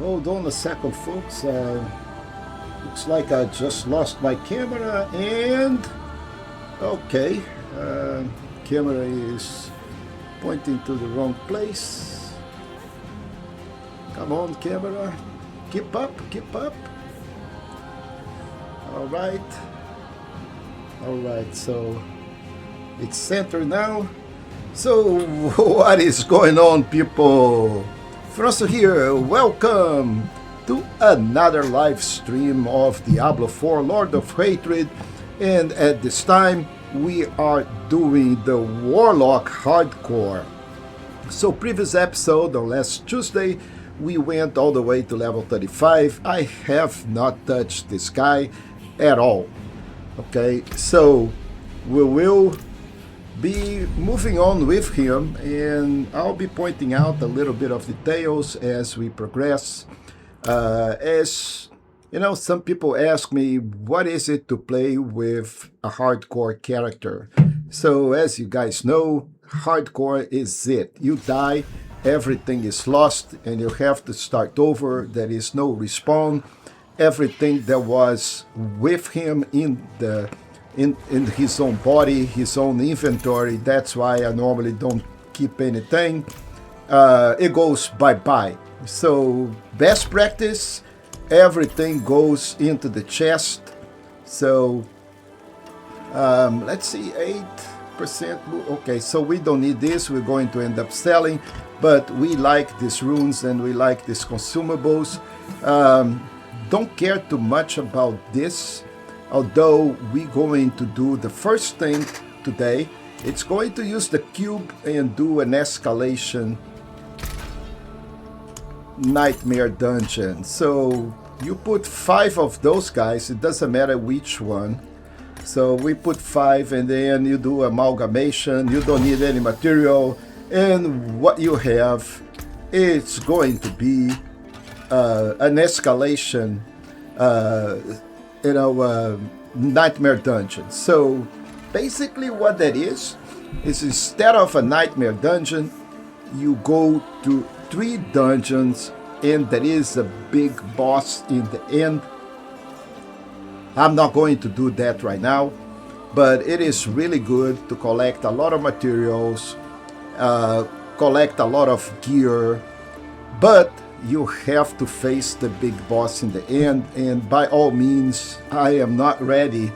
Hold on a second, folks. Looks like I just lost my camera and... Okay. Camera is pointing to the wrong place. Come on, camera. Keep up, keep up. Alright. Alright, so it's centered now. So what is going on, people? Feroncio here, welcome to another live stream of Diablo IV, Lord of Hatred, and at this time we are doing the Warlock Hardcore. So previous episode, on last Tuesday, we went all the way to level 35. I have not touched this guy at all. Okay, so we will be moving on with him, and I'll be pointing out a little bit of details as we progress. As you know, some people ask me, what is it to play with a hardcore character? So as you guys know, hardcore is it. You die, everything is lost, and you have to start over. There is no respawn. Everything that was with him in his own body, his own inventory, that's why I normally don't keep anything. It goes bye-bye. So best practice, everything goes into the chest. So let's see, 8%. Okay, so we don't need this. We're going to end up selling, but we like these runes and we like these consumables. Don't care too much about this, although we're going to do the first thing today. It's going to use the cube and do an escalation nightmare dungeon. So you put 5 of those guys, it doesn't matter which one. So we put 5 and then you do amalgamation. You don't need any material, and what you have, it's going to be an escalation nightmare dungeon. So basically what that is instead of a nightmare dungeon, you go to 3 dungeons and there is a big boss in the end. I'm not going to do that right now, but it is really good to collect a lot of materials, collect a lot of gear, but you have to face the big boss in the end. And by all means, I am not ready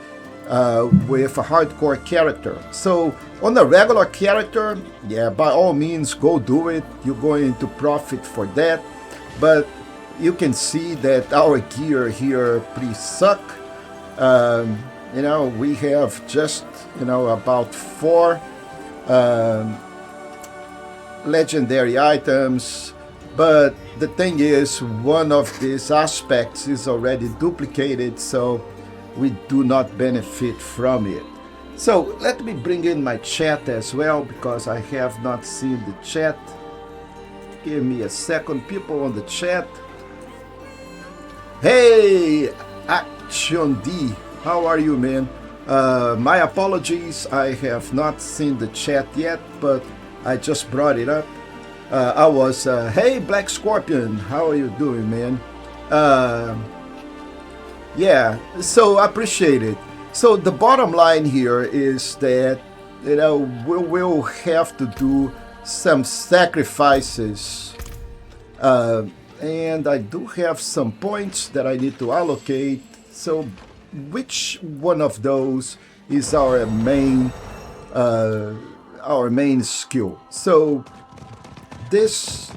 with a hardcore character. So on a regular character, yeah, by all means, go do it. You're going to profit for that. But you can see that our gear here pretty suck. We have just, about 4 legendary items. But the thing is, one of these aspects is already duplicated, so we do not benefit from it. So let me bring in my chat as well, because I have not seen the chat. Give me a second, people on the chat. Hey, Action D, how are you, man? My apologies, I have not seen the chat yet, but I just brought it up. I was, hey, Black Scorpion, how are you doing, man? Yeah, so I appreciate it. So the bottom line here is that, we will have to do some sacrifices. And I do have some points that I need to allocate. So which one of those is our main skill? So this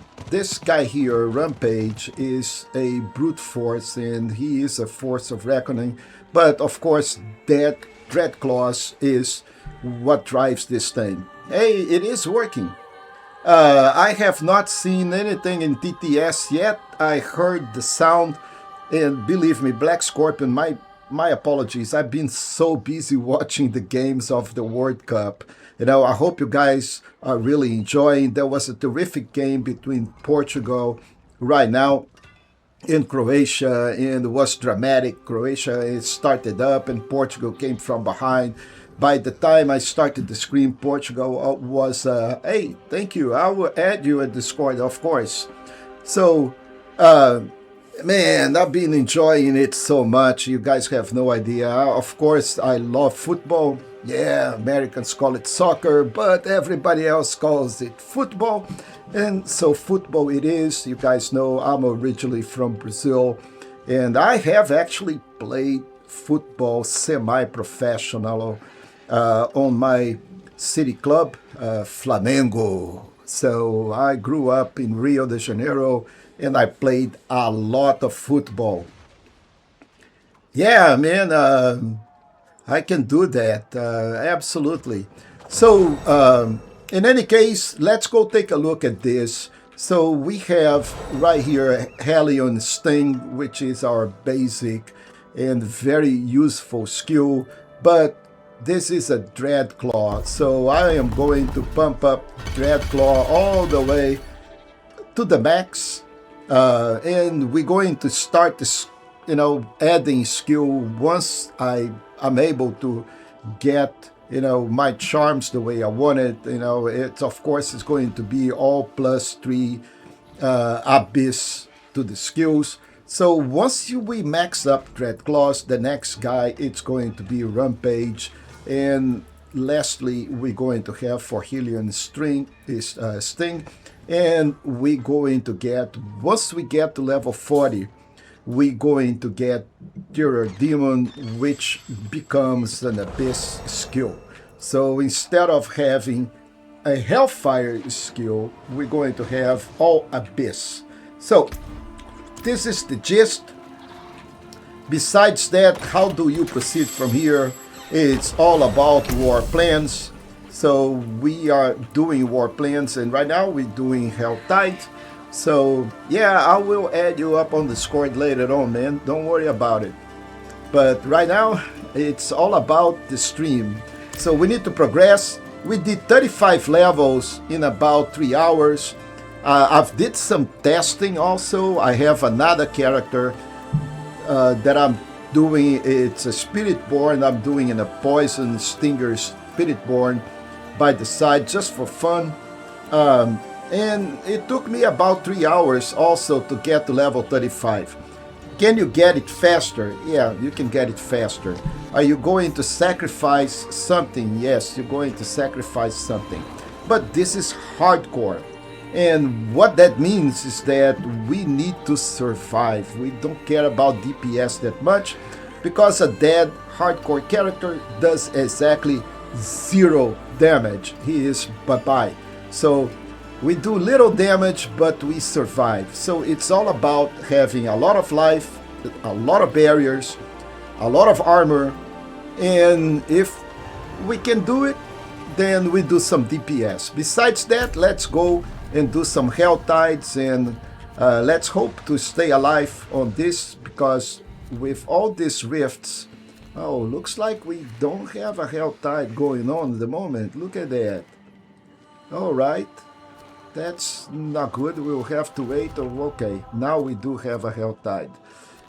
guy here, Rampage, is a brute force, and he is a force of reckoning. But of course, that Dreadclaws is what drives this thing. Hey, it is working. I have not seen anything in TTS yet. I heard the sound, and believe me, Black Scorpion, my apologies. I've been so busy watching the games of the World Cup. I hope you guys are really enjoying. There was a terrific game between Portugal right now in Croatia, and it was dramatic. Croatia started up and Portugal came from behind. By the time I started the screen, Portugal was, hey, thank you. I will add you at Discord, of course. So Man, I've been enjoying it so much. You guys have no idea. Of course, I love football. Yeah, Americans call it soccer, but everybody else calls it football. And so, football it is. You guys know I'm originally from Brazil, and I have actually played football semi professional on my city club, Flamengo. So I grew up in Rio de Janeiro and I played a lot of football. Yeah, man, I can do that. Absolutely. So, in any case, let's go take a look at this. So, we have right here Hellion Sting, which is our basic and very useful skill. But this is a Dread Claw. So, I am going to pump up Dread Claw all the way to the max. And we're going to start this, adding skill once I'm able to get, my charms the way I want it. It's of course it's going to be all +3 abyss to the skills. So once we max up Dread Claws, the next guy it's going to be Rampage, and lastly we're going to have for Hellion Sting, and we're going to get, once we get to level 40, we're going to get Terror Demon, which becomes an Abyss skill. So instead of having a Hellfire skill, we're going to have all Abyss. So this is the gist. Besides that, how do you proceed from here? It's all about war plans. So we are doing war plans, and right now we're doing Hell Tide. So yeah, I will add you up on Discord later on, man. Don't worry about it. But right now, it's all about the stream. So we need to progress. We did 35 levels in about 3 hours. I've did some testing also. I have another character that I'm doing. It's a Spiritborn. I'm doing in a Poison Stinger Spiritborn by the side just for fun. And it took me about 3 hours also to get to level 35. Can you get it faster? Yeah, you can get it faster. Are you going to sacrifice something? Yes, you're going to sacrifice something. But this is hardcore. And what that means is that we need to survive. We don't care about DPS that much, because a dead hardcore character does exactly 0 damage. He is bye-bye. So we do little damage, but we survive. So it's all about having a lot of life, a lot of barriers, a lot of armor, and if we can do it, then we do some DPS. Besides that, let's go and do some Hell Tides, and let's hope to stay alive on this, because with all these rifts, oh, looks like we don't have a Hell Tide going on at the moment. Look at that. All right. That's not good. We'll have to wait. Okay, now we do have a Hell Tide.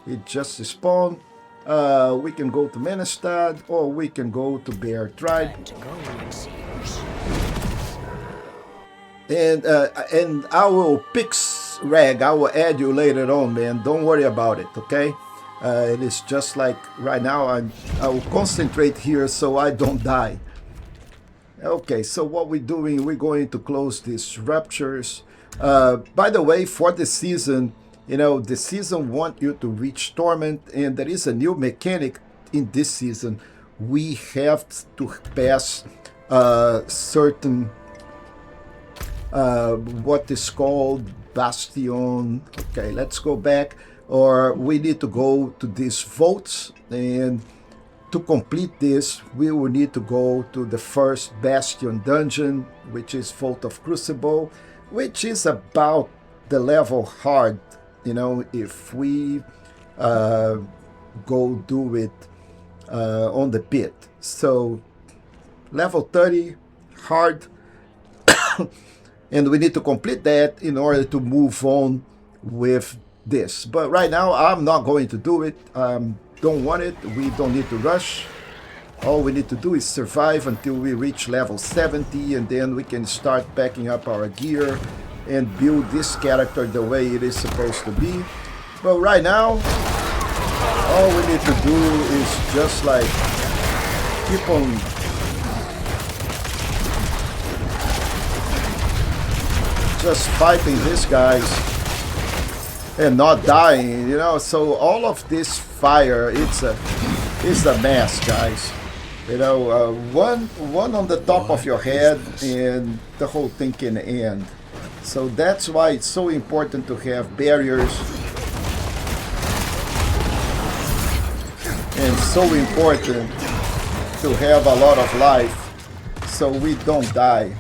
It just spawned. We can go to Menestad, or we can go to Bear Tribe. And I will pix Rag. I will add you later on, man. Don't worry about it, okay? It is just like right now. I will concentrate here so I don't die. Okay, so what we're doing, we're going to close these ruptures. By the way, for the season, the season want you to reach Torment, and there is a new mechanic in this season. We have to pass certain, what is called Bastion. Okay, let's go back. Or we need to go to these votes, and to complete this, we will need to go to the first Bastion dungeon, which is Vault of Crucible, which is about the level hard, if we go do it on the pit. So level 30, hard, and we need to complete that in order to move on with this. But right now, I'm not going to do it. Don't want it. We don't need to rush. All we need to do is survive until we reach level 70, and then we can start packing up our gear and build this character the way it is supposed to be. But right now, all we need to do is just like keep on just fighting these guys and not dying, you know. So all of this fire, it's a mess, guys. You know, one on the top of your head and the whole thing can end. So that's why it's so important to have barriers, and so important to have a lot of life so we don't die.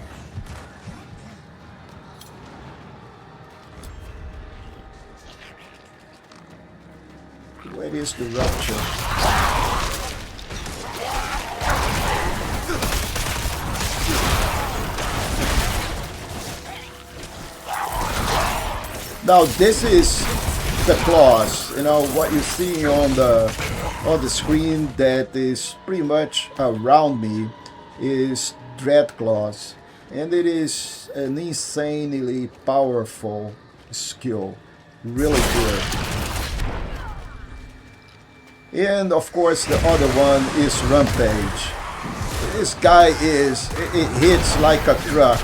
Where is the rupture? Now this is the claws, you know, what you see on the screen that is pretty much around me is dread claws, and it is an insanely powerful skill, really good. And of course the other one is rampage. This guy it hits like a truck.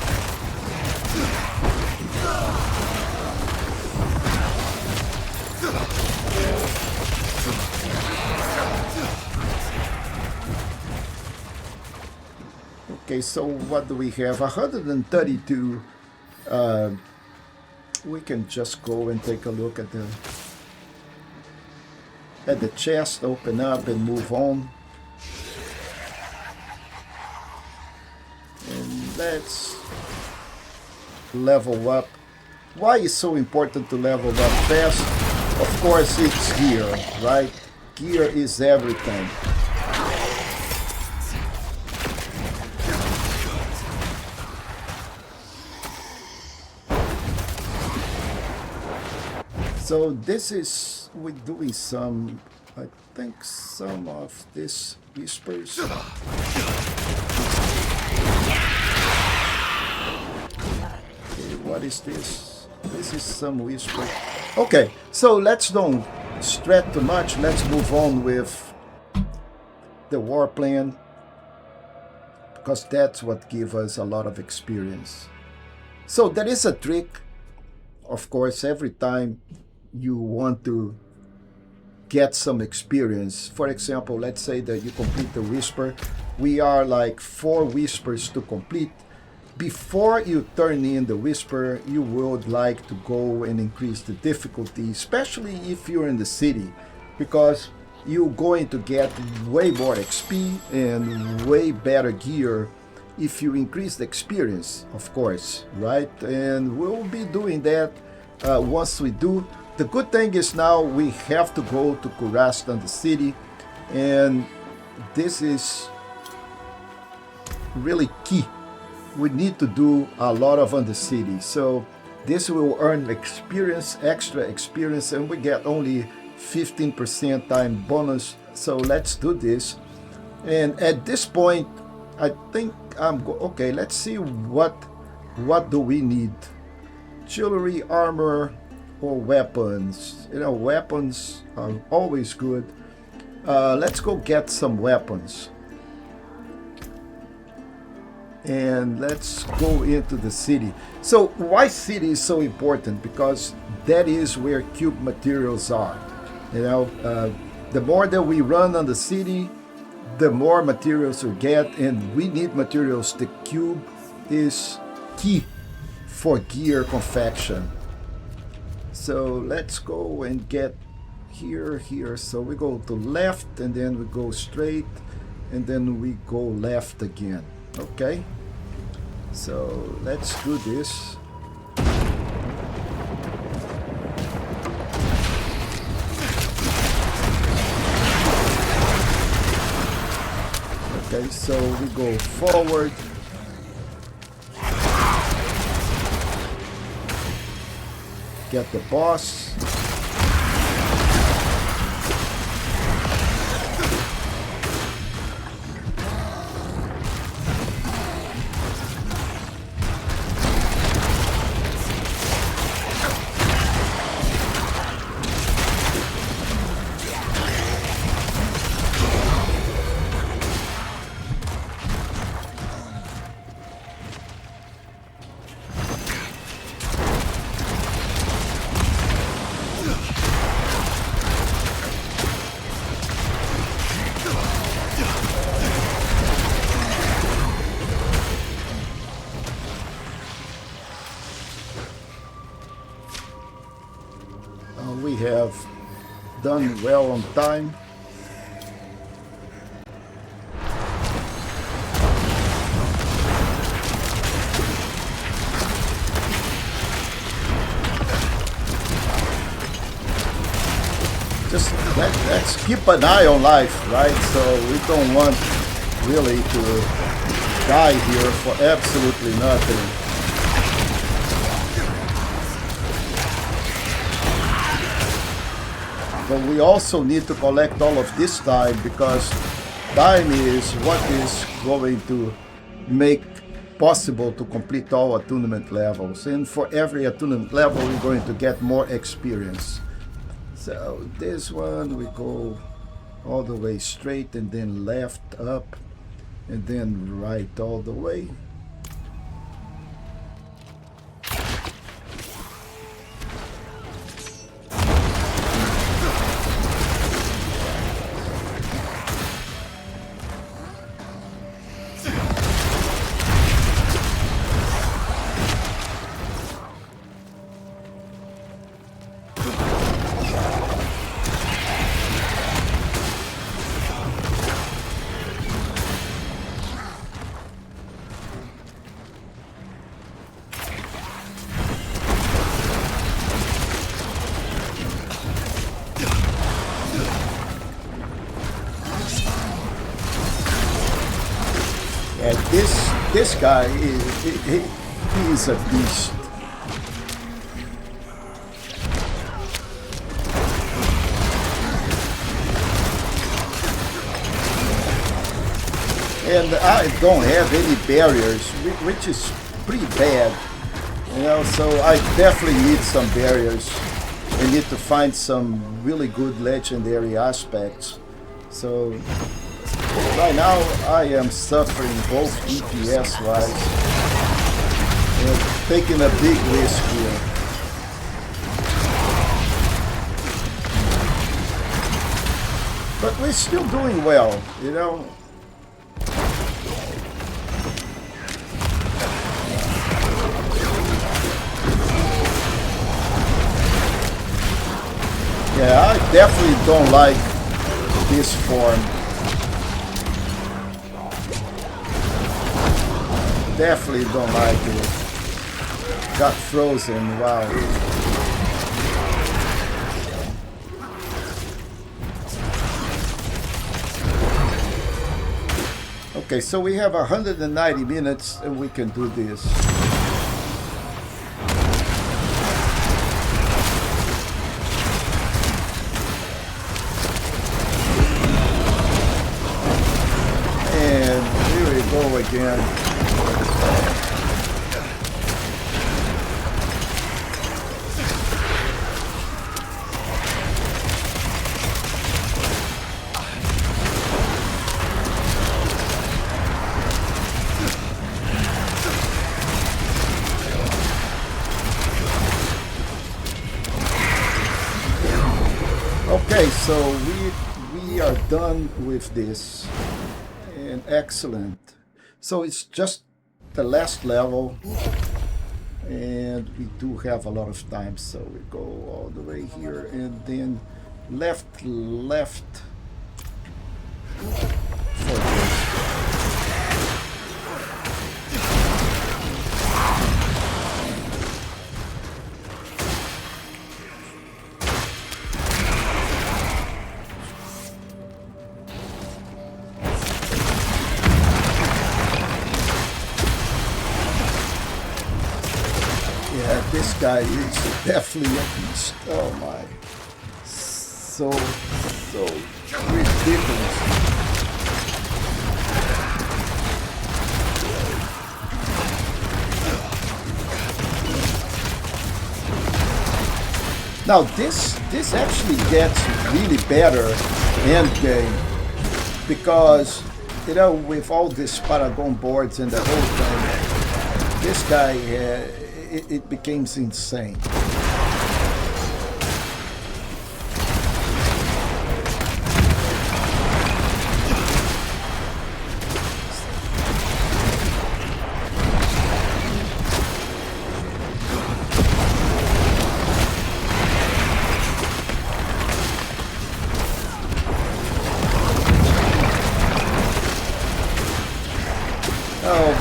Okay, so what do we have? 132. We can just go and take a look at the chest, open up and move on. And let's level up. Why is so important to level up fast? Of course, it's gear, right? Gear is everything. So this is, we're doing some, I think some of this whispers. Okay, what is this? This is some whisper. Okay, so let's don't stress too much. Let's move on with the war plan, because that's what gives us a lot of experience. So there is a trick, of course, every time you want to get some experience. For example, let's say that you complete the whisper. We are like 4 whispers to complete. Before you turn in the whisper, you would like to go and increase the difficulty, especially if you're in the city, because you're going to get way more XP and way better gear if you increase the experience, of course, right? And we'll be doing that once we do. The good thing is now we have to go to Kurastan, the city, and this is really key. We need to do a lot of on the city, so this will earn experience, extra experience, and we get only 15% time bonus. So let's do this. And at this point, I think okay, let's see what do we need. Jewelry, armor, or weapons. You know, weapons are always good. Let's go get some weapons. And let's go into the city. So why city is so important? Because that is where cube materials are. You know, the more that we run on the city, the more materials we get, and we need materials. The cube is key for gear confection. So let's go and get here. So we go to left, and then we go straight, and then we go left again. Okay, so let's do this. Okay, so we go forward. Get the boss. We have done well on time. Just let's keep an eye on life, right? So we don't want really to die here for absolutely nothing. But we also need to collect all of this time, because time is what is going to make possible to complete all attunement levels. And for every attunement level, we're going to get more experience. So this one, we go all the way straight and then left up and then right all the way. And this guy he's a beast. And I don't have any barriers, which is pretty bad, you know. So I definitely need some barriers. I need to find some really good legendary aspects. So right now I am suffering both EPS wise and taking a big risk here. But we're still doing well, you know. Yeah, I definitely don't like this form. Definitely don't like it. Got frozen, wow. Okay, so we have 190 minutes and we can do this. And here we go again. Okay, so we are done with this, and excellent. So it's just the last level, and we do have a lot of time. So we go all the way here, and then left for this. Yeah, this guy is definitely a beast. Oh my. So ridiculous. Now this actually gets really better end game, because you know, with all these Paragon boards and the whole thing, this guy it becomes insane.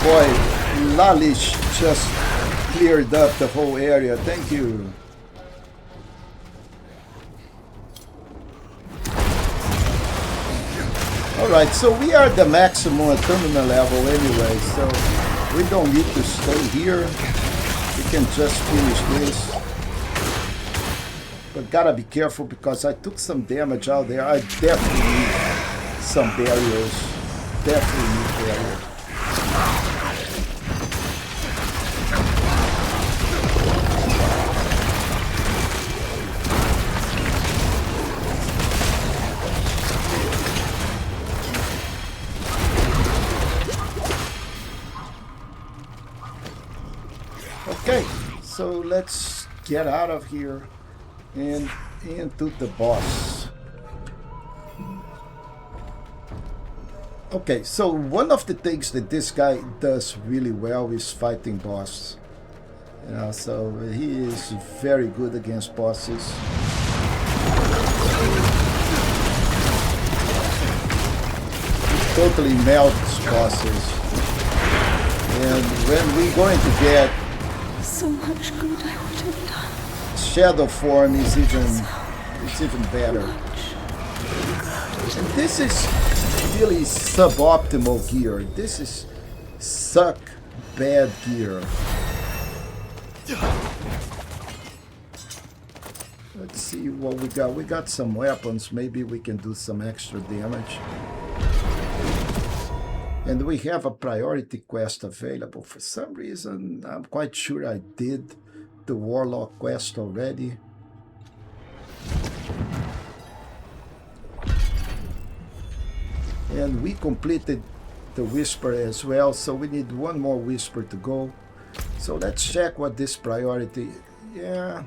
boy, Lalish just cleared up the whole area. Thank you. Alright, so we are the maximum terminal level anyway, so we don't need to stay here. We can just finish this. But gotta be careful because I took some damage out there. I definitely need some barriers. Definitely need barriers. Okay, so let's get out of here and into the boss. Okay, so one of the things that this guy does really well is fighting boss. You know, so he is very good against bosses. He totally melts bosses. And when we're going to get so much good I would have done. Shadow form is even better. And this is really suboptimal gear. This is suck bad gear. Let's see what we got. We got some weapons. Maybe we can do some extra damage. And we have a priority quest available. For some reason, I'm quite sure I did the Warlock quest already. And we completed the Whisper as well, so we need one more Whisper to go. So let's check what this priority... Yeah...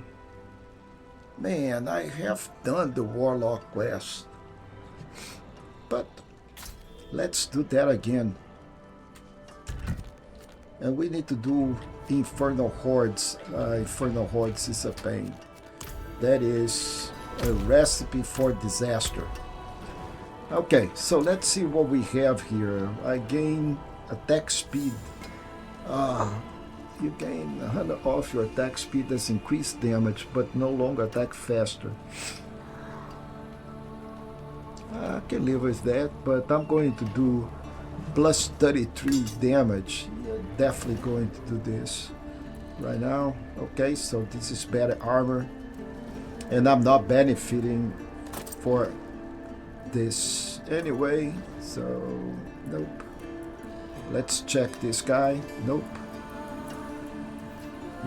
Man, I have done the Warlock quest. But... let's do that again. And we need to do Infernal Hordes. Infernal Hordes is a pain. That is a recipe for disaster. Okay, so let's see what we have here. I gain attack speed. You gain 100 off your attack speed as increased damage, but no longer attack faster. I can live with that, but I'm going to do plus 33 damage. Definitely going to do this right now. Okay, so this is better armor, and I'm not benefiting for this anyway, so nope. Let's check this guy. Nope.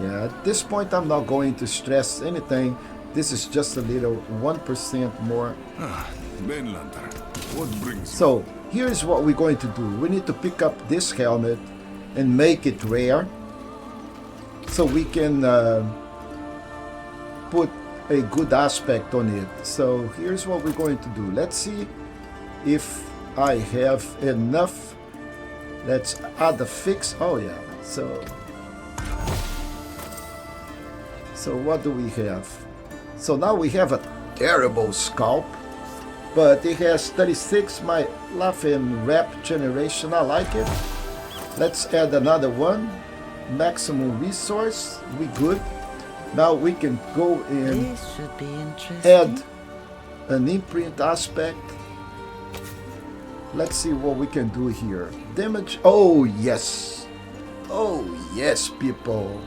Yeah, at this point I'm not going to stress anything. This is just a little 1% more. What brings So here's what we're going to do. We need to pick up this helmet and make it rare, so we can put a good aspect on it. So here's what we're going to do. Let's see if I have enough. Let's add a fix. Oh yeah, so what do we have? So now we have a terrible scalp, but it has 36 my life and rep generation. I like it. Let's add another one. Maximum resource. We good. Now we can go and This should be interesting. add an imprint aspect. Let's see what we can do here. Damage. Oh yes. Oh yes, people.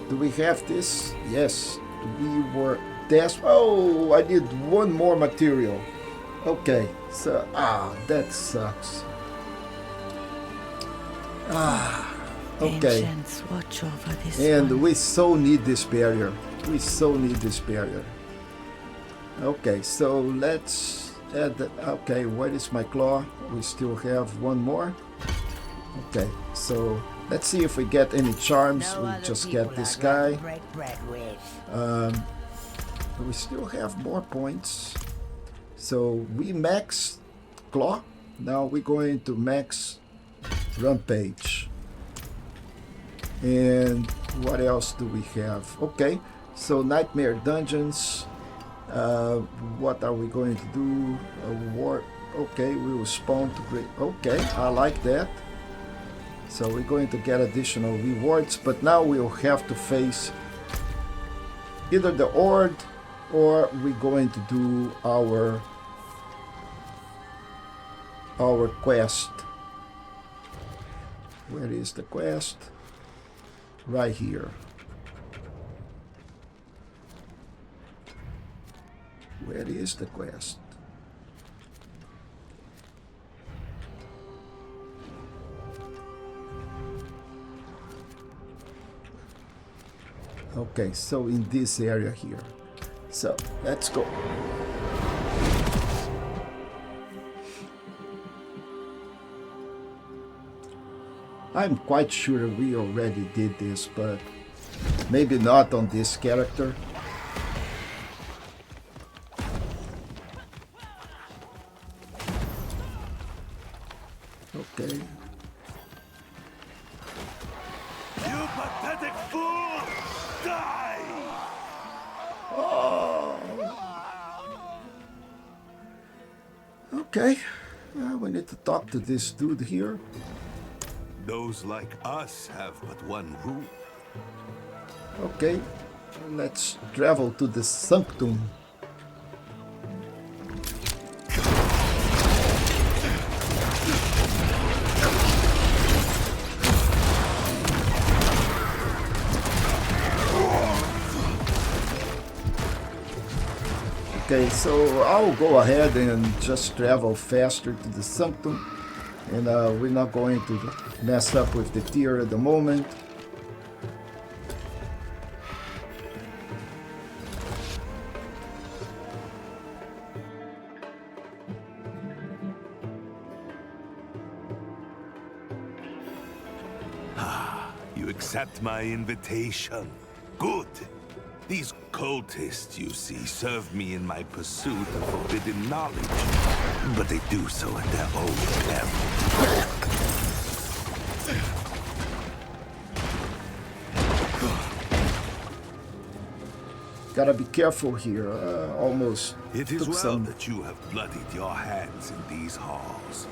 Do we have this? Yes. We were desperate. Oh, I need one more material. Okay. So that sucks. Okay. Ancients watch over this And one. we so need this barrier. We so need this barrier. Okay, so let's add that. Okay, what is my claw? We still have one more. Okay, so let's see if we get any charms. We just get this guy. We still have more points. So we max claw. Now we're going to max rampage. And what else do we have? Okay, so nightmare dungeons. What are we going to do? A war. Okay, we will spawn to great. Okay, I like that. So we're going to get additional rewards, but now we'll have to face either the Horde or we're going to do our quest. Where is the quest? Right here. Where is the quest? Okay, so in this area here. So let's go. I'm quite sure we already did this, but maybe not on this character. Okay. You pathetic fool! Die! Oh. Okay. We need to talk to this dude here. Those like us have but one rule. Okay. Let's travel to the Sanctum. Okay, so I'll go ahead and just travel faster to the Sanctum, and we're not going to mess up with the tier at the moment. You accept my invitation. Good. These cultists, you see, serve me in my pursuit of forbidden knowledge. But they do so at their own level. Gotta be careful here. Almost It is took well some. that you have bloodied your hands in these halls.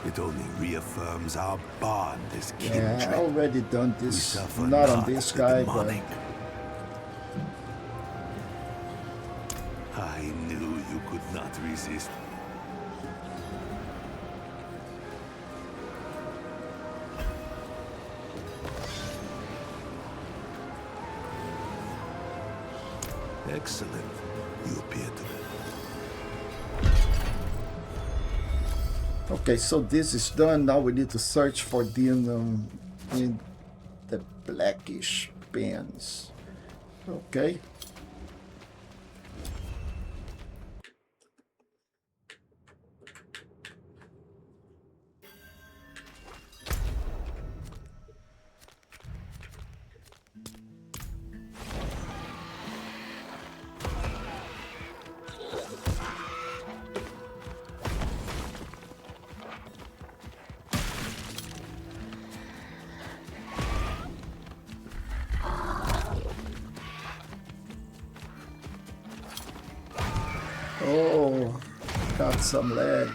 It only reaffirms our bond as kindred. Yeah, I already done We this. suffer Not on this the guy, but demonic. I knew you could not resist. Excellent. You appear to be. okay. So this is done. Now we need to search for them in the blackish pens. Okay. Oh, got some lag.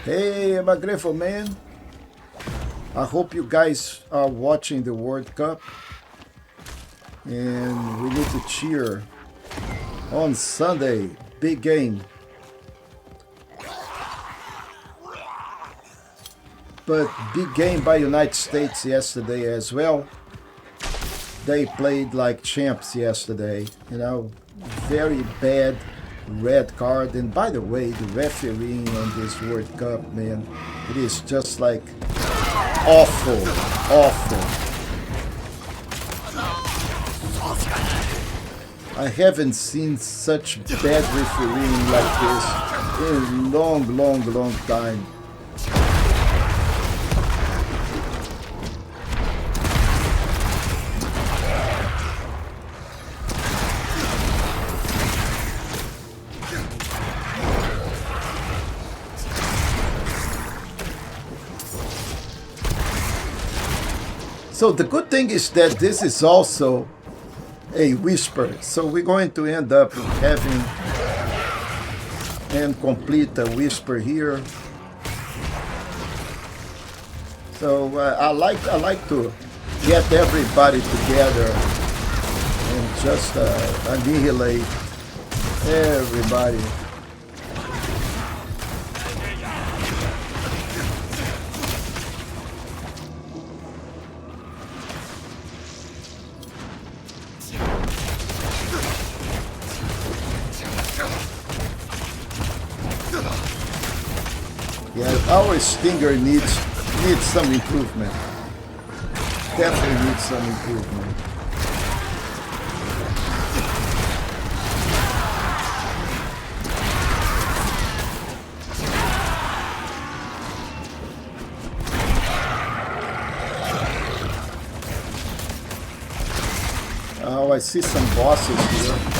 Hey, I'm a grateful man. I hope you guys are watching the World Cup. And we need to cheer on Sunday. Big game. But big game by United States yesterday as well. They played like champs yesterday. You know, very bad red card. And by the way, the refereeing on this World Cup, man, it is just like awful, awful. I haven't seen such bad refereeing like this in a long, long, long time. So the good thing is that this is also a whisper. So we're going to end up having and complete a whisper here. So I like to get everybody together and just annihilate everybody. Yeah, our stinger needs some improvement. Definitely needs some improvement. Oh, I see some bosses here.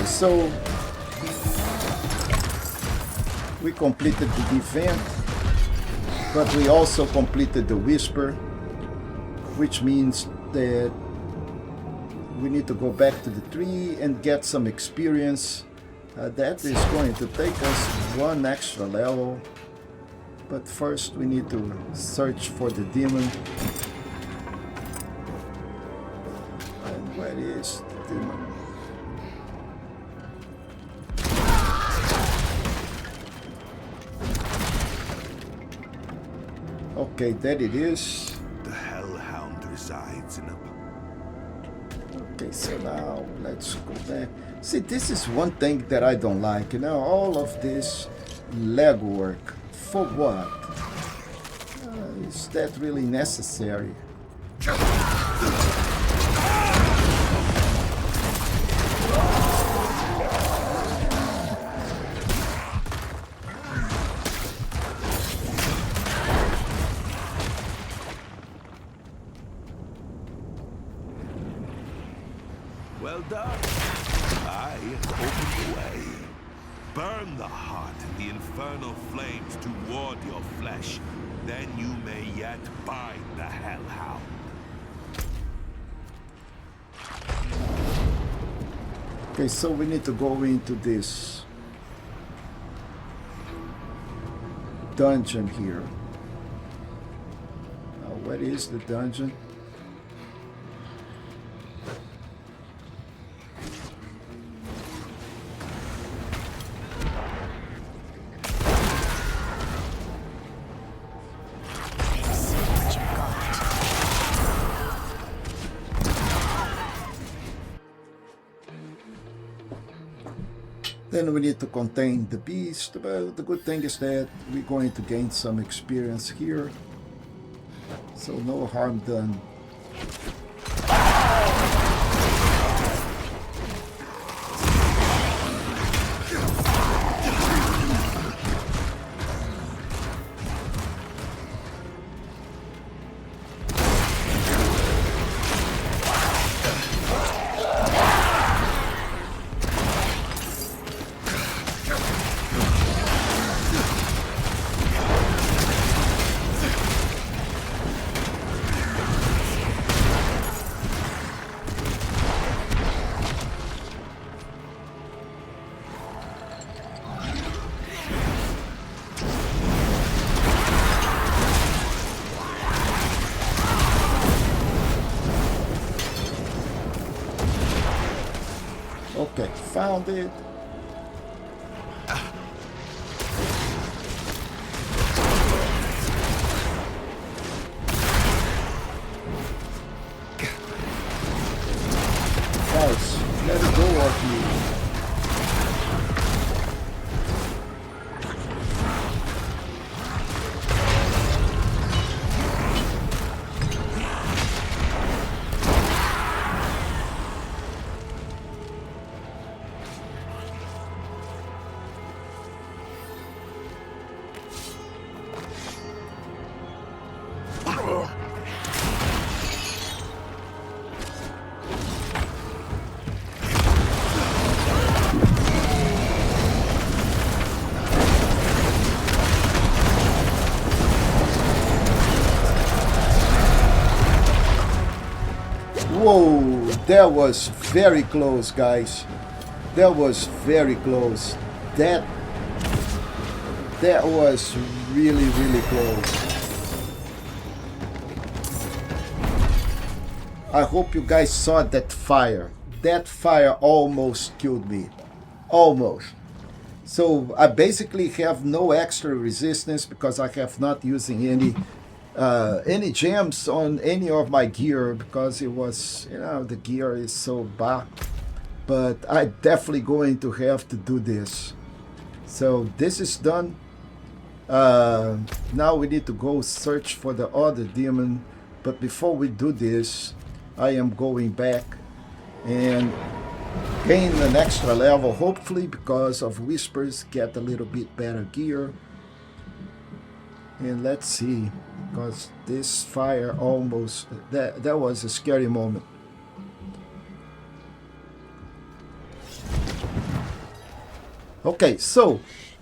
So we completed the event, but we also completed the whisper, which means that we need to go back to the tree and get some experience. That is going to take us one extra level, but first we need to search for the demon. And where is the demon? Okay, there it is. The Hellhound resides in a... Okay, so now let's go back. See, this is one thing that I don't like, you know, all of this legwork. For what? Is that really necessary? Well done. I open the way. Burn the heart in the infernal flames to ward your flesh. Then you may yet bind the Hellhound. Okay, so we need to go into this dungeon here. What is the dungeon? Then we need to contain the beast. But the good thing is that we're going to gain some experience here. So no harm done. Okay, found it. Guys, let it go off you. Whoa, that was very close, guys. That was very close. That was really, really close. I hope you guys saw that fire. That fire almost killed me. Almost. So I basically have no extra resistance because I have not using any gems on any of my gear because it was, you know, the gear is so bad. But I definitely going to have to do this. So this is done. Now we need to go search for the other demon. But before we do this, I am going back and gain an extra level, hopefully because of whispers, get a little bit better gear. And let's see, because this fire almost, that was a scary moment. Okay, so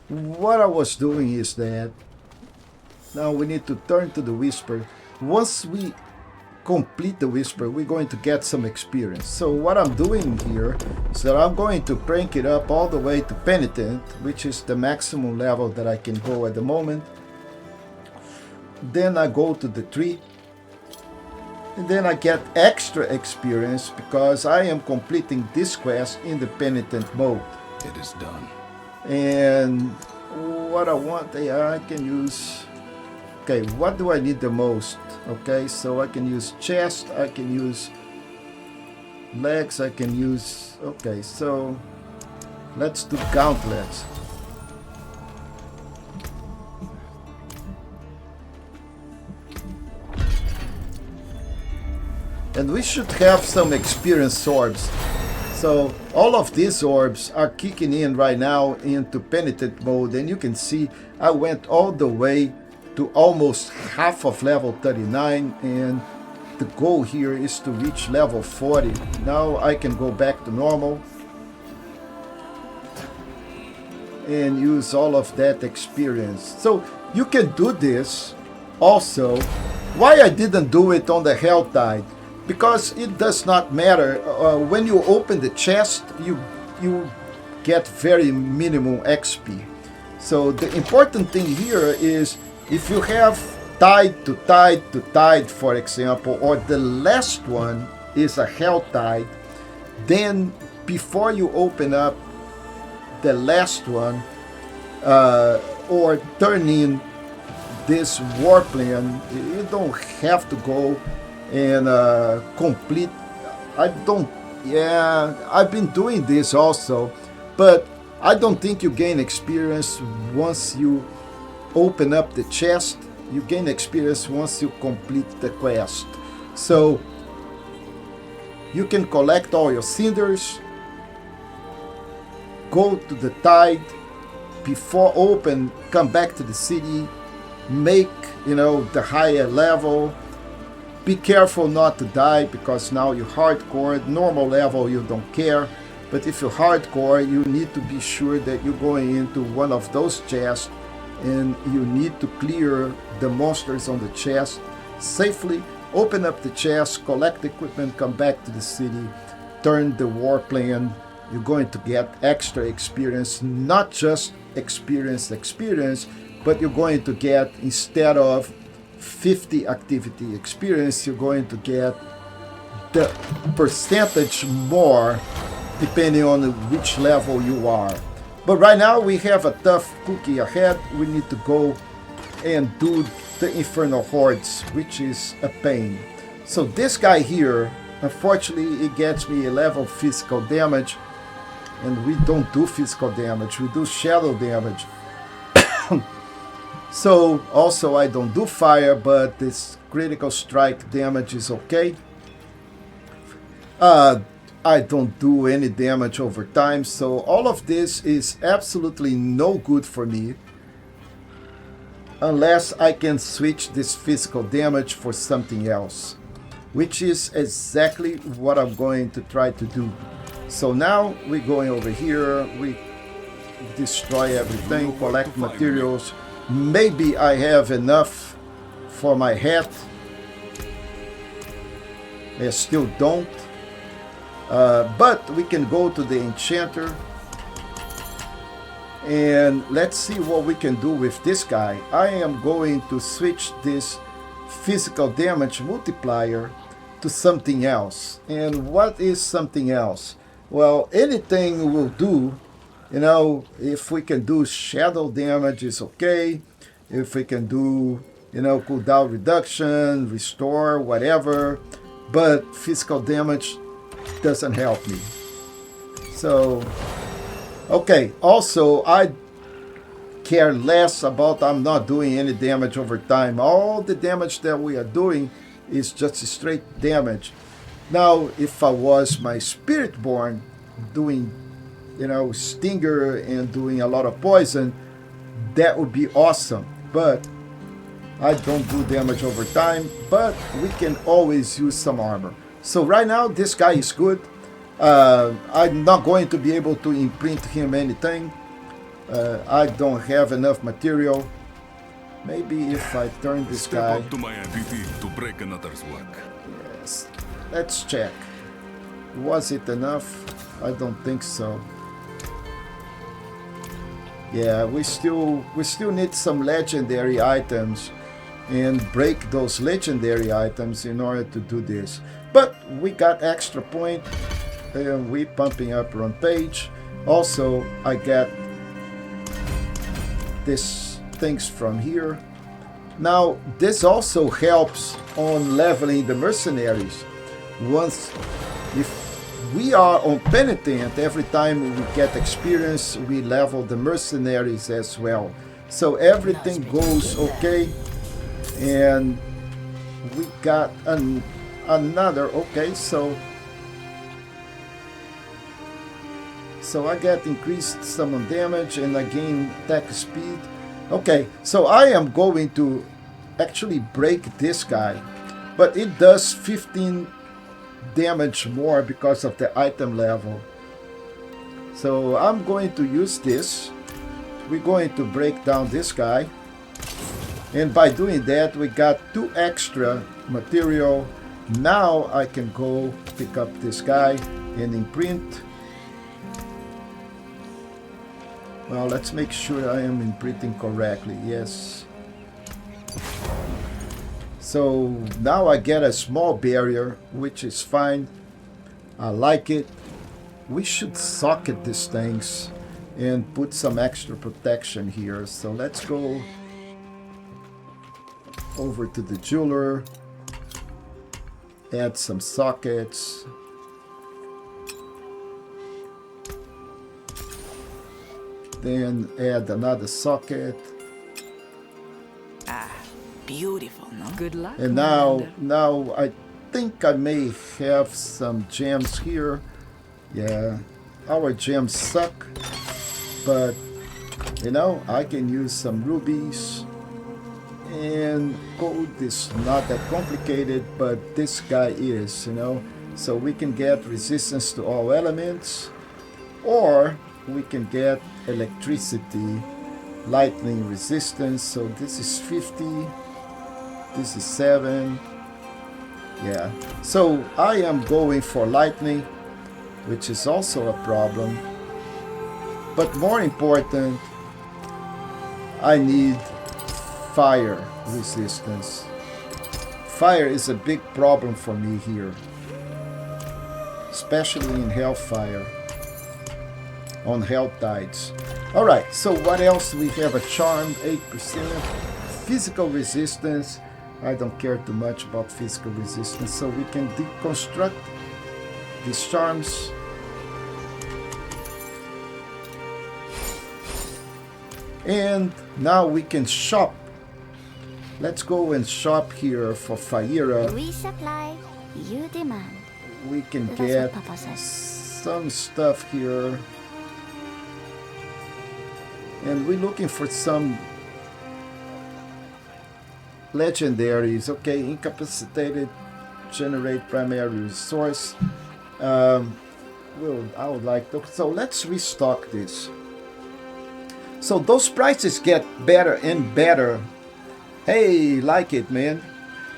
what I was doing is that now we need to turn to the whisper. Once we complete the whisper, we're going to get some experience. So what I'm doing here is that I'm going to crank it up all the way to penitent, which is the maximum level that I can go at the moment. Then I go to the 3, and then I get extra experience because I am completing this quest in the penitent mode. It is done. And what I want, I can use, okay, what do I need the most? Okay, so I can use chest, I can use legs, I can use, okay, so let's do gauntlets. And we should have some experience orbs. So all of these orbs are kicking in right now into penitent mode, and you can see I went all the way to almost half of level 39, and the goal here is to reach level 40. Now I can go back to normal and use all of that experience. So you can do this also. Why I didn't do it on the Hell Tide? Because it does not matter. When you open the chest, you get very minimum XP. So the important thing here is if you have tide to tide to tide, for example, or the last one is a Hell Tide, then before you open up the last one or turn in this war plan, you don't have to go and complete. I've been doing this also, but I don't think you gain experience once you open up the chest. You gain experience once you complete the quest. So you can collect all your cinders, go to the tide, before open, come back to the city, make, you know, the higher level. Be careful not to die because now you're hardcore. Normal level you don't care, but if you're hardcore you need to be sure that you're going into one of those chests and you need to clear the monsters on the chest safely. Open up the chest, collect equipment, come back to the city, turn the war plan. You're going to get extra experience, not just experience, but you're going to get, instead of 50 activity experience, you're going to get the percentage more depending on which level you are. But right now we have a tough cookie ahead. We need to go and do the Infernal Hordes, which is a pain. So this guy here, unfortunately, it gets me a level physical damage, and we don't do physical damage, we do shadow damage. So also I don't do fire, but this critical strike damage is okay. I don't do any damage over time, so all of this is absolutely no good for me unless I can switch this physical damage for something else, which is exactly what I'm going to try to do. So now we're going over here, we destroy everything, collect materials. Maybe I have enough for my hat. I still don't. But we can go to the enchanter. And let's see what we can do with this guy. I am going to switch this physical damage multiplier to something else. And what is something else? Well, anything will do. You know, if we can do shadow damage is okay. If we can do, you know, cooldown reduction, restore, whatever. But physical damage doesn't help me. So, okay. Also, I care less about I'm not doing any damage over time. All the damage that we are doing is just straight damage. Now, if I was my Spiritborn doing, you know, Stinger and doing a lot of poison, that would be awesome. But I don't do damage over time, but we can always use some armor. So right now, this guy is good. I'm not going to be able to imprint him anything. I don't have enough material. Maybe if I turn this guy... Step up to my ability to break another's work. Yes. Let's check. Was it enough? I don't think so. Yeah, we still need some legendary items and break those legendary items in order to do this. But we got extra point and we pumping up on page. Also, I got these things from here. Now, this also helps on leveling the mercenaries. Once, if we are on Penitent, every time we get experience, we level the mercenaries as well. So everything goes okay. And we got another, okay, so I get increased summon damage and I gain attack speed. Okay, so I am going to actually break this guy, but it does 15 damage more because of the item level. So I'm going to use this. We're going to break down this guy. And by doing that, we got 2 extra material. Now I can go pick up this guy and imprint. Well, let's make sure I am imprinting correctly. Yes. So now I get a small barrier, which is fine. I like it. We should socket these things and put some extra protection here. So let's go over to the jeweler, add some sockets. Then add another socket. Ah, beautiful, no? Good luck. And now I think I may have some gems here. Yeah, our gems suck, but you know, I can use some rubies. And gold is not that complicated, but this guy is, you know. So we can get resistance to all elements, or we can get electricity, lightning resistance. So this is 50, this is 7. Yeah, so I am going for lightning, which is also a problem. But more important, I need fire resistance. Fire is a big problem for me here, especially in Hellfire, on Hell Tides. Alright, so what else? We have a charm, 8%, physical resistance. I don't care too much about physical resistance, so we can deconstruct these charms. And now we can shop. Let's go and shop here for Fire. We supply, you demand. We can That's get what Papa says. some stuff here. And we're looking for some legendaries. Okay, incapacitated, generate primary resource. I would like to. So let's restock this. So those prices get better and better. Hey, like it, man.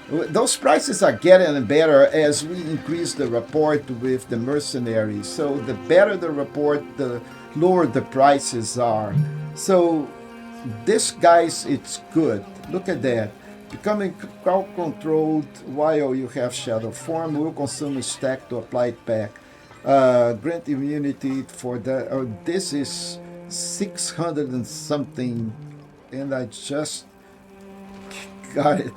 Those prices are getting better as we increase the rapport with the mercenaries. So the better the rapport, the lower the prices are. So this, guys, it's good. Look at that. Becoming crowd controlled while you have shadow form will consume a stack to apply it back. Grant immunity for that. This is 600 and something, and I just got it.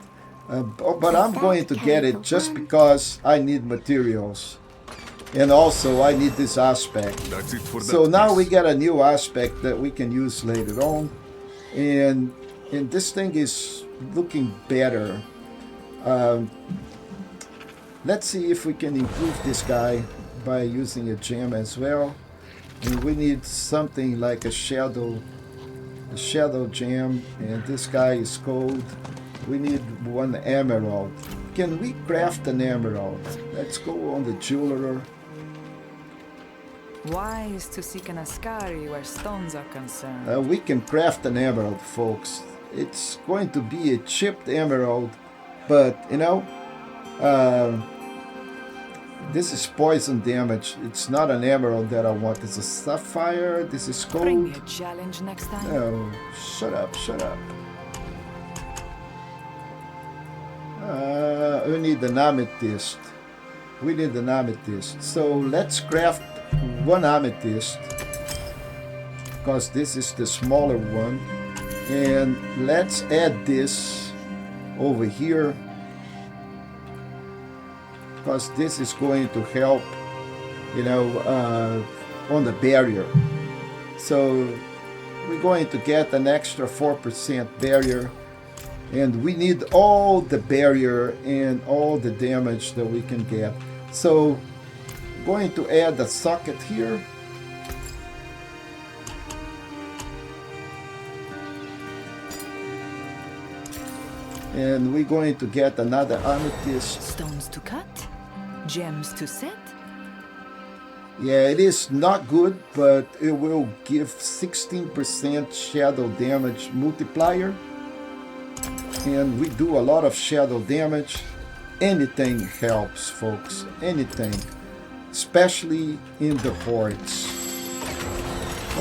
But I'm going to get it just because I need materials. And also I need this aspect. That's it for So that now piece. we get a new aspect that we can use later on. And this thing is looking better. Let's see if we can improve this guy by using a gem as well. And we need something like a shadow gem, and this guy is cold. We need one emerald. Can we craft an emerald? Let's go on the jeweler. Wise to seek an Ascari where stones are concerned. We can craft an emerald, folks. It's going to be a chipped emerald, but you know, this is poison damage. It's not an emerald that I want. It's a sapphire. This is Bring me cold. a challenge next time. No, shut up, shut up. We need an amethyst. We need an amethyst. So let's craft one amethyst, because this is the smaller one. And let's add this over here, because this is going to help, you know, on the barrier. So we're going to get an extra 4% barrier, and we need all the barrier and all the damage that we can get. So going to add a socket here. And we're going to get another amethyst. Stones to cut, gems to set. Yeah, it is not good, but it will give 16% shadow damage multiplier. And we do a lot of shadow damage. Anything helps, folks. Anything. Especially in the hordes.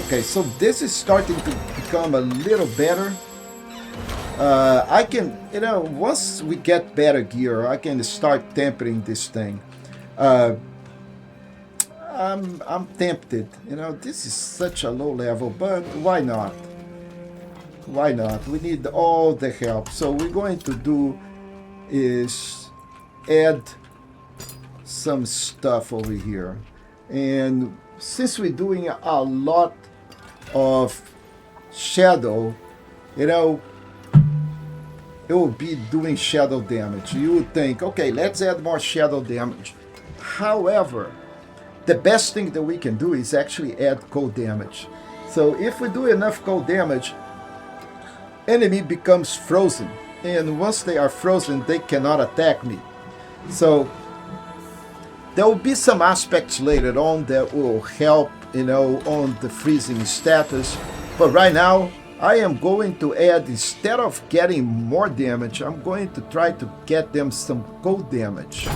Okay, so this is starting to become a little better. I can, you know, once we get better gear, I can start tempering this thing. I'm tempted. You know, this is such a low level, but why not? Why not? We need all the help. So we're going to do is add some stuff over here. And since we're doing a lot of shadow, you know, it will be doing shadow damage. You would think, okay, let's add more shadow damage. However, the best thing that we can do is actually add cold damage. So if we do enough cold damage, enemy becomes frozen. And once they are frozen, they cannot attack me. So there will be some aspects later on that will help, you know, on the freezing status. But right now, I am going to add, instead of getting more damage, I'm going to try to get them some cold damage.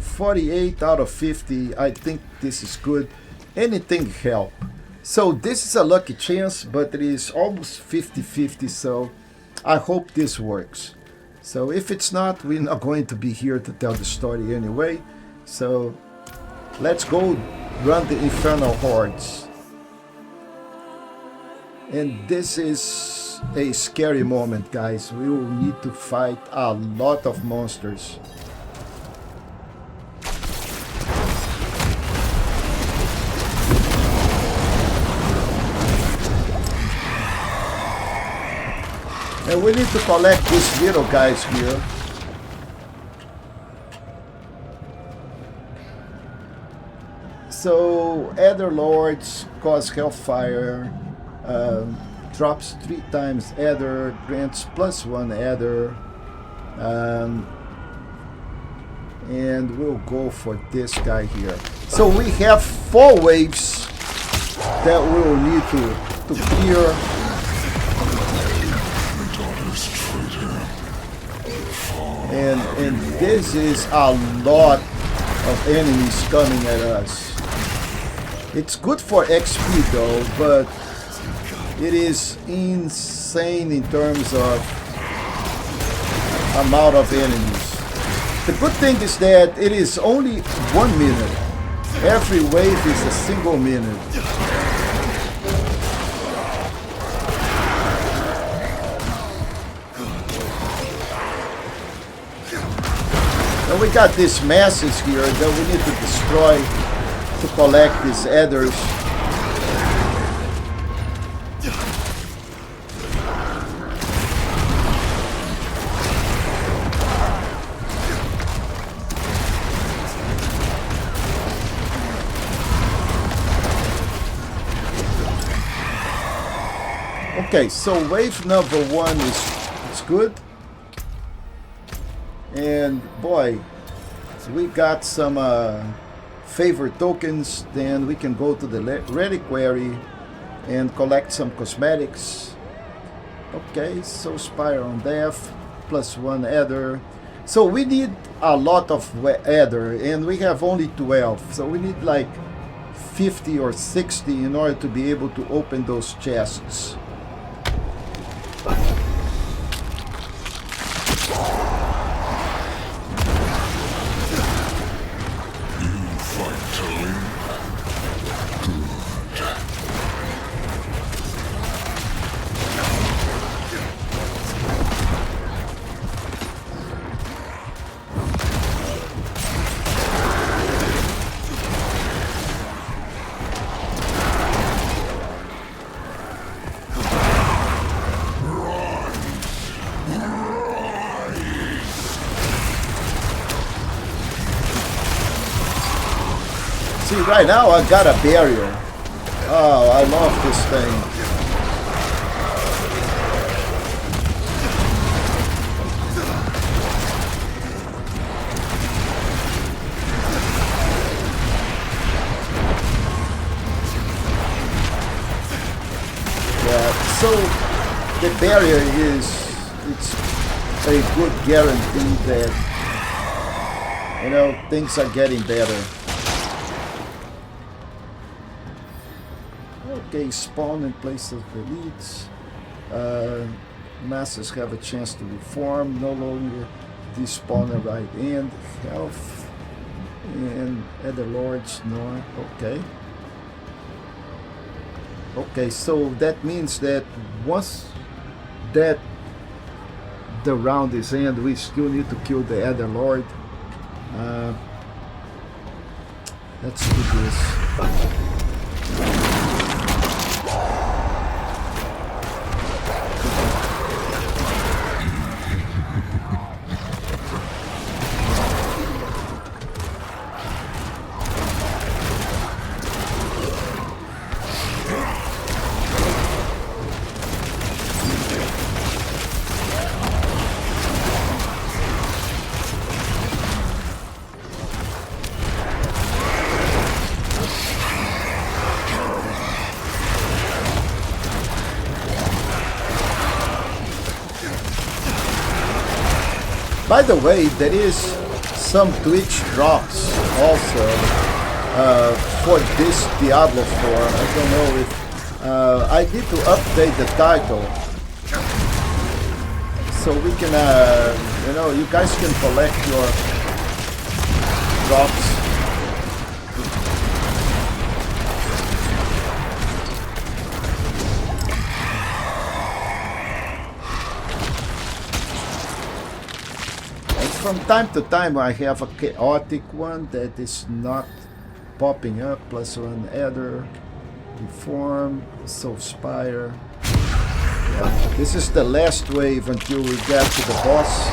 $48 out of 50. I think this is good. Anything help. So this is a lucky chance, but it is almost 50-50, so I hope this works. So if it's not, we're not going to be here to tell the story anyway. So let's go run the Infernal Hordes. And this is a scary moment, guys. We will need to fight a lot of monsters. And we need to collect these little guys here. So, Ether Lords cause Hellfire, drops 3 times Ether, grants +1 Ether, and we'll go for this guy here. So we have 4 waves that we'll need to to clear. And this is a lot of enemies coming at us. It's good for XP though, but it is insane in terms of amount of enemies. The good thing is that it is only 1 minute. Every wave is a single minute. And we got these masses here that we need to destroy to collect these adders. Okay, so wave number 1 is good. And boy, we got some favor tokens. Then we can go to the reliquary and collect some cosmetics. Okay, so Spire on Death, +1 Adder. So we need a lot of Adder, and we have only 12. So we need like 50 or 60 in order to be able to open those chests. See, right now I got a barrier. Oh, I love this thing. Yeah, so the barrier it's a good guarantee that, you know, things are getting better. Okay, spawn in place of elites. Masters have a chance to reform, no longer despawn a right end. Health and other lords, no. Okay. Okay, so that means that once that the round is end, we still need to kill the other lord. Let's do this. By the way, there is some Twitch drops also for this Diablo 4. I don't know if I need to update the title so we can, you know, you guys can collect your drops. From time to time I have a chaotic one that is not popping up, +1 Adder, Reform, Soul Spire. Yeah. This is the last wave until we get to the boss.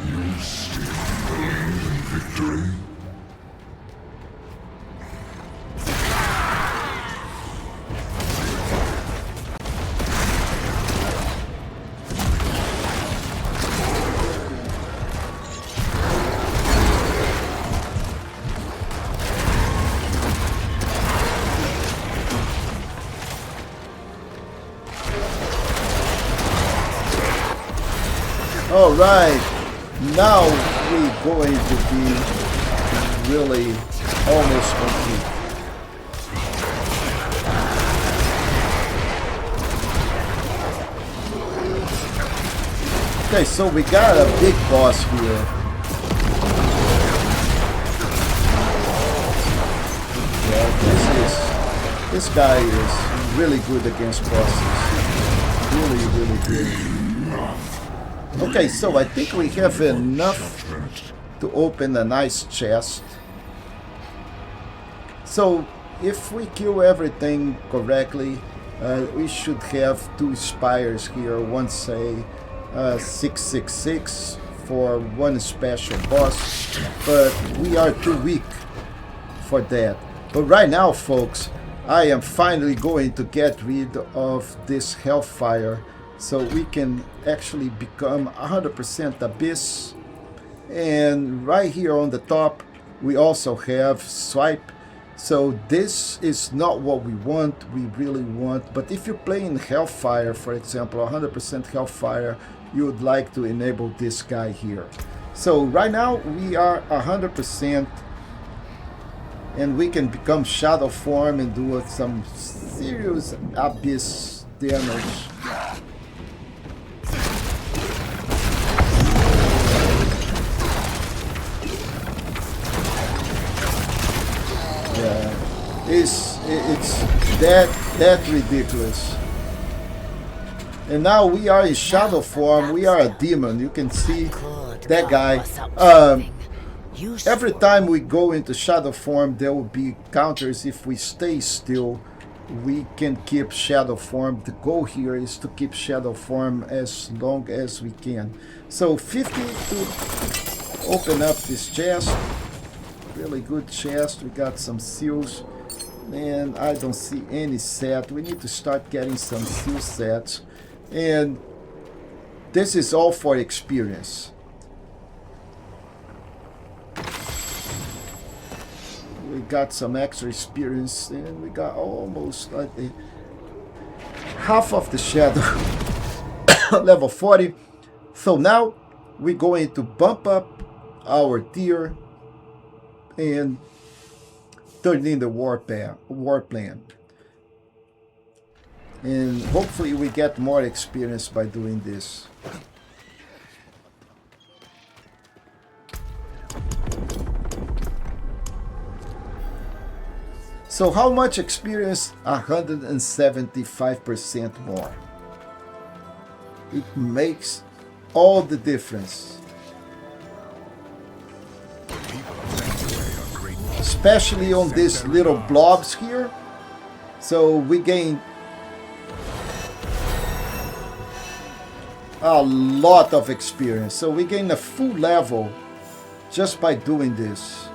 You still believe in victory? Alright, now we're going to be really almost complete. Okay, so we got a big boss here. Yeah, this guy is really good against bosses. Really good. Okay, so I think we have enough to open a nice chest. So if we kill everything correctly, we should have 2 spires here. One say 666 for one special boss, but we are too weak for that. But right now, folks, I am finally going to get rid of this hellfire so we can actually become 100% abyss. And right here on the top we also have swipe. So this is not what we really want. But if you're playing hellfire, for example, 100% hellfire, you would like to enable this guy here. So right now we are 100%, and we can become shadow form and do some serious abyss damage. Yeah, it's that ridiculous. And now we are in shadow form. We are a demon. You can see that guy. Every time we go into shadow form, there will be counters. If we stay still, we can keep shadow form. The goal here is to keep shadow form as long as we can. So 50 to open up this chest. Really good chest. We got some seals, and I don't see any set. We need to start getting some seal sets, and this is all for experience. We got some extra experience, and we got almost like half of the shadow. Level 40. So now we're going to bump up our tier and turn in the war plan. And hopefully we get more experience by doing this. So how much experience? 175% more. It makes all the difference. Especially on these little blobs here. So we gain a lot of experience. So we gain a full level just by doing this.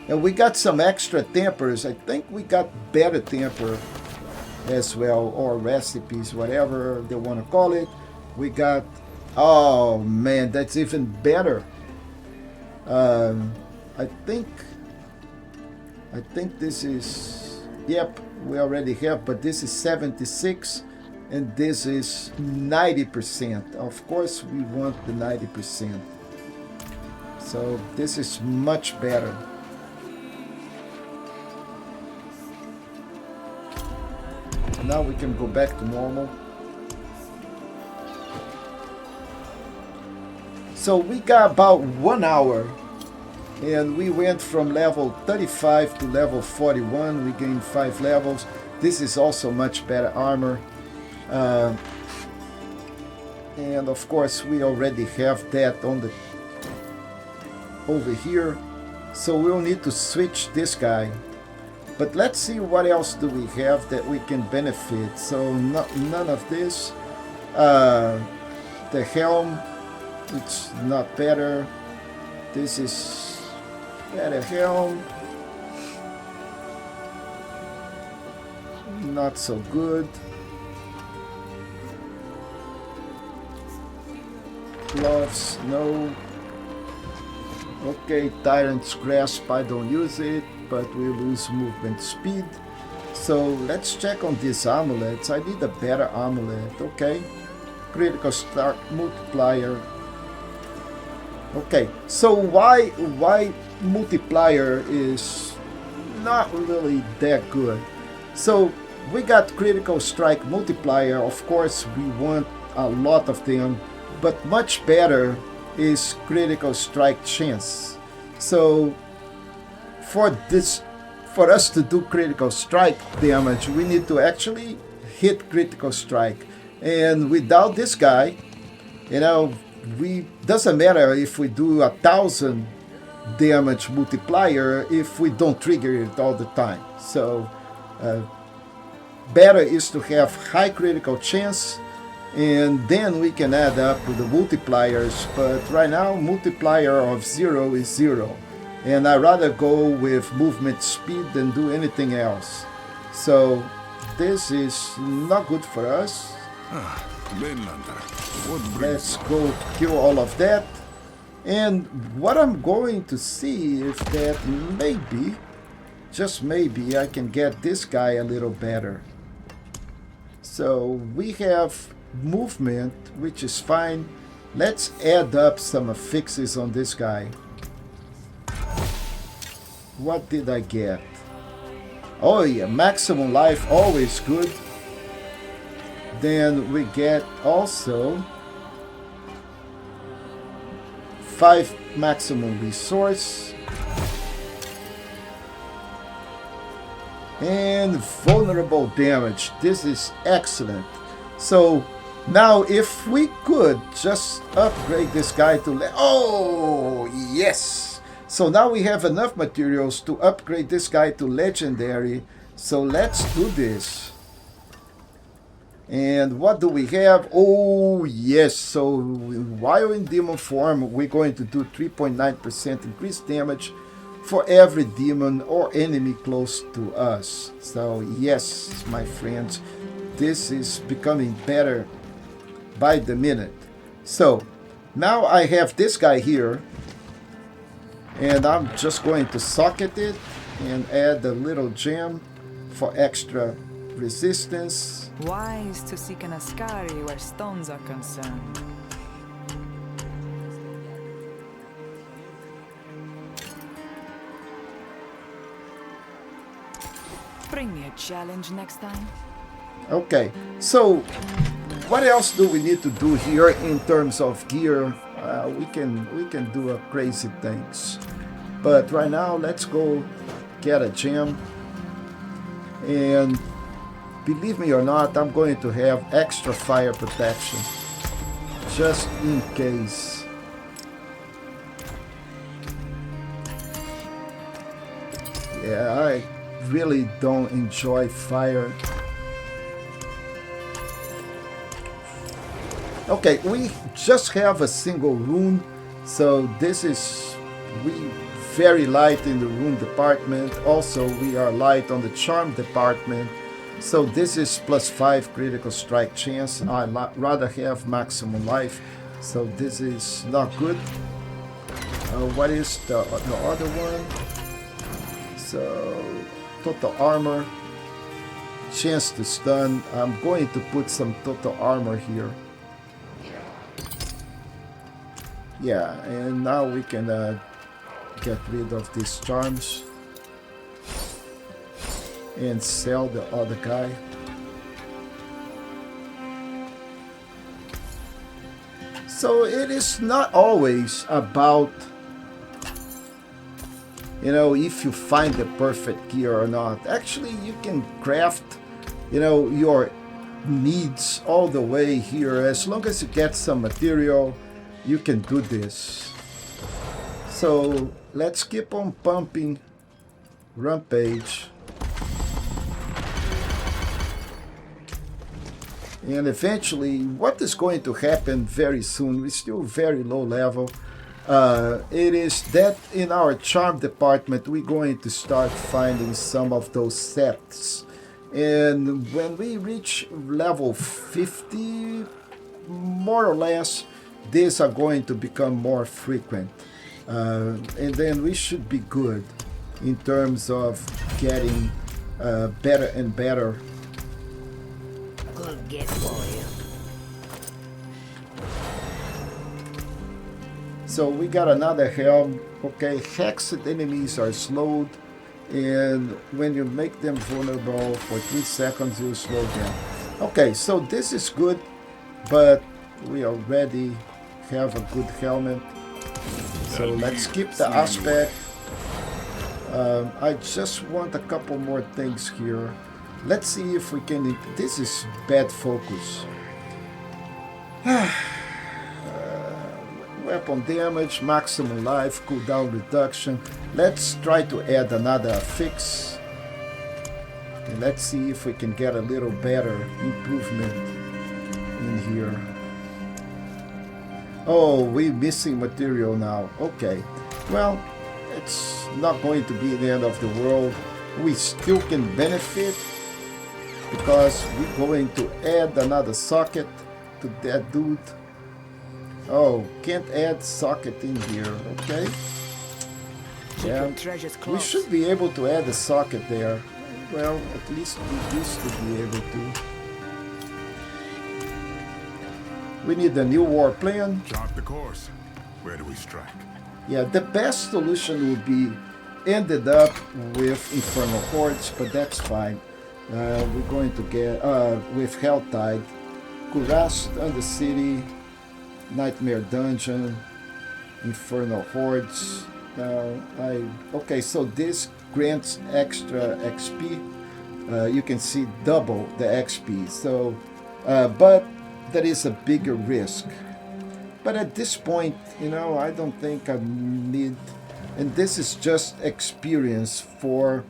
And we got some extra tempers. I think we got better temper as well, or recipes, whatever they want to call it. We got, oh man, that's even better. I think this is, yep, we already have, but this is 76 and this is 90%. Of course we want the 90%. So this is much better. Now we can go back to normal. So we got about 1 hour, and we went from level 35 to level 41. We gained 5 levels. This is also much better armor. And of course we already have that on the over here. So we'll need to switch this guy. But let's see what else do we have that we can benefit. So none of this. The helm, it's not better. This is better helm. Not so good. Gloves, no. Okay, Tyrant's Grasp, I don't use it, but we lose movement speed. So let's check on these amulets. I need a better amulet. Okay. Critical strike multiplier. Okay. So why multiplier is not really that good? So we got critical strike multiplier. Of course, we want a lot of them, but much better is critical strike chance. So for us to do critical strike damage, we need to actually hit critical strike. And without this guy, you know, doesn't matter if we do 1,000 damage multiplier if we don't trigger it all the time. So better is to have high critical chance, and then we can add up with the multipliers. But right now, multiplier of 0 is 0. And I'd rather go with movement speed than do anything else. So this is not good for us. Let's go kill all of that. And what I'm going to see if that maybe, just maybe, I can get this guy a little better. So we have movement, which is fine. Let's add up some affixes on this guy. What did I get? Oh yeah, maximum life, always good. Then we get also 5 maximum resource. And vulnerable damage. This is excellent. So now if we could just upgrade this guy to... Oh, yes! So now we have enough materials to upgrade this guy to legendary. So let's do this. And what do we have? Oh, yes. So while in demon form, we're going to do 3.9% increased damage for every demon or enemy close to us. So yes, my friends, this is becoming better by the minute. So now I have this guy here, and I'm just going to socket it and add a little gem for extra resistance. Wise to seek an Ascari where stones are concerned. Bring me a challenge next time. Okay, so what else do we need to do here in terms of gear? We can do a crazy things, but right now let's go get a gem. And believe me or not, I'm going to have extra fire protection just in case. Yeah, I really don't enjoy fire. Okay, we just have a single rune, so this is very light in the rune department. Also, we are light on the charm department, so this is +5 critical strike chance. I'd rather have maximum life, so this is not good. What is the other one? So total armor, chance to stun. I'm going to put some total armor here. Yeah, and now we can get rid of these charms and sell the other guy. So it is not always about, you know, if you find the perfect gear or not. Actually, you can craft, you know, your needs all the way here. As long as you get some material, you can do this. So let's keep on pumping Rampage. And eventually, what is going to happen very soon, we're still very low level, it is that in our charm department, we're going to start finding some of those sets. And when we reach level 50, more or less, these are going to become more frequent. And then we should be good in terms of getting better and better. Good gift for you. So we got another helm. Okay, hexed enemies are slowed, and when you make them vulnerable for 3 seconds, you slow them. Okay, so this is good, but we already have a good helmet. So let's keep the aspect. I just want a couple more things here. Let's see if we can... This is bad focus. Weapon damage, maximum life, cooldown reduction. Let's try to add another fix. And let's see if we can get a little better improvement in here. Oh, we're missing material now. Okay. Well, it's not going to be the end of the world. We still can benefit because we're going to add another socket to that dude. Oh, can't add socket in here, okay? Yeah, we should be able to add a socket there. Well, at least we used to be able to. We need a new war plan. Chart the course. Where do we strike? Yeah, the best solution would be ended up with Infernal Hordes, but that's fine. We're going to get with Helltide, Kurast and the City, Nightmare Dungeon, Infernal Hordes. Okay, so this grants extra XP. You can see double the XP. So, but there is a bigger risk. But at this point, you know, I don't think I need, and this is just experience for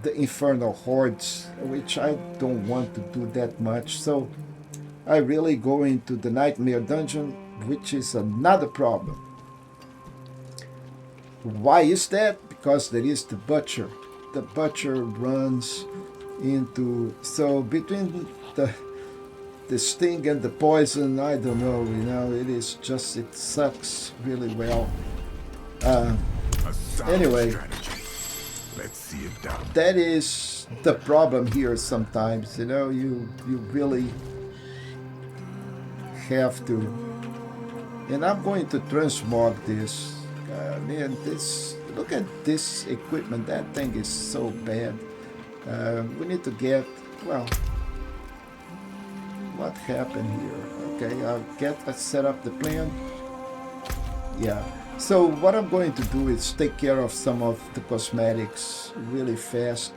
the Infernal Hordes, which I don't want to do that much. So I really go into the Nightmare Dungeon, which is another problem. Why is that? Because there is the Butcher. The Butcher runs into, so between the sting and the poison, I don't know, you know, it is just, it sucks really well. Anyway, let's see it done. That is the problem here sometimes, you know, you really have to. And I'm going to transmog this. Man, look at this equipment, that thing is so bad. We need to get, well, what happened here? Okay, let's set up the plan. Yeah, so what I'm going to do is take care of some of the cosmetics really fast.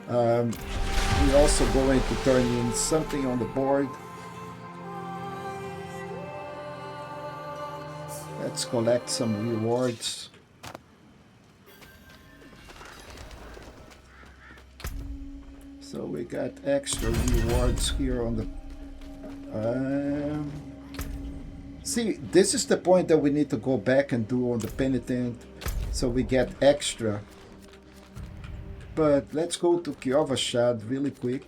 We're also going to turn in something on the board. Let's collect some rewards. So we got extra rewards here on the see, this is the point that we need to go back and do on the penitent, so we get extra. But let's go to Kiovashad really quick.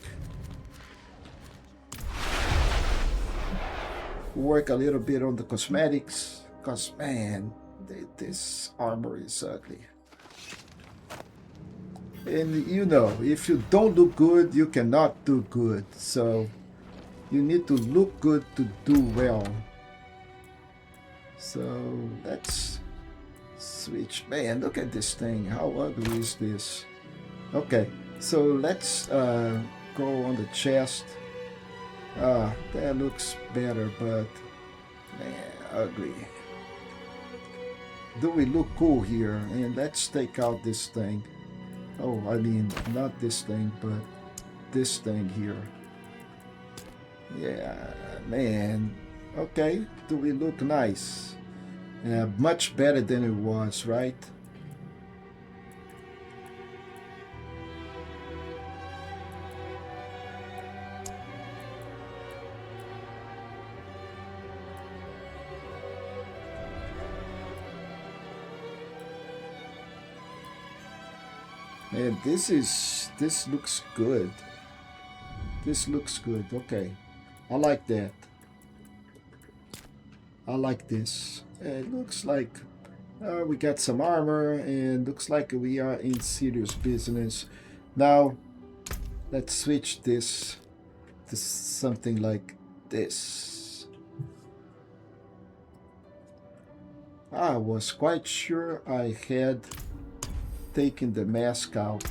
Work a little bit on the cosmetics, because man, this armor is ugly. And you know, if you don't look good, you cannot do good. So you need to look good to do well. So let's switch. Man, look at this thing. How ugly is this? Okay, so let's go on the chest. That looks better, but man, ugly. Do we look cool here? And let's take out this thing. Oh, I mean, not this thing, but this thing here. Yeah, man. Okay, do we look nice? Much better than it was, right? Man, this looks good. This looks good. Okay, I like that. I like this. It looks like we got some armor, and looks like we are in serious business. Now, let's switch this to something like this. I was quite sure I had taken the mask out.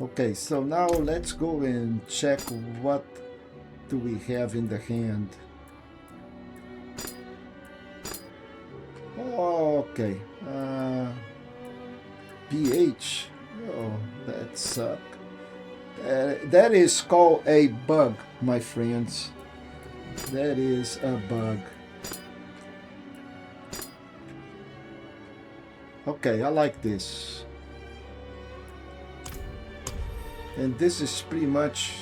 Okay, so now let's go and check what do we have in the hand. Okay, pH. Oh, that sucks. That is called a bug, my friends. That is a bug. Okay, I like this. And this is pretty much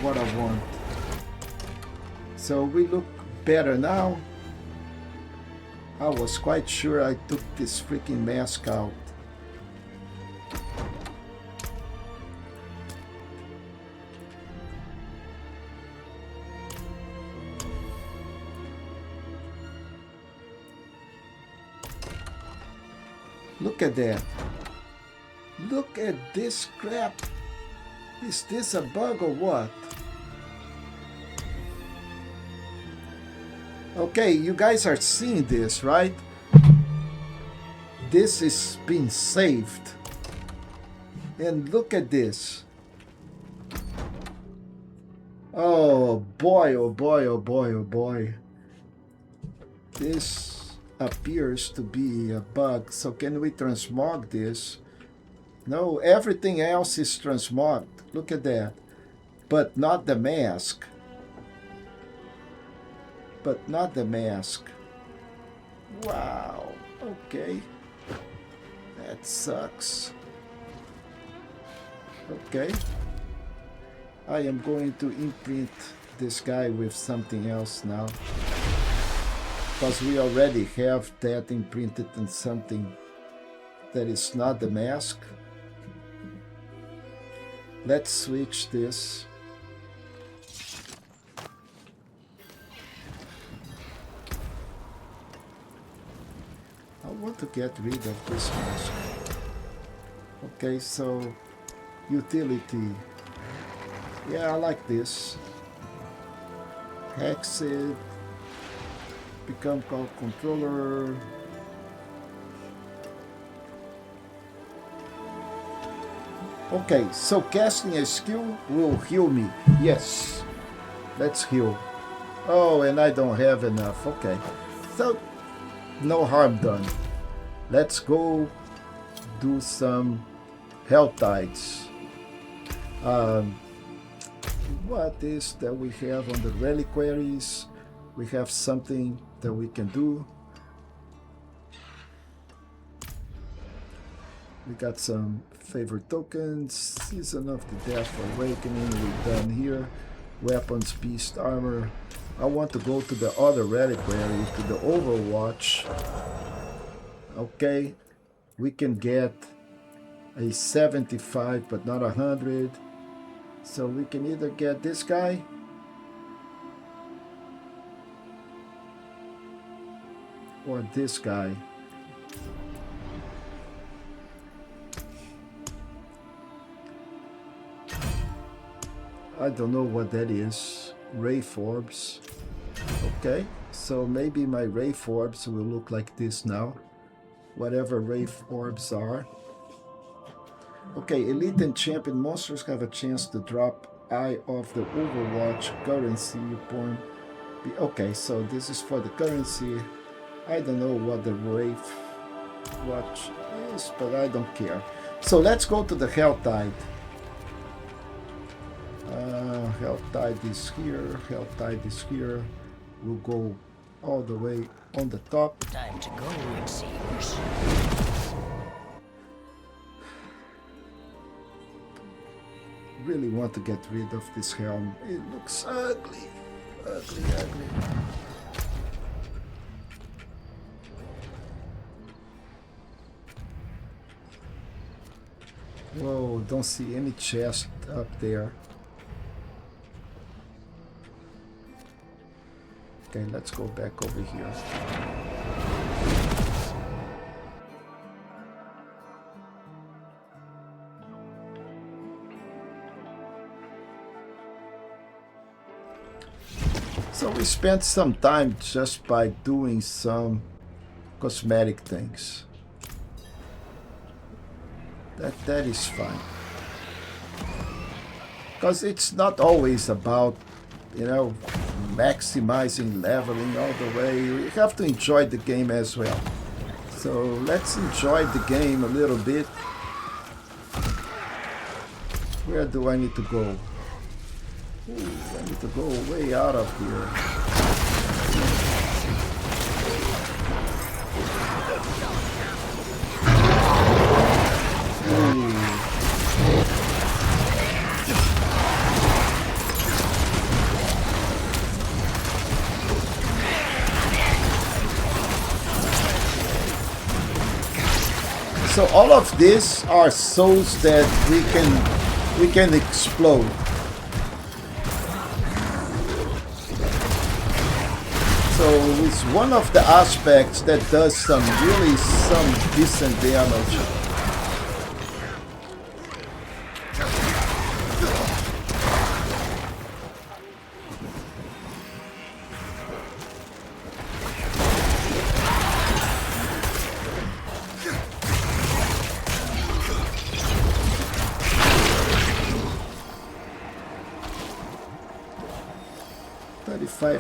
what I want. So we look better now. I was quite sure I took this freaking mask out. Look at that. Look at this crap. Is this a bug or what? Okay, you guys are seeing this, right? This is being saved. And look at this. Oh boy, oh boy, oh boy, oh boy. This appears to be a bug. So can we transmog this? No, everything else is transmogged. Look at that. But not the mask. But not the mask. Wow. Okay. That sucks. Okay. I am going to imprint this guy with something else now. Because we already have that imprinted on something that is not the mask. Let's switch this. I want to get rid of this mask. Okay, so utility. Yeah, I like this. Exit. Become call controller. Okay, so casting a skill will heal me. Yes, let's heal. Oh, and I don't have enough. Okay, so no harm done. Let's go do some health tides. What is that we have on the reliquaries? We have something that we can do. We got some favorite tokens. Season of the Death Awakening. We're done here. Weapons, beast, armor. I want to go to the other reliquary, to the Overwatch. Okay, we can get a 75 but not 100. So we can either get this guy or this guy. I don't know what that is. Wraith orbs. Okay, so maybe my Wraith orbs will look like this now. Whatever Wraith orbs are. Okay, elite and champion monsters have a chance to drop Eye of the Overwatch currency upon. Okay, so this is for the currency. I don't know what the Wraith watch is, but I don't care. So let's go to the Hell Tide. Hell Tide is here. Hell Tide is here. We'll go all the way on the top. Time to go, it seems. Really want to get rid of this helm. It looks ugly. Ugly, ugly. Whoa, don't see any chest up there. Okay, let's go back over here. So we spent some time just by doing some cosmetic things. That is fine. Because it's not always about, you know, maximizing leveling all the way. You have to enjoy the game as well. So let's enjoy the game a little bit. Where do I need to go? Ooh, I need to go way out of here. So all of these are souls that we can explode. So it's one of the aspects that does some decent damage.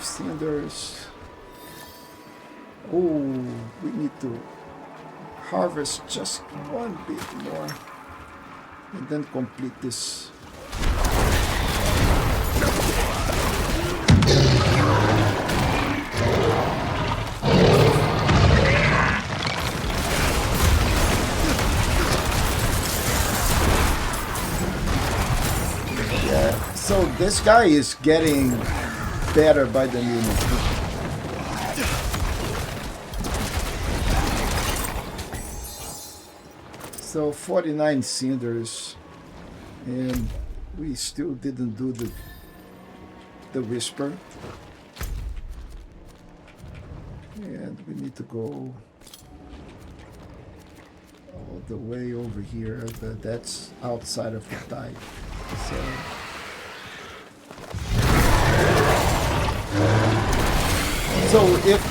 Cinders. Oh, we need to harvest just one bit more and then complete this. Yeah, so this guy is getting better by the minute. So 49 cinders, and we still didn't do the whisper, and we need to go all the way over here. That's outside of the tide. So if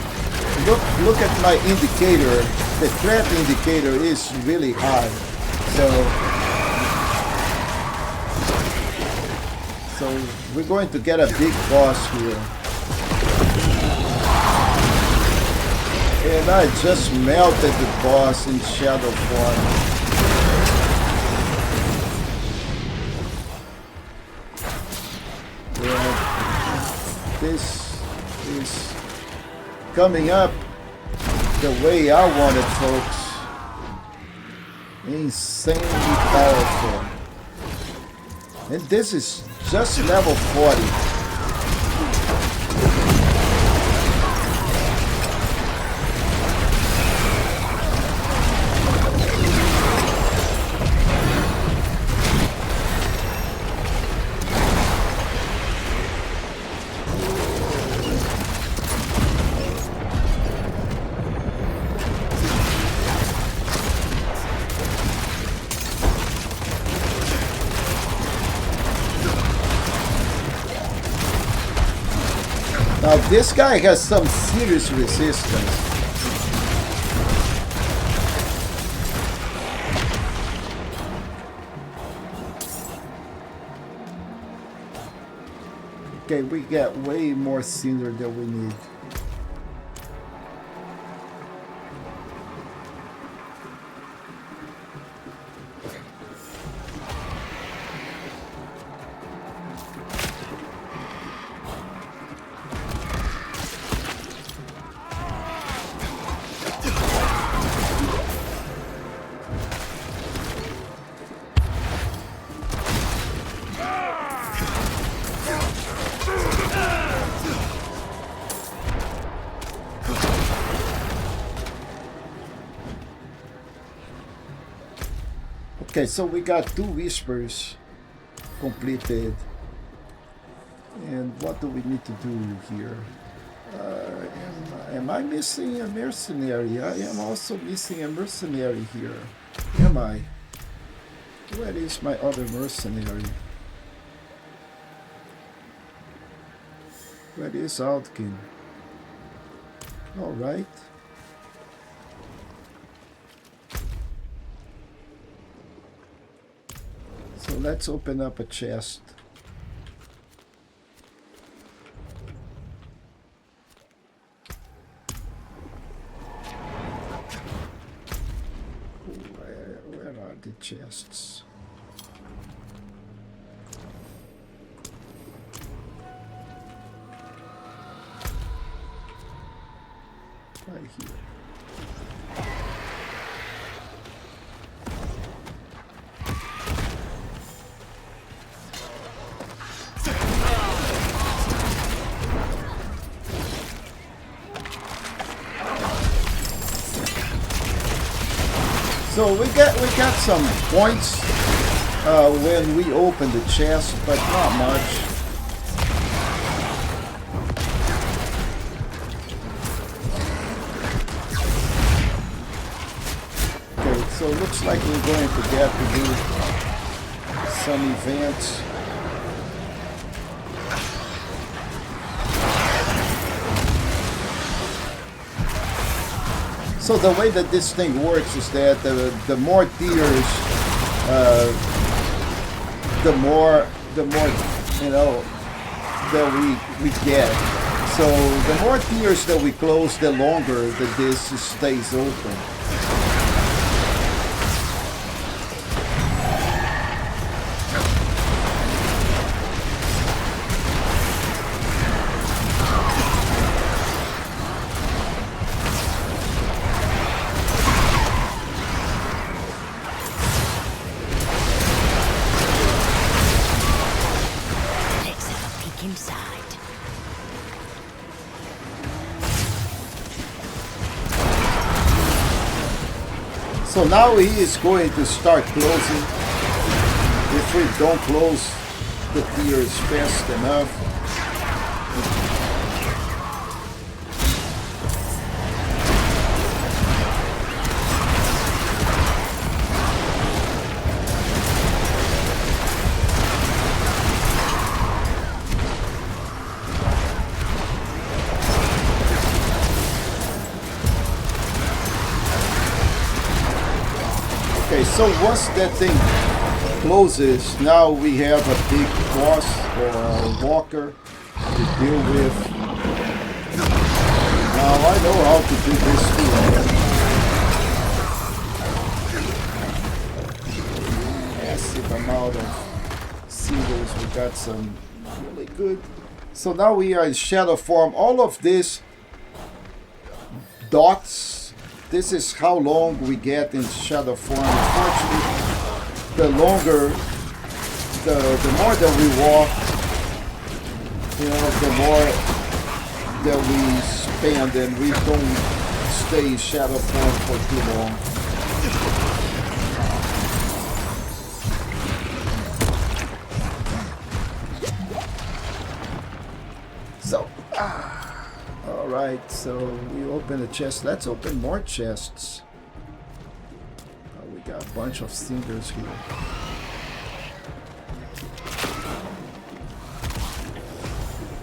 look at my indicator, the threat indicator is really high. So we're going to get a big boss here. And I just melted the boss in shadow form. Yeah, this is coming up the way I want it, folks. Insanely powerful. And this is just level 40. Now this guy has some serious resistance. Okay, we get way more cinder than we need. Okay, so we got 2 whispers completed. And what do we need to do here? Am I missing a mercenary? I am also missing a mercenary here. Am I? Where is my other mercenary? Where is Altkin? Alright. So let's open up a chest. Where are the chests? Right here. So we got some points when we open the chest, but not much. Okay, so it looks like we're going to get to do some events. So the way that this thing works is that the more tiers, the more you know that we get. So the more tiers that we close, the longer that this stays open. So now he is going to start closing. If we don't close the tiers fast enough. Okay, so once that thing closes, now we have a big boss or a walker to deal with. Now I know how to do this too. Massive amount of singles, we got some really good. So now we are in shadow form. All of this dots. This is how long we get in shadow form. Unfortunately, the longer, the more that we walk, you know, the more that we spend, and we don't stay in shadow form for too long. So, alright, so we open a chest. Let's open more chests. We got a bunch of cinders here.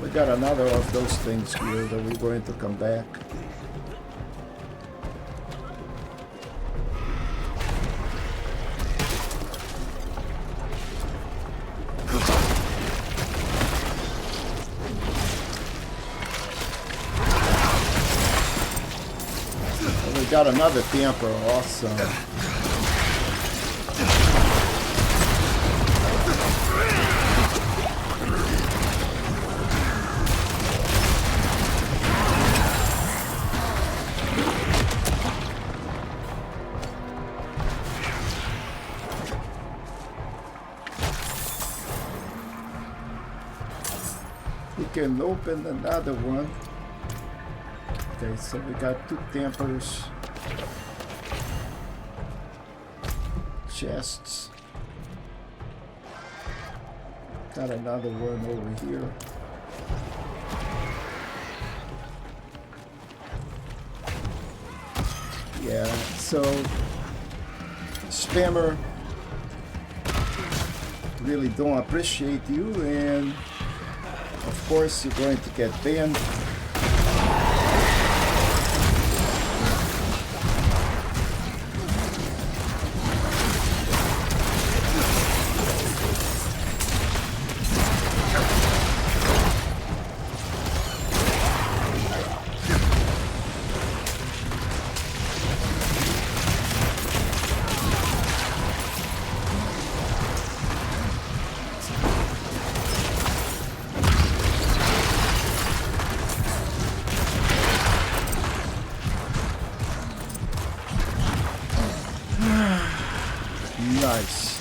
We got another of those things here that we're going to come back. Got another camper, awesome. We can open another one. Okay, so we got 2 tempers. Chests. Got another one over here. Yeah, so spammer, really don't appreciate you, and of course you're going to get banned. Nice.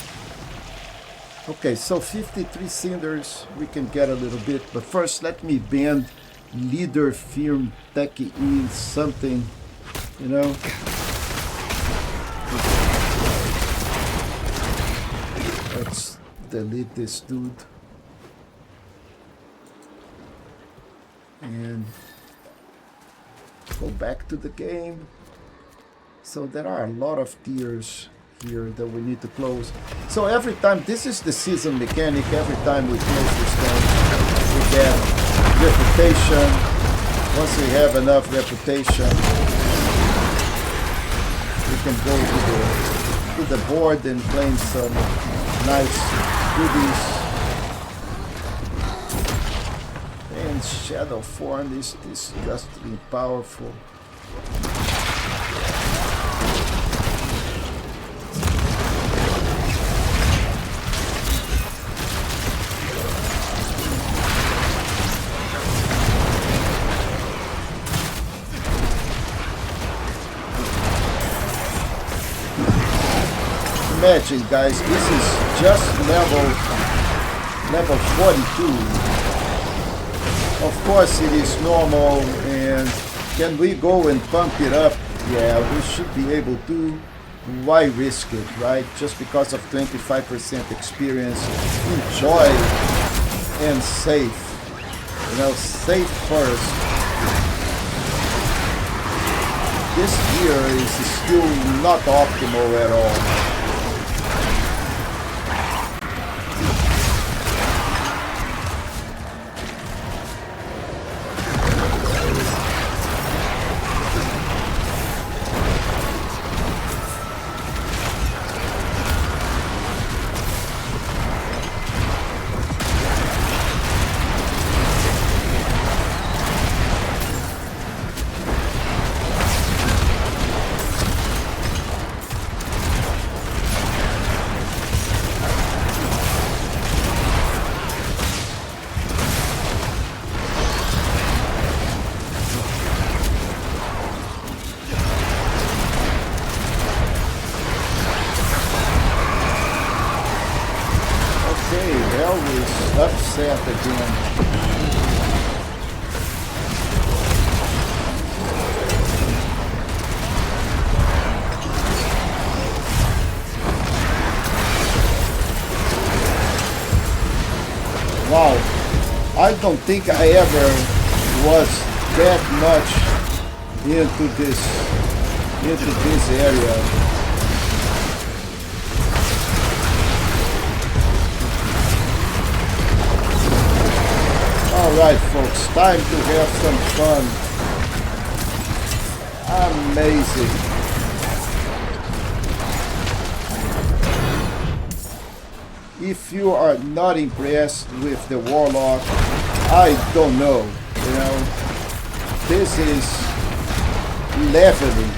Okay, so 53 cinders, we can get a little bit, but first let me bend leader firm techie in something, you know. Let's delete this dude. And go back to the game. So there are a lot of tiers here that we need to close. So every time, this is the season mechanic, every time we close this thing, we get reputation. Once we have enough reputation, we can go to the board and claim some nice goodies. And Shadow Form is disgustingly powerful. Imagine, guys, this is just level 42. Of course it is normal, and can we go and pump it up? Yeah, we should be able to. Why risk it, right? Just because of 25% experience. Enjoy and safe. You know, safe first. This gear is still not optimal at all. Upset again. Wow, I don't think I ever was that much into this area. Alright folks, time to have some fun. Amazing. If you are not impressed with the Warlock, I don't know, you know. This is leveling.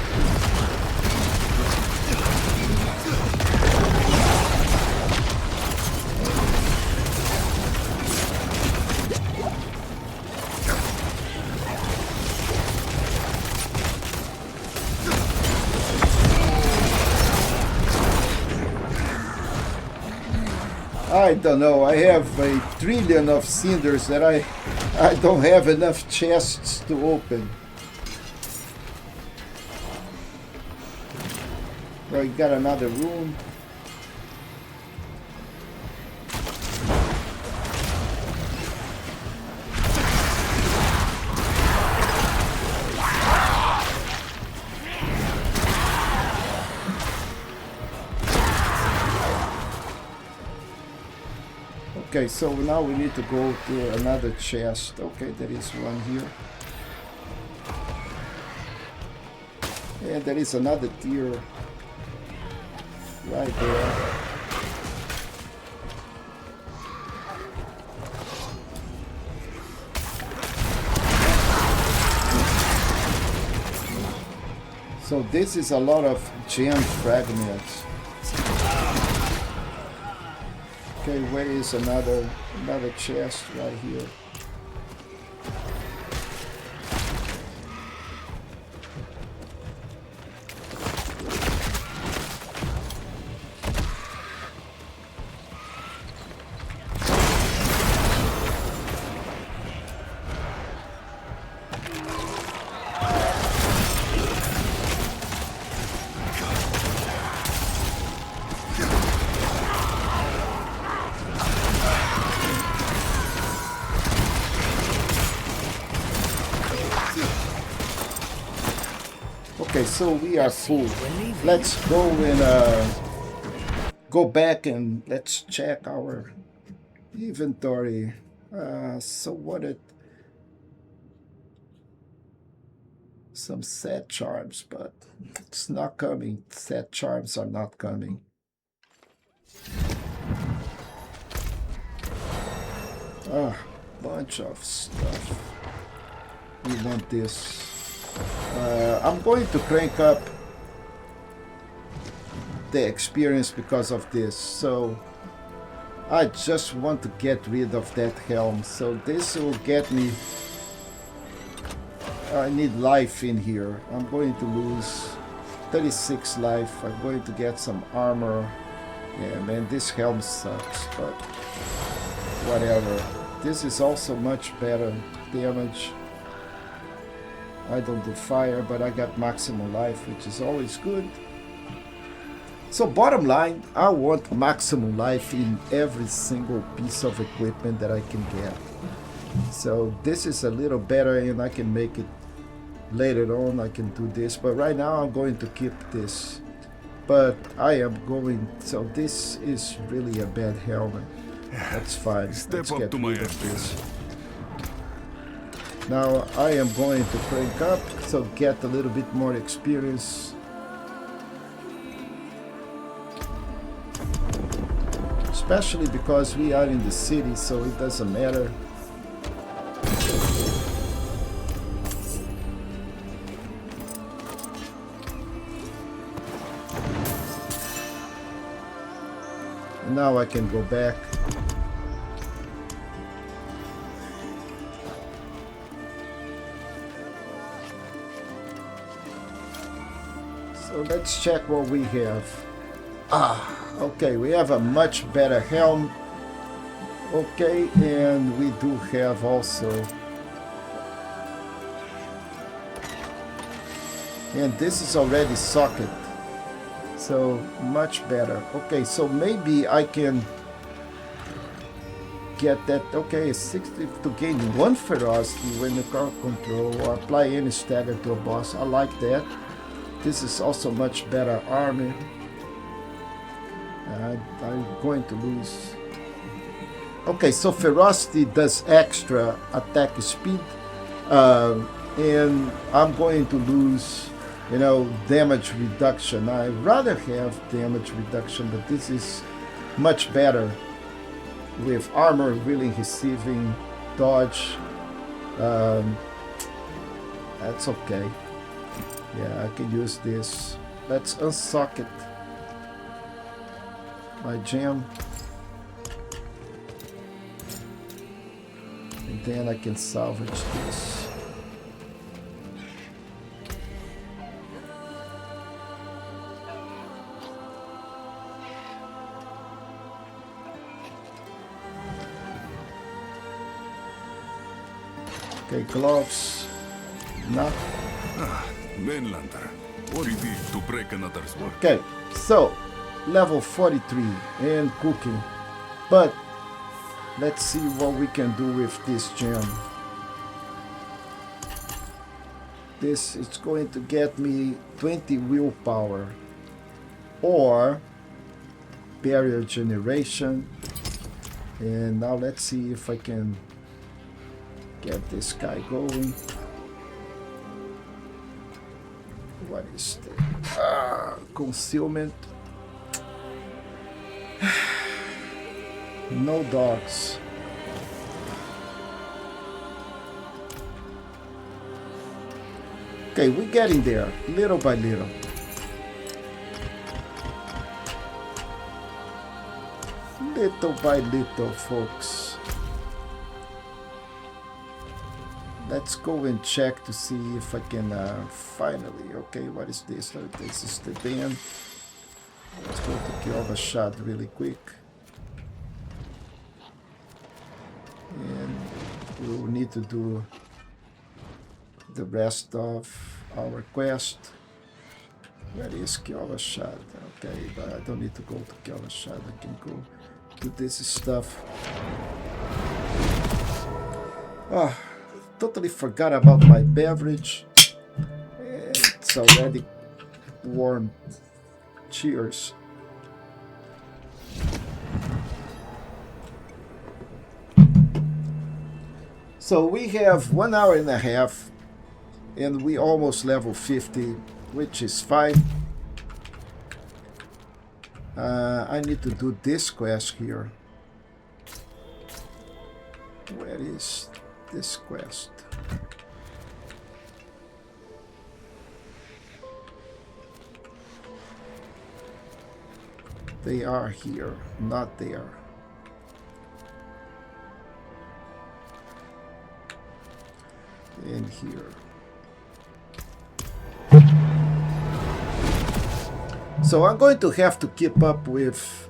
I don't know, I have a trillion of cinders that I don't have enough chests to open. Well, you got another room. Okay, so now we need to go to another chest. Okay, there is one here. And there is another tier right there. So this is a lot of gem fragments. Okay, where is another chest right here? Okay, so we are full. Let's go and go back and let's check our inventory. So what it? Some set charms, but it's not coming. Set charms are not coming. Bunch of stuff. We want this. I'm going to crank up the experience because of this, so I just want to get rid of that helm. So this will get me, I need life in here. I'm going to lose 36 life. I'm going to get some armor. Yeah, man, this helm sucks, but whatever. This is also much better damage. I don't do fire, but I got maximum life, which is always good. So bottom line, I want maximum life in every single piece of equipment that I can get. So this is a little better, and I can make it later on. I can do this, but right now I'm going to keep this. But I am going, so this is really a bad helmet. That's fine. Let's get rid of this. Now I am going to crank up, so get a little bit more experience. Especially because we are in the city, so it doesn't matter. And now I can go back. So let's check what we have. Okay, we have a much better helm. Okay, and we do have also, and this is already socket, so much better. Okay, so maybe I can get that. Okay, 60 to gain 1 ferocity when you can't control or apply any stagger to a boss. I like that. This is also much better armor. I'm going to lose. Okay, so ferocity does extra attack speed, and I'm going to lose, you know, damage reduction. I'd rather have damage reduction, but this is much better with armor really receiving dodge. That's okay. Yeah, I can use this. Let's unsocket my gem. And then I can salvage this. Okay, gloves. No. Mainlander, what do you need to break another spell? Okay, so level 43 and cooking, but let's see what we can do with this gem. This is going to get me 20 willpower or barrier generation, And now let's see if I can get this guy going. What is the concealment? No dogs. Okay, we're getting there, little by little. Little by little, folks. Let's go and check to see if I can finally. Okay, what is this? This is the band. Let's go to kill the shot really quick. And we'll need to do the rest of our quest. Where is kill a shot? Okay, but I don't need to go to kill a shot. I can go do this stuff. Ah, totally forgot about my beverage. It's already warm. Cheers. So we have 1 hour and a half and we almost level 50, which is fine. I need to do this quest here. Where is this quest? They are here, not there. And here. So I'm going to have to keep up with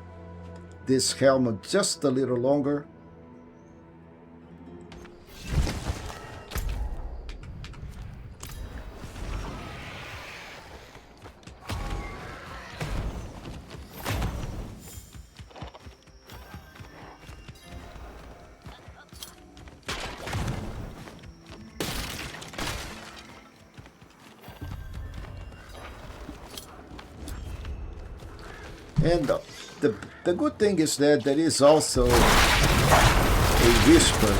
this helmet just a little longer. And the good thing is that there is also a whisper.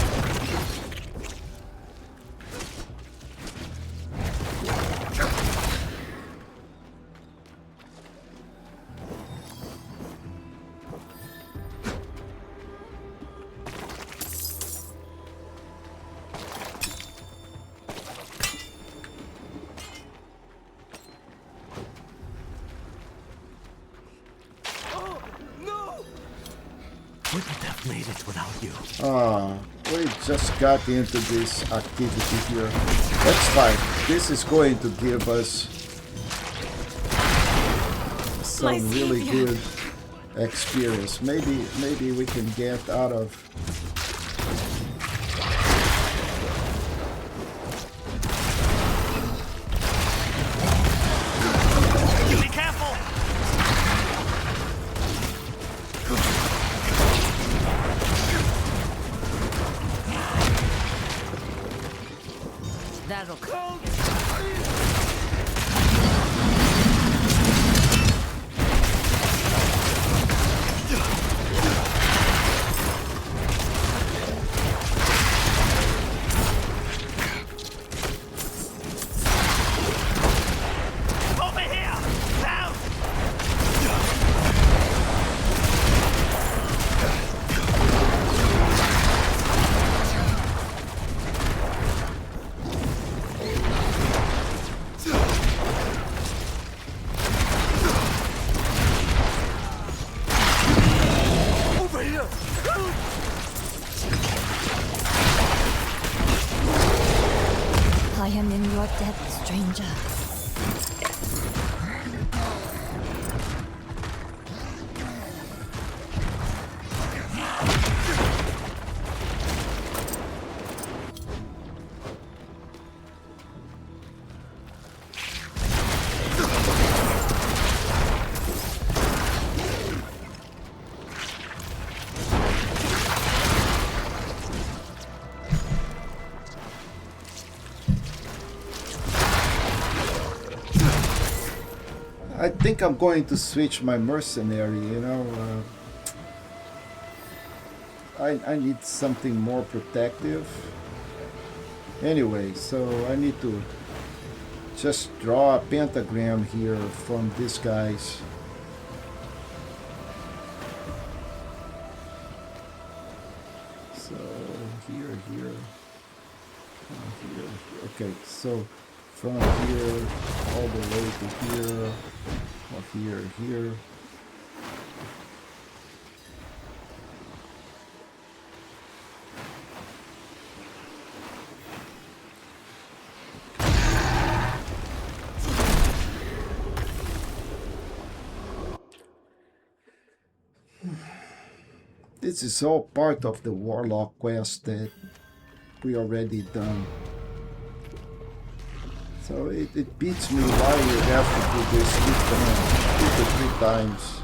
We just got into this activity here. That's fine. This is going to give us some really good experience. Maybe we can get out of I am in your debt, stranger. I think I'm going to switch my mercenary, you know. I need something more protective. Anyway, so I need to just draw a pentagram here from these guys. So here, here, here. Okay, so from here all the way to here, or here, here. This is all part of the Warlock quest that we already done. So it beats me why you have to do this 2 to 3 times.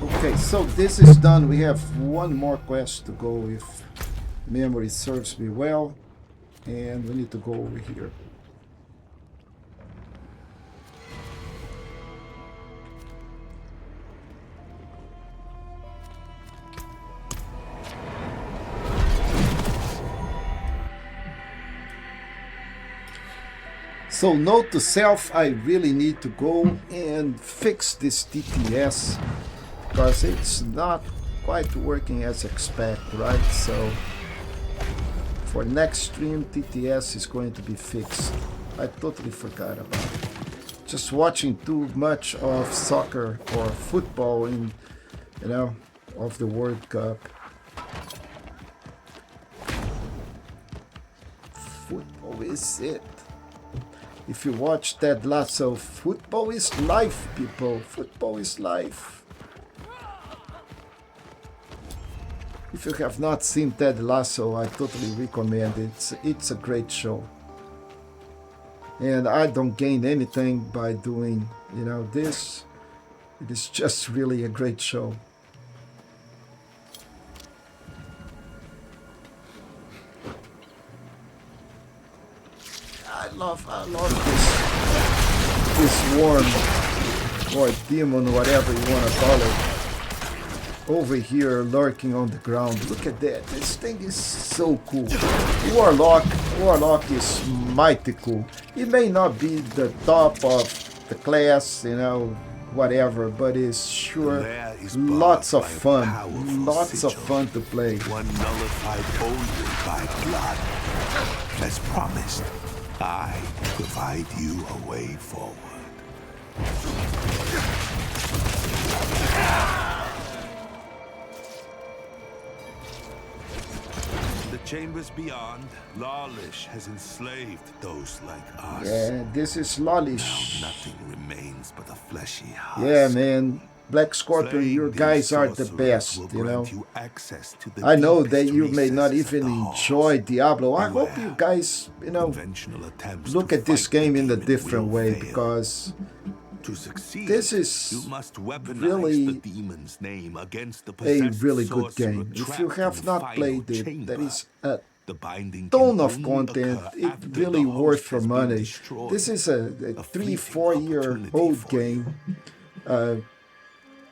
Okay, so this is done. We have one more quest to go if memory serves me well, and we need to go over here. So note to self, I really need to go and fix this TTS because it's not quite working as expected, right? So for next stream, TTS is going to be fixed. I totally forgot about it. Just watching too much of soccer or football in, you know, of the World Cup. Football is it. If you watch Ted Lasso, football is life, people. Football is life. If you have not seen Ted Lasso, I totally recommend it. It's a great show. And I don't gain anything by doing, you know, this. It is just really a great show. I love this worm or demon, whatever you want to call it, over here lurking on the ground. Look at that. This thing is so cool. Warlock is mighty cool. It may not be the top of the class, you know, whatever, but it's sure lots of fun. Lots of fun to play. One nullified only by blood. As promised, I provide you a way forward. The chambers beyond, Lawlish has enslaved those like us. Yeah, this is Lawlish. Now nothing remains but a fleshy husk. Yeah, man. Black Scorpion, Slaying your these guys are the sorcerers best, will you know. grant you access to the I know that deepest you may not recesses even of the enjoy halls. Diablo. I Beware. hope you guys, you know, Conventional attempts look to at this fight the game in a demon different will way fail. because To succeed, this is you must weaponize really the demon's name against the a possessed really good sorcerer game. If you trapped in have the not final played it, chamber. there is a The binding ton can of only content. occur It after really the worth host for has been money. destroyed. This is a fleeting 3-4 year opportunity old for you. game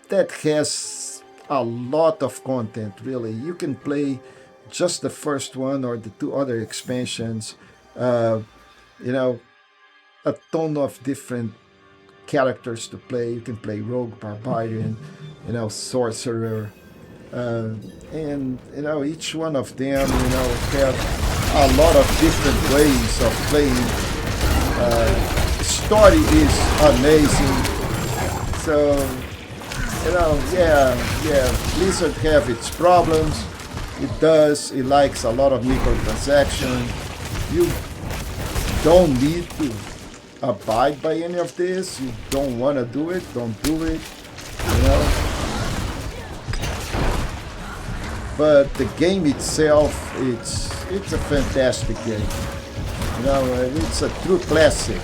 that has a lot of content, really. You can play just the first one or the 2 other expansions. You know, a ton of different characters to play. You can play rogue, barbarian, you know, sorcerer, and you know, each one of them, you know, have a lot of different ways of playing. Story is amazing. So, you know, yeah, Blizzard have its problems. It does. It likes a lot of microtransactions. You don't need to abide by any of this. You don't want to do it, don't do it, you know. But the game itself, it's a fantastic game. You know, it's a true classic.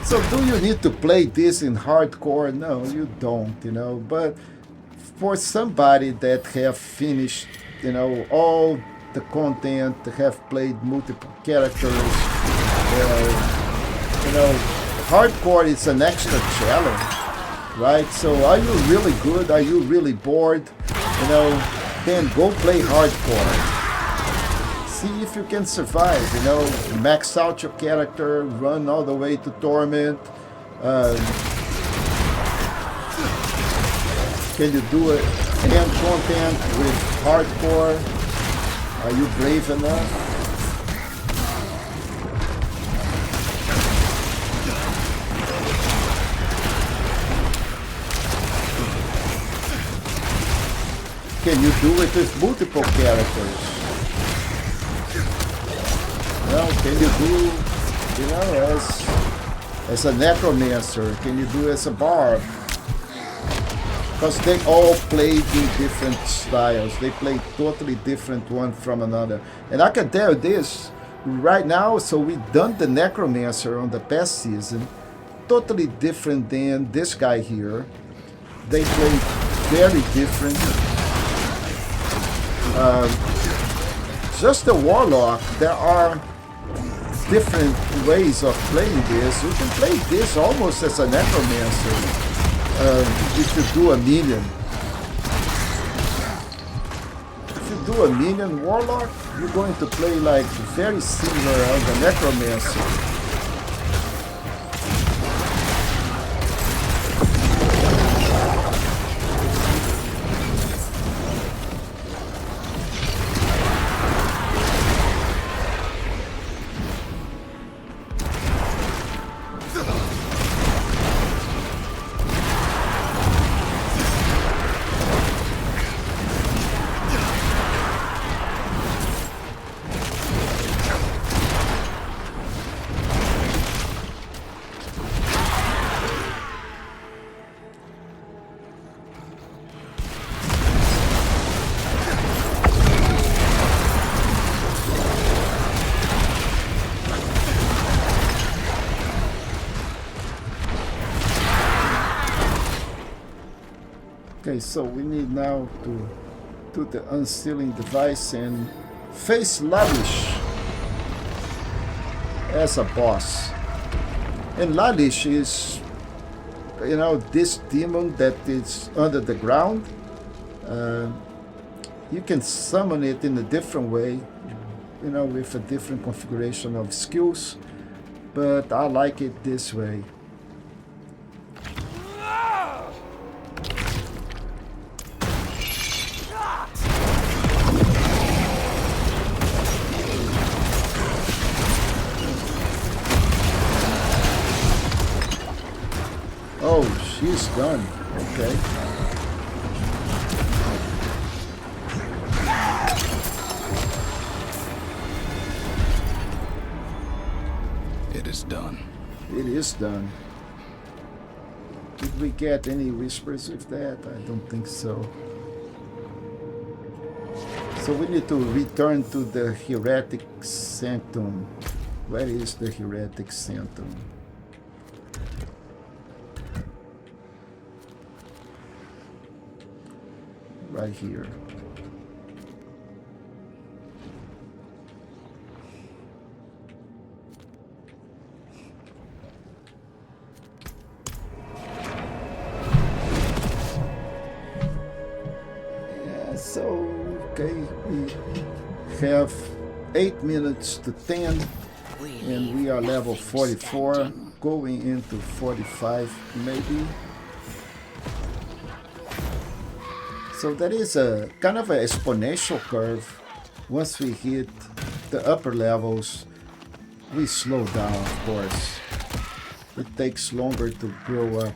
So do you need to play this in hardcore? No, you don't, you know. But for somebody that have finished, you know, all the content, have played multiple characters, you know, hardcore is an extra challenge, right? So are you really good? Are you really bored? You know, then go play hardcore. See if you can survive, you know, max out your character, run all the way to Torment. Can you do it end content with hardcore? Are you brave enough? Can you do it with multiple characters? Well, can you do, you know, as a necromancer? Can you do as a bard? Because they all played in different styles. They play totally different one from another. And I can tell you this right now. So we done the necromancer on the past season, totally different than this guy here. They play very different. Just the warlock, there are different ways of playing this. You can play this almost as a necromancer if you do a minion. If you do a minion warlock, you're going to play like very similar as the necromancer. Okay, so we need now to do the unsealing device and face Lalish as a boss. And Lalish is, you know, this demon that is under the ground. You can summon it in a different way, you know, with a different configuration of skills, but I like it this way. Oh, she's done. Okay. It is done. It is done. Did we get any whispers with that? I don't think so. So we need to return to the Heretic Sanctum. Where is the Heretic Sanctum? Right here. Okay, we have 8 minutes to 10, and we are level 44, going into 45 maybe. So that is a kind of an exponential curve. Once we hit the upper levels, we slow down, of course. It takes longer to grow up.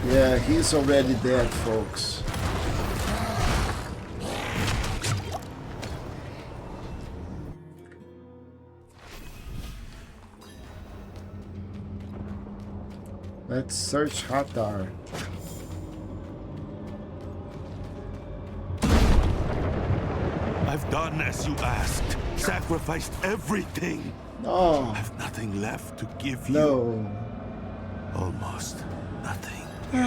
Yeah, he's already dead, folks. Let's search Hatar. I've done as you asked. Sacrificed everything. Oh, I've nothing left to give you. no. Almost nothing. Your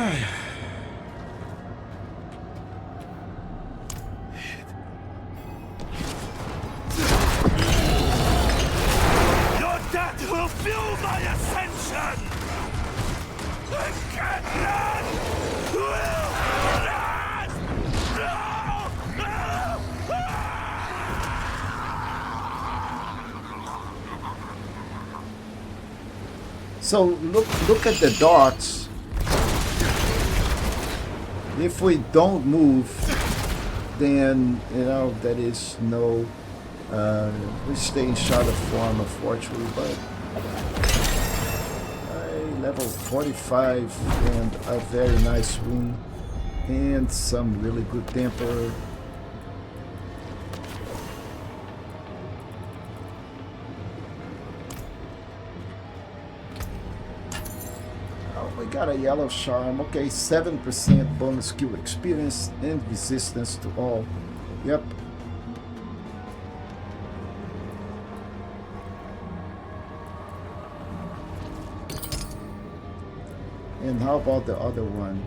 death will fuel my ascension! I cannot! Will not! So look at the dots. If we don't move, then that is no. We stay in shadow form, unfortunately. But level 45 and a very nice room and some really good temper. We got a yellow charm. Okay, 7% bonus skill experience and resistance to all. Yep. And how about the other one?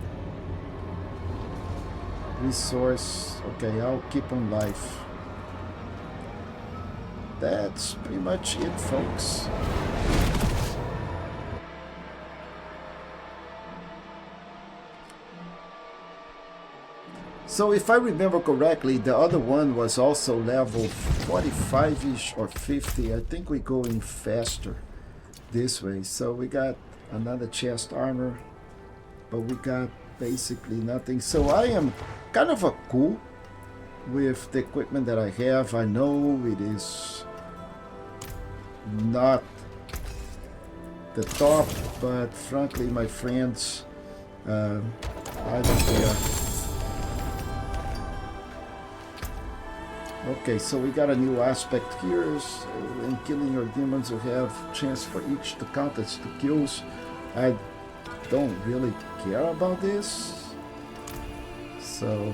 Resource. Okay, I'll keep on life. That's pretty much it, folks. So if I remember correctly, the other one was also level 45-ish or 50. I think we're going faster this way. So we got another chest armor, but we got basically nothing. So I am kind of cool with the equipment that I have. I know it is not the top, but frankly, my friends, I don't care. Okay, so we got a new aspect here. So in killing your demons, you have chance for each to count as 2 kills. I don't really care about this. So,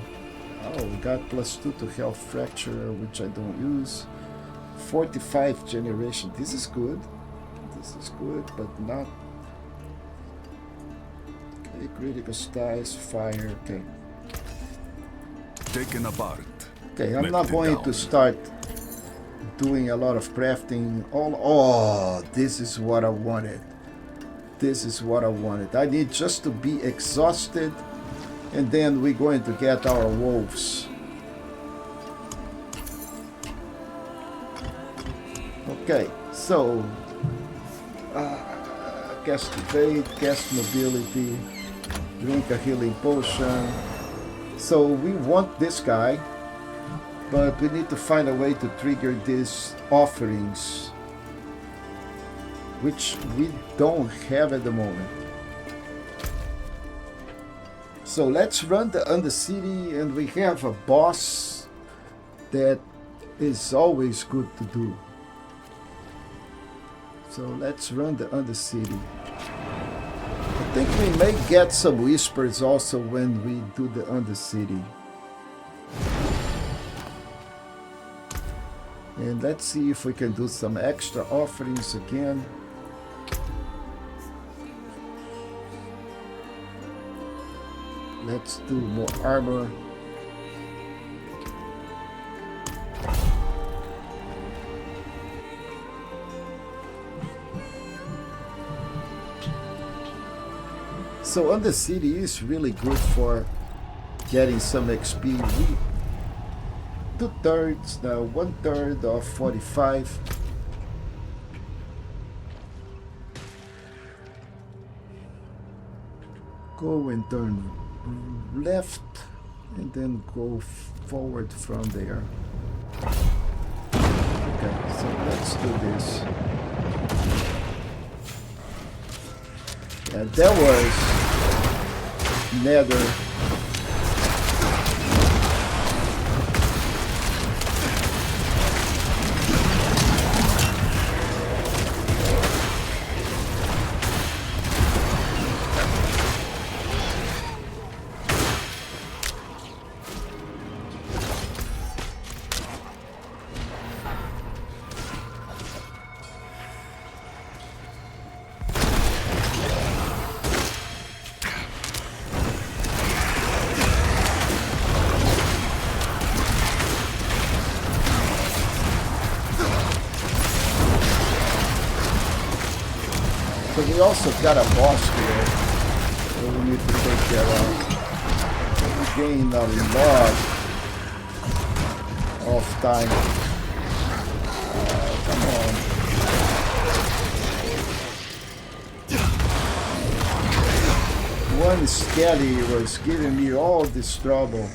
oh, we got +2 to health fracture, which I don't use. 45 generation. This is good. This is good, but not. Okay, critical styles, fire. Okay. Taken apart. Okay, I'm not going to start doing a lot of crafting. Oh, this is what I wanted. This is what I wanted. I need just to be exhausted, and then we're going to get our wolves. Okay, so cast evade, cast mobility, drink a healing potion. So we want this guy, but we need to find a way to trigger these offerings, which we don't have at the moment. So let's run the Undercity, and we have a boss that is always good to do. So let's run the Undercity. I think we may get some whispers also when we do the Undercity. And let's see if we can do some extra offerings again. Let's do more armor. So Undercity is really good for getting some XP. We 2/3 now, 1/3 of 45. Go and turn left and then go forward from there. Okay, so let's do this. And that was Nether. We also got a boss here that we need to take care of. We gain a lot of time. Come on. One skelly was giving me all this trouble.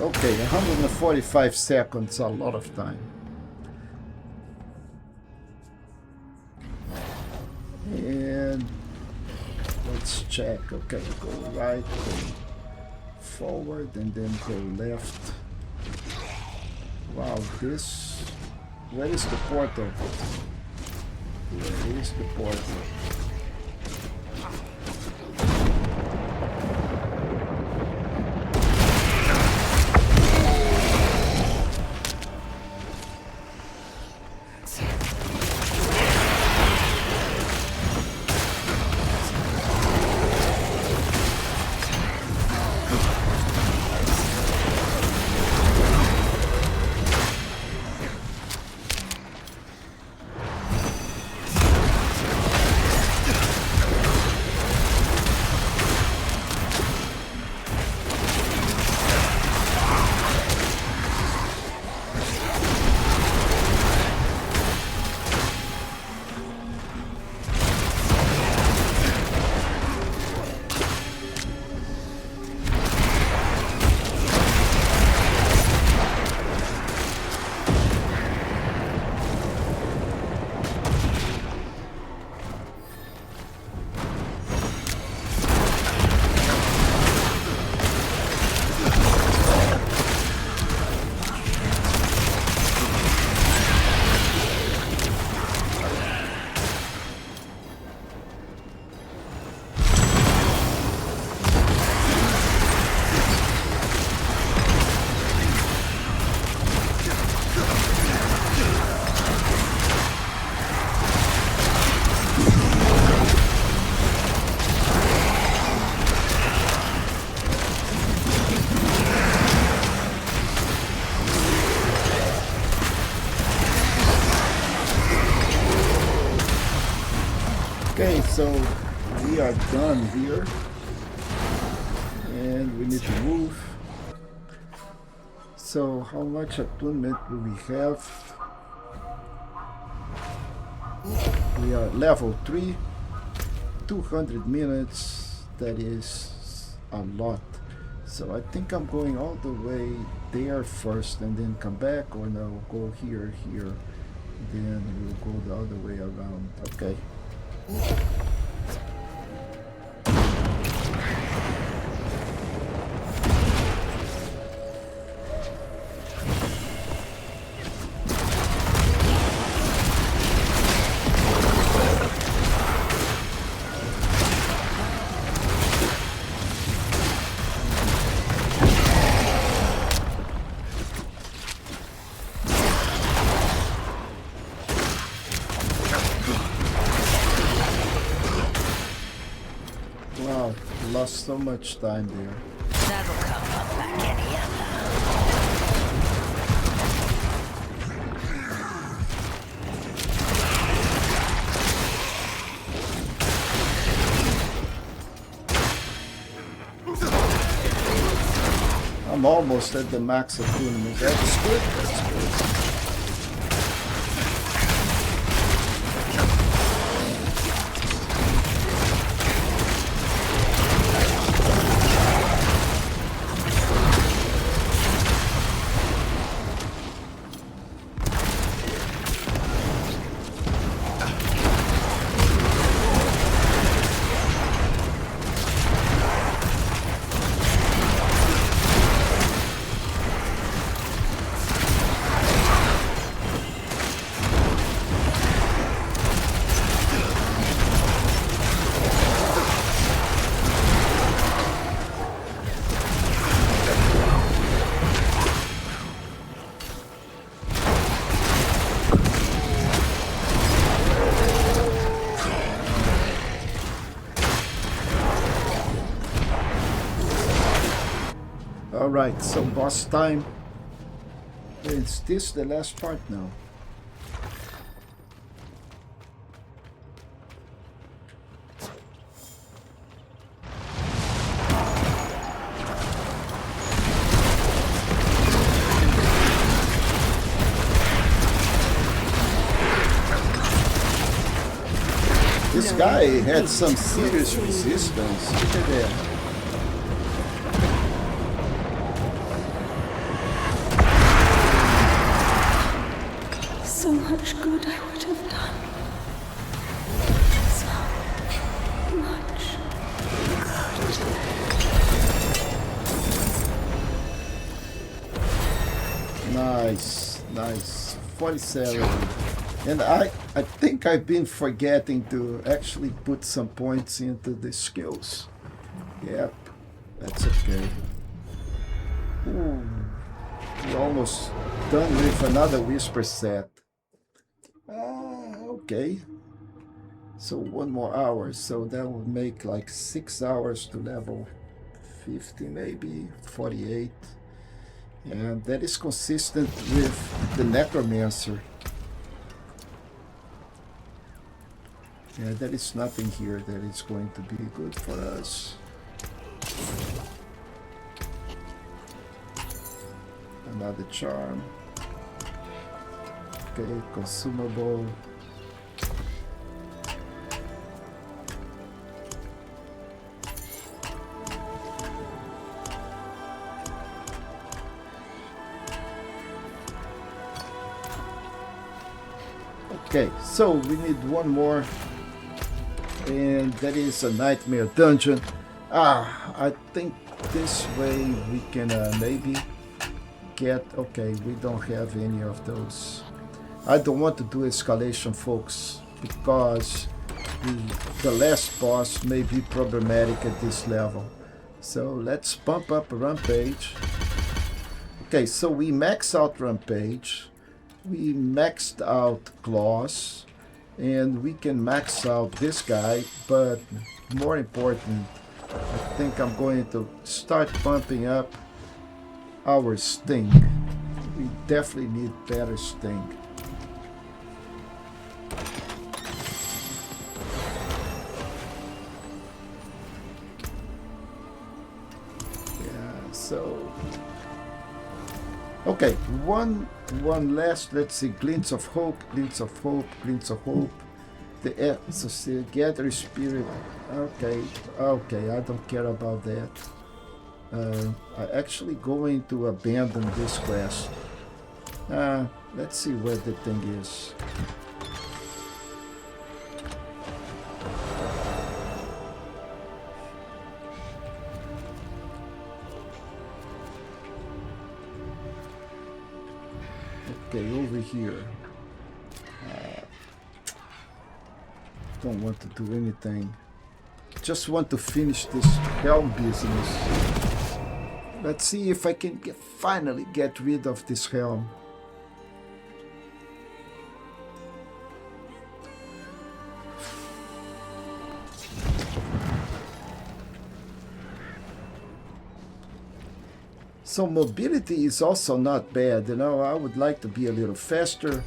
Okay, 145 seconds, a lot of time. And let's check. Okay, go right, go forward, and then go left. Wow, this... Where is the portal? Where is the portal? Okay, so we are done here, and we need to move. So how much attunement do we have? We are level 3, 200 minutes. That is a lot. So I think I'm going all the way there first and then come back, or no, go here, then we'll go the other way around. Okay. Wow, lost so much time there. That'll come up like any other. I'm almost at the max attunement. That's good. That's good. Alright, so boss time. Is this the last part now? This guy had some serious resistance. Look at that. So much good I would have done. So much good. Nice, nice. 47. And I think I've been forgetting to actually put some points into the skills. Yep, that's okay. Ooh, we're almost done with another Whisper set. Okay. So 1 more hour, so that would make like 6 hours to level 50, maybe 48. And that is consistent with the Necromancer. Yeah, there is nothing here that is going to be good for us. Another charm. Okay, consumable. Okay, so we need one more, and that is a nightmare dungeon. I think this way we can maybe get... Okay, we don't have any of those. I don't want to do escalation, folks, because the last boss may be problematic at this level. So let's pump up Rampage. Okay, so we max out Rampage. We maxed out Claws, and we can max out this guy, but more important, I think I'm going to start pumping up our Sting. We definitely need better Sting. Yeah, so Okay, one last. Let's see. Glints of hope, glints of hope, glints of hope. The gather spirit. Okay, okay. I don't care about that. I'm actually going to abandon this class. Let's see where the thing is. Okay, over here. Don't want to do anything. Just want to finish this helm business. Let's see if I can finally get rid of this helm. So mobility is also not bad, you know. I would like to be a little faster,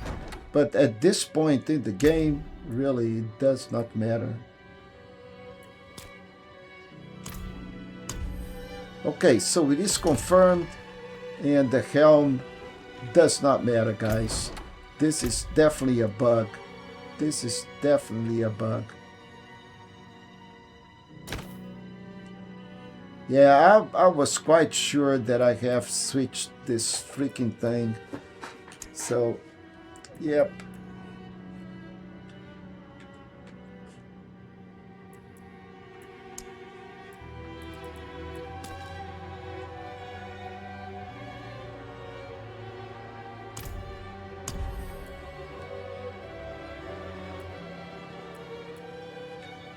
but at this point in the game, really it does not matter. Okay, so it is confirmed, and the helm does not matter, guys. This is definitely a bug. This is definitely a bug. Yeah, I was quite sure that I have switched this freaking thing. So, yep.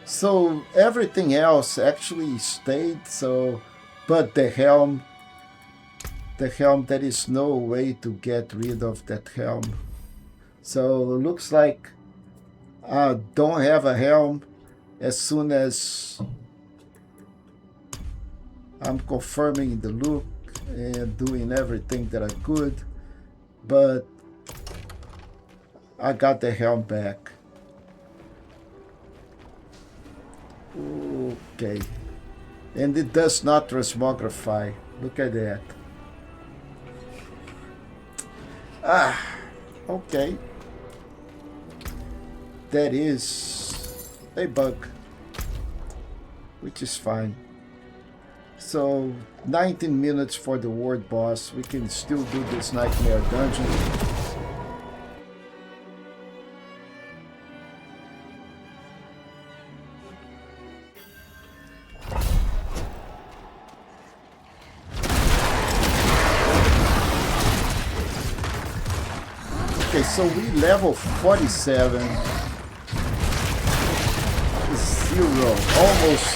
So everything else actually stayed, so but the helm, there is no way to get rid of that helm. So looks like I don't have a helm as soon as I'm confirming the look and doing everything that I could, but I got the helm back. Okay, and it does not transmogrify. Look at that. Okay. That is a bug, which is fine. So 19 minutes for the ward boss. We can still do this nightmare dungeon. Okay, so we level 47. Zero. Almost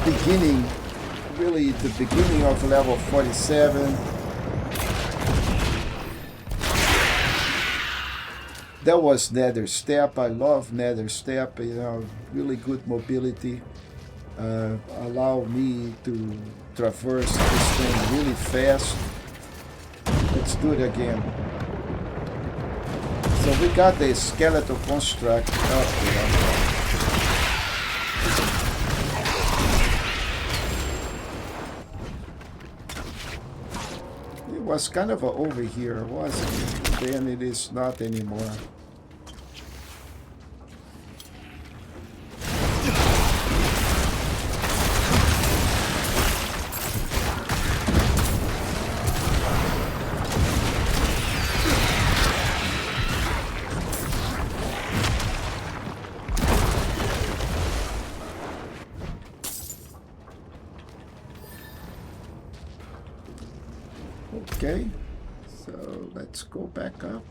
beginning, really the beginning of level 47. That was Nether Step. I love Nether Step, you know, really good mobility. Allow me to traverse this thing really fast. Let's do it again. So we got the skeletal construct up there. It was kind of over here, wasn't it? Then it is not anymore. Okay, so let's go back up.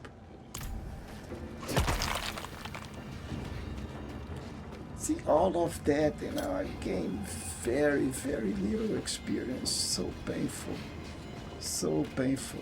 See, all of that, you know, I gained very, very little experience. So painful. So painful.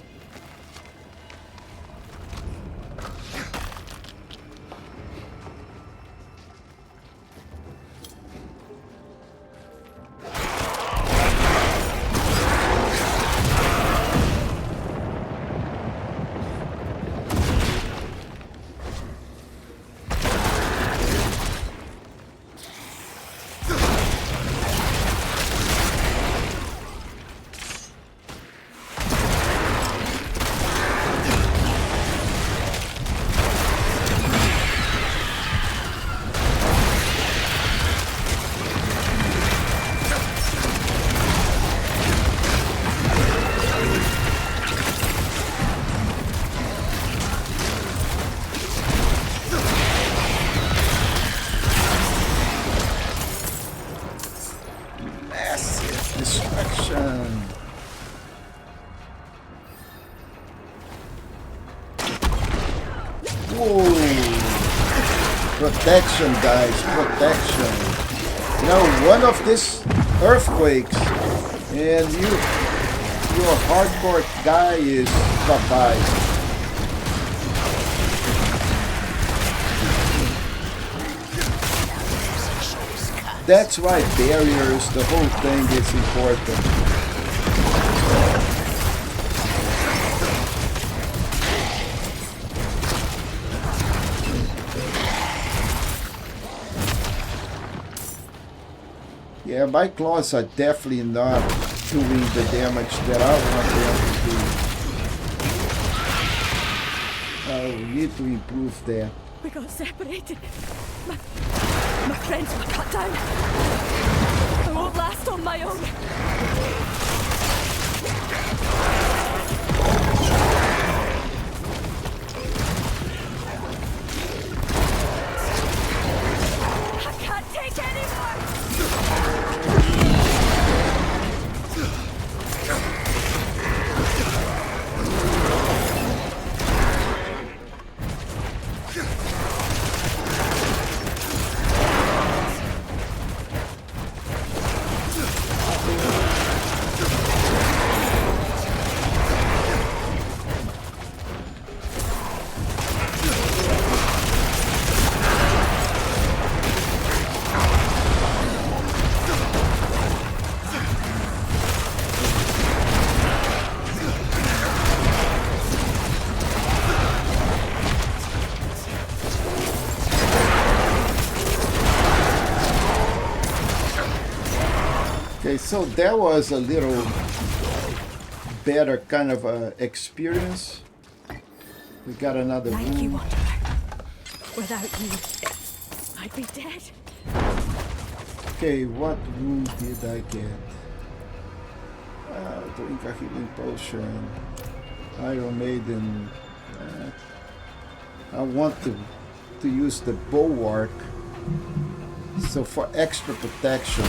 Protection, guys, protection. You know, one of these earthquakes and your hardcore guy is bye-bye. That's why barriers, the whole thing is important. Yeah, my claws are definitely not doing the damage that I want them to do. We need to improve that. We got separated. My friends were cut down. I won't last on my own. I can't take any more. Okay, so that was a little better kind of experience. We got another Like you room. wanted. Without you, I'd be dead. Okay, what room did I get? Drink a healing potion. Iron Maiden. I want to use the bulwark. So for extra protection.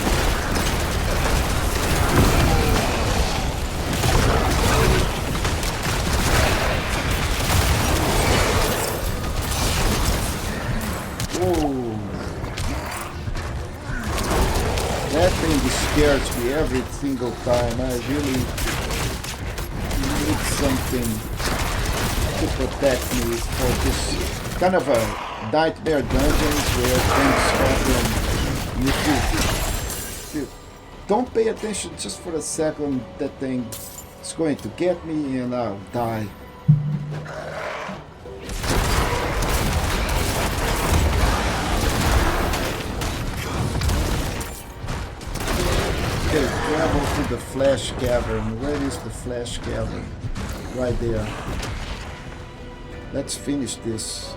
Whoa. That thing scares me every single time. I really need something to protect me for this kind of a nightmare dungeons where things happen. You don't pay attention just for a second. That thing is going to get me and I'll die. Okay, travel to the Flash Cavern. Where is the Flash Cavern? Right there. Let's finish this.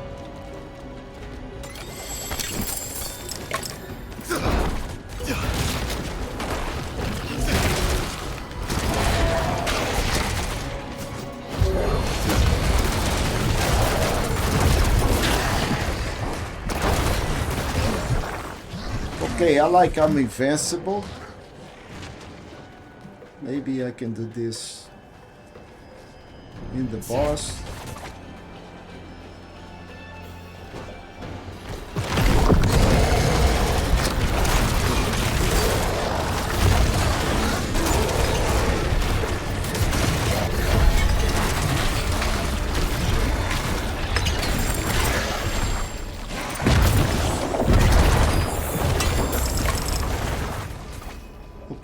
Okay, I like I'm invincible. Maybe I can do this in the boss.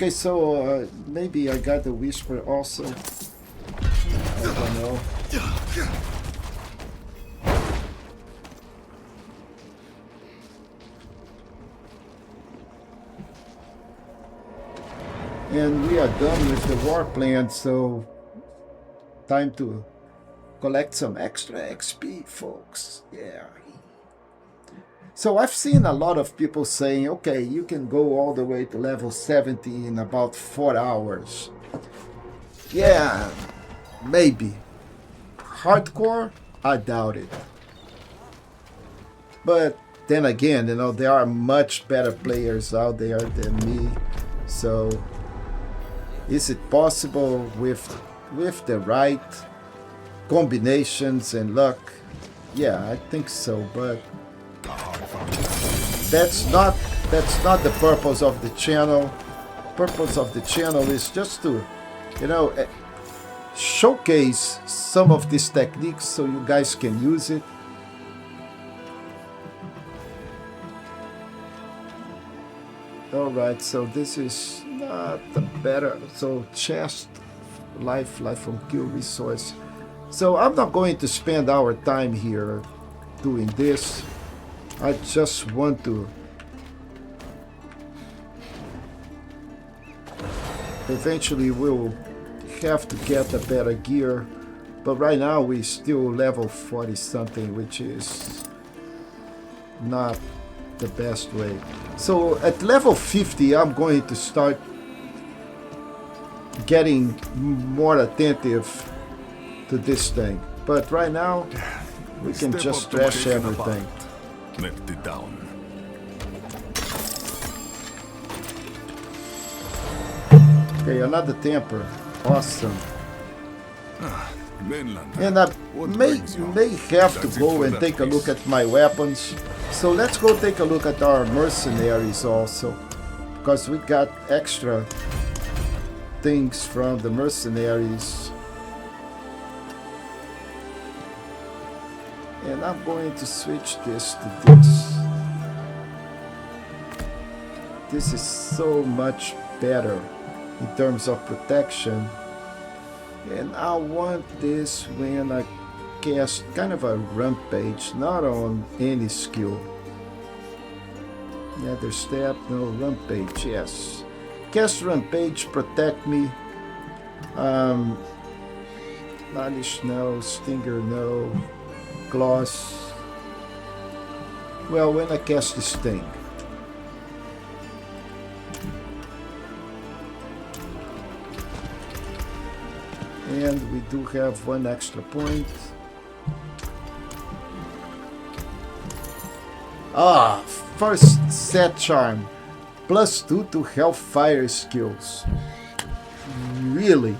Okay, so maybe I got the whisper also. I don't know. And we are done with the war plan, so time to collect some extra XP, folks. Yeah. So I've seen a lot of people saying, okay, you can go all the way to level 70 in about 4 hours. Yeah, maybe. Hardcore? I doubt it. But then again, you know, there are much better players out there than me. So is it possible with the right combinations and luck? Yeah, I think so, but that's not the purpose of the channel. Purpose of the channel is just to, you know, showcase some of these techniques so you guys can use it. Alright, so this is not the better. So chest, life from kill resource. So I'm not going to spend our time here doing this. I just want to eventually we'll have to get a better gear, but right now we still level 40 something, which is not the best way. So at level 50 I'm going to start getting more attentive to this thing, but right now we can just trash everything. Melt it down. Okay, another temper. Awesome. Mainlander. And I What may brings you? have to That's it go for and that take a look piece. at my weapons. So let's go take a look at our mercenaries also, because we got extra things from the mercenaries. And I'm going to switch this to this. This is so much better in terms of protection. And I want this when I cast kind of a rampage, not on any skill. Nether step, no rampage, yes. Cast rampage, protect me. Vanish, no. Stinger, no. Gloss. Well, when I cast the sting. And we do have one extra point. Ah, first set charm. +2 to Hellfire skills. Really?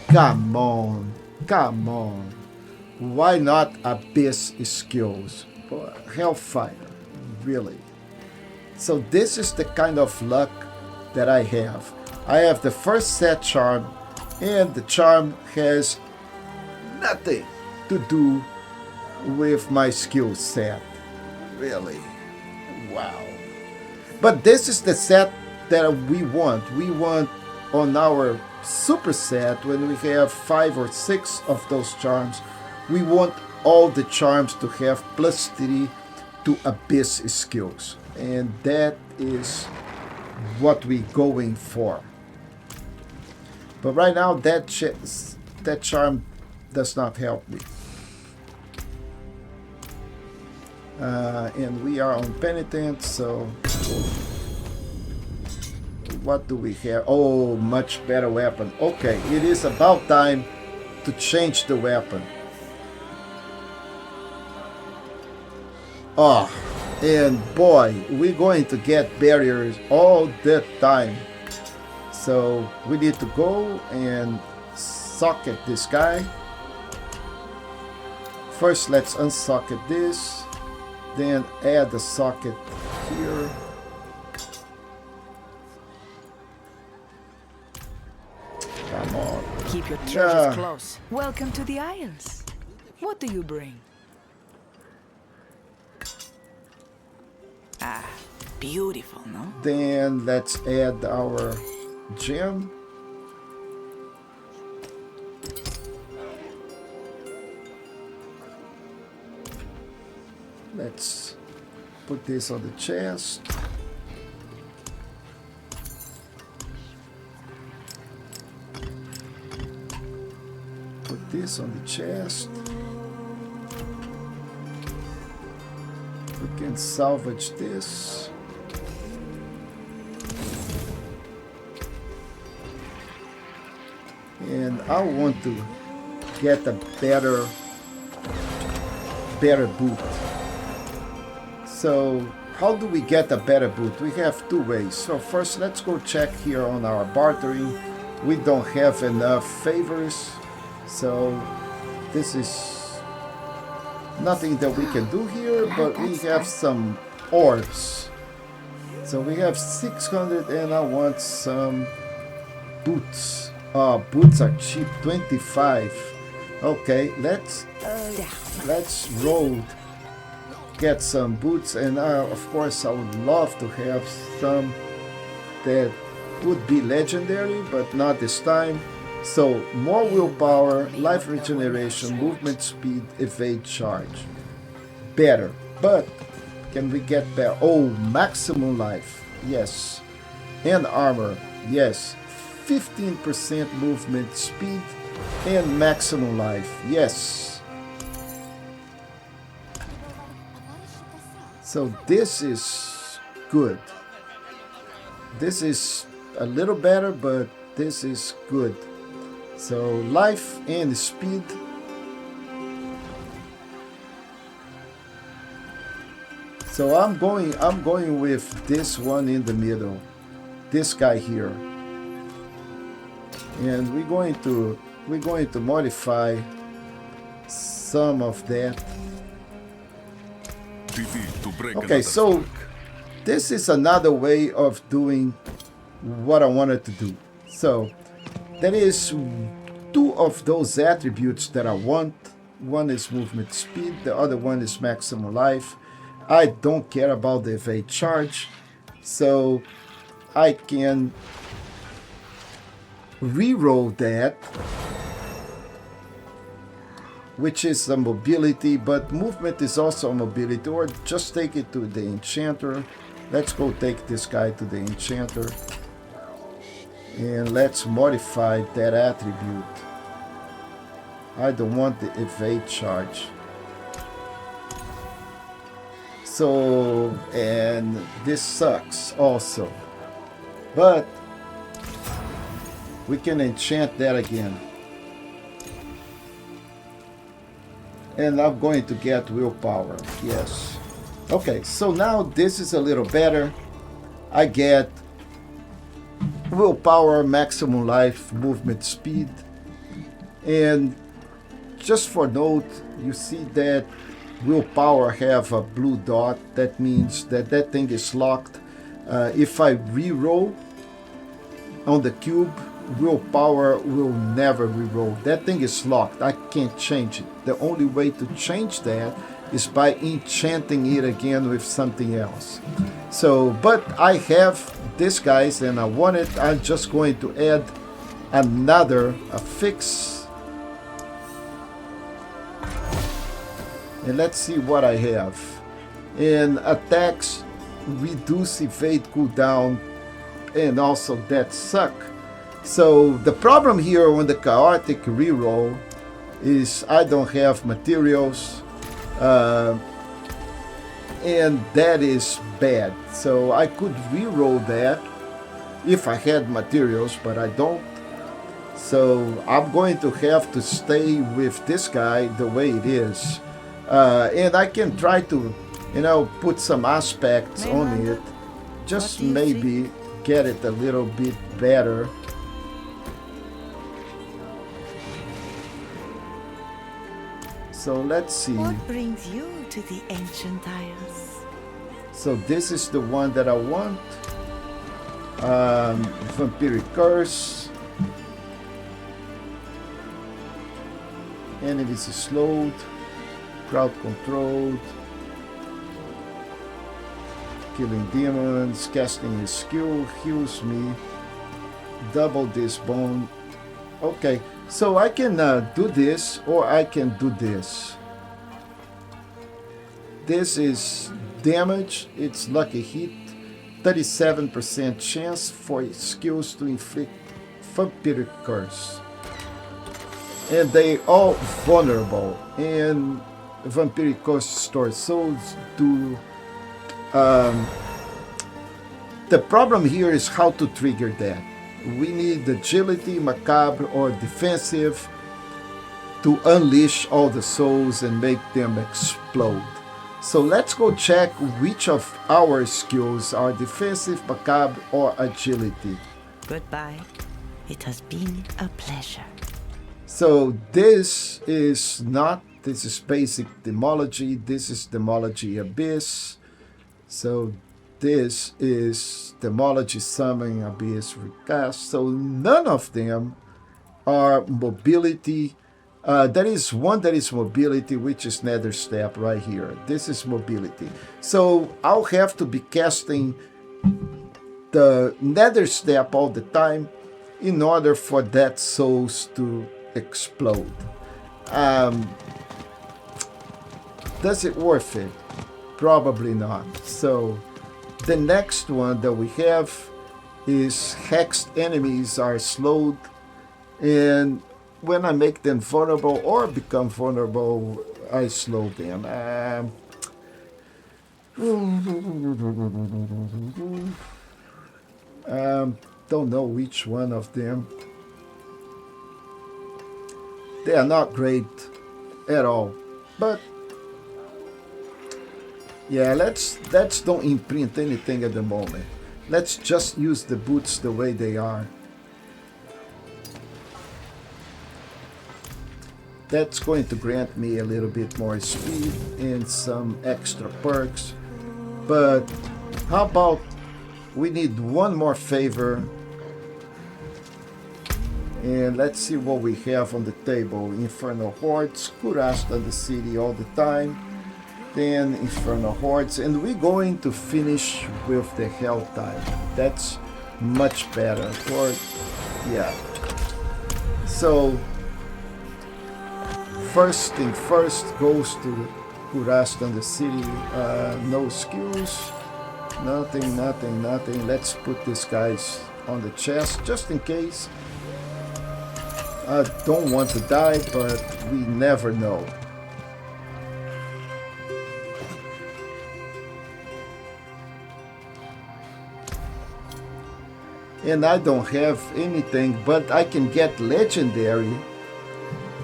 Come on. Come on. Why not Abyss skills? Hellfire. Really? So this is the kind of luck that I have. I have the first set charm, and the charm has nothing to do with my skill set. Really? Wow. But this is the set that we want. We want on our super set, when we have 5 or 6 of those charms, we want all the charms to have +3 to Abyss skills. And that is what we're going for. But right now, that charm does not help me. And we are on Penitent, so what do we have? Oh, much better weapon. Okay, it is about time to change the weapon. Oh, and boy, we're going to get barriers all the time. So we need to go and socket this guy. First, let's unsocket this. Then add the socket here. Come on. Keep your treasures Yeah. close. Welcome to the Isles. What do you bring? Ah, beautiful, no? Then let's add our gem. Let's put this on the chest. Put this on the chest. We can salvage this. And I want to get a better boot. So how do we get a better boot? We have two ways. So first, let's go check here on our bartering. We don't have enough favors, so this is nothing that we can do here, but we have some orbs. So we have 600 and I want some boots. Boots are cheap, 25. Okay, let's roll, get some boots, and of course I would love to have some that would be legendary, but not this time. So more willpower, life regeneration, movement speed, evade charge. Better, but can we get better? Oh, maximum life, yes, and armor, yes. 15% movement speed and maximum life, yes. So this is good. This is a little better, but this is good. So life and speed. So I'm going with this one in the middle. This guy here. And we're going to modify some of that. Okay, so this is another way of doing what I wanted to do. So there is two of those attributes that I want. One is movement speed, the other one is maximum life. I don't care about the evade charge, so I can reroll that, which is a mobility, but movement is also a mobility, or just take it to the enchanter. Let's go take this guy to the enchanter and let's modify that attribute. I don't want the evade charge. So, and this sucks also, but we can enchant that again. And I'm going to get willpower, yes. Okay, so now this is a little better. I get willpower, maximum life, movement speed. And just for note, you see that willpower have a blue dot. That means that that thing is locked. If I re-roll on the cube, willpower will never reroll. That thing is locked. I can't change it. The only way to change that is by enchanting it again with something else. So, but I have this guys and I want it. I'm just going to add another fix. And let's see what I have. In attacks, reduce evade cooldown, and also that suck. So the problem here on the chaotic reroll is I don't have materials, and that is bad. So I could reroll that if I had materials, but I don't. So I'm going to have to stay with this guy the way it is, and I can try to, put some aspects on it, just maybe get it a little bit better. So let's see. What brings you to the ancient isles? So this is the one that I want. Vampiric Curse. Enemies slowed. Crowd controlled. Killing demons. Casting his skill heals me. Double this bone. Okay. So I can do this, or I can do this. This is damage. It's lucky hit. 37% chance for skills to inflict vampiric curse. And they all vulnerable. And vampiric curse stores souls do. The problem here is how to trigger that. We need agility, macabre, or defensive to unleash all the souls and make them explode. So let's go check which of our skills are defensive, macabre, or agility. Goodbye. It has been a pleasure. So this is basic demology. This is demology abyss. So this is Demology Summoning Abyss Recast. So none of them are mobility. There is one that is mobility, which is Nether Step right here. This is mobility. So I'll have to be casting the Nether Step all the time in order for that souls to explode. Does it worth it? Probably not. So the next one that we have is hexed enemies are slowed, and when I make them vulnerable or become vulnerable, I slow them. Don't know which one of them. They are not great at all, but yeah, let's don't imprint anything at the moment. Let's just use the boots the way they are. That's going to grant me a little bit more speed and some extra perks. But how about we need one more favor, and let's see what we have on the table. Infernal Hordes, Kurast on the city all the time, then Infernal Hordes, and we're going to finish with the Hell type. That's much better. Or yeah. So first thing first goes to Kurast on the city. No skills. Nothing. Let's put these guys on the chest just in case. I don't want to die, but we never know. And I don't have anything, but I can get legendary.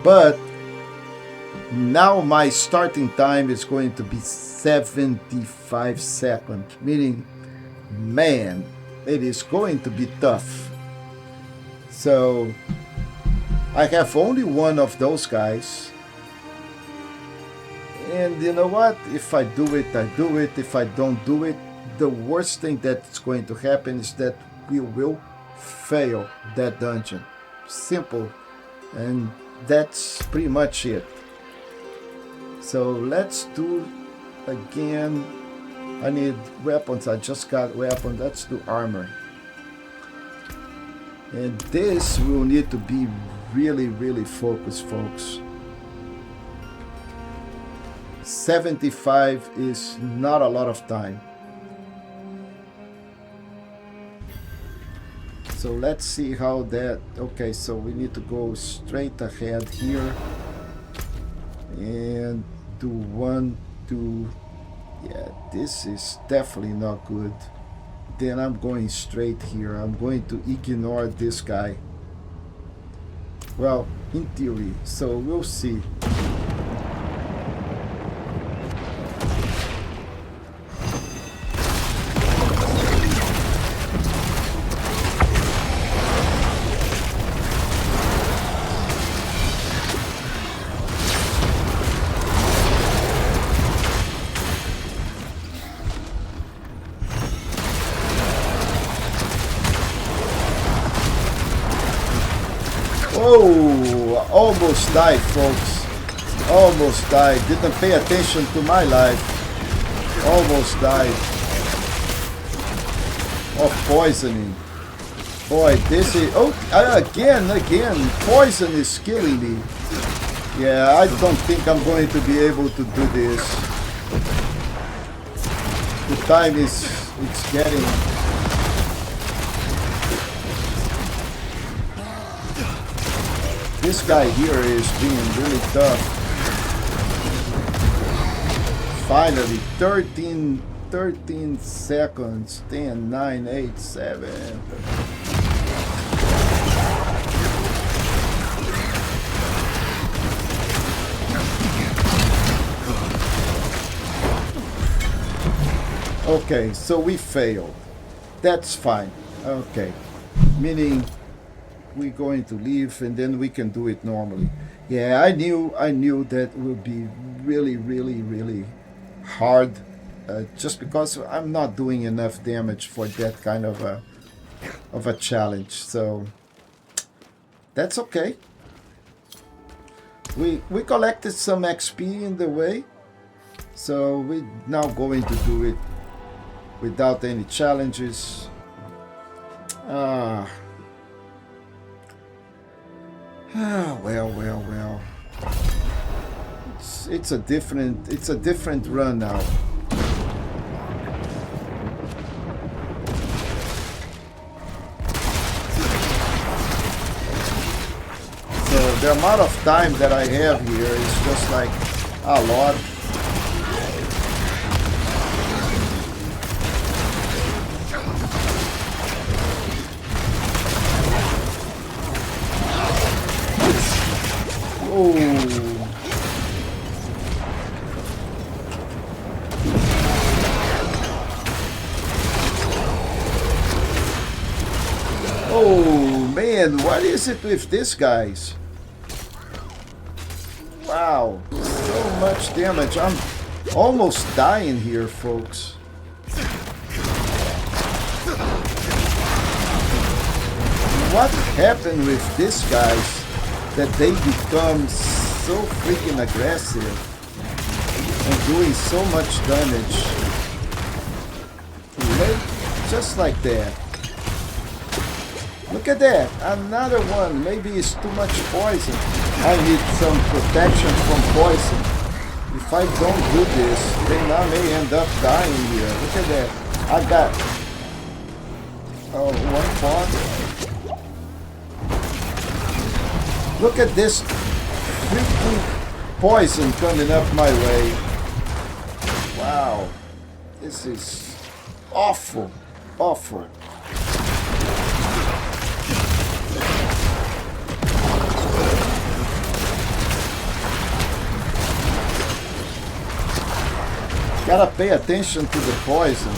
But now my starting time is going to be 75 seconds, meaning, man, it is going to be tough. So I have only one of those guys, and you know what, if I do it, I do it. If I don't do it, the worst thing that's going to happen is that we will fail that dungeon. Simple, and that's pretty much it. So let's do again. I need weapons. I just got weapons. Let's do armor. And this will need to be really focused, folks. 75 is not a lot of time. So let's see how that... Okay, so we need to go straight ahead here. And do 1, 2... Yeah, this is definitely not good. Then I'm going straight here. I'm going to ignore this guy. Well, in theory. So we'll see. Oh, almost died, folks. Almost died. Didn't pay attention to my life. Almost died. Of poisoning. Boy, this is... Oh, again. Poison is killing me. Yeah, I don't think I'm going to be able to do this. The time is... It's getting... This guy here is being really tough. Finally, 13 seconds. 10, 9, 8, 7. Okay, so we failed. That's fine. Okay. Meaning... we're going to leave and then we can do it normally. Yeah, I knew that would be really hard just because I'm not doing enough damage for that kind of a challenge. So that's okay. We collected some XP in the way, so we're now going to do it without any challenges. Well. It's a different run now. So the amount of time that I have here is just like a lot. Oh man, what is it with these guys? Wow, so much damage. I'm almost dying here, folks. What happened with these guys that they become so freaking aggressive and doing so much damage? Just like that. Look at that, another one. Maybe it's too much poison. I need some protection from poison. If I don't do this, then I may end up dying here. Look at that. I got one pot. Look at this freaking poison coming up my way. Wow. This is awful. Awful. Gotta pay attention to the poison.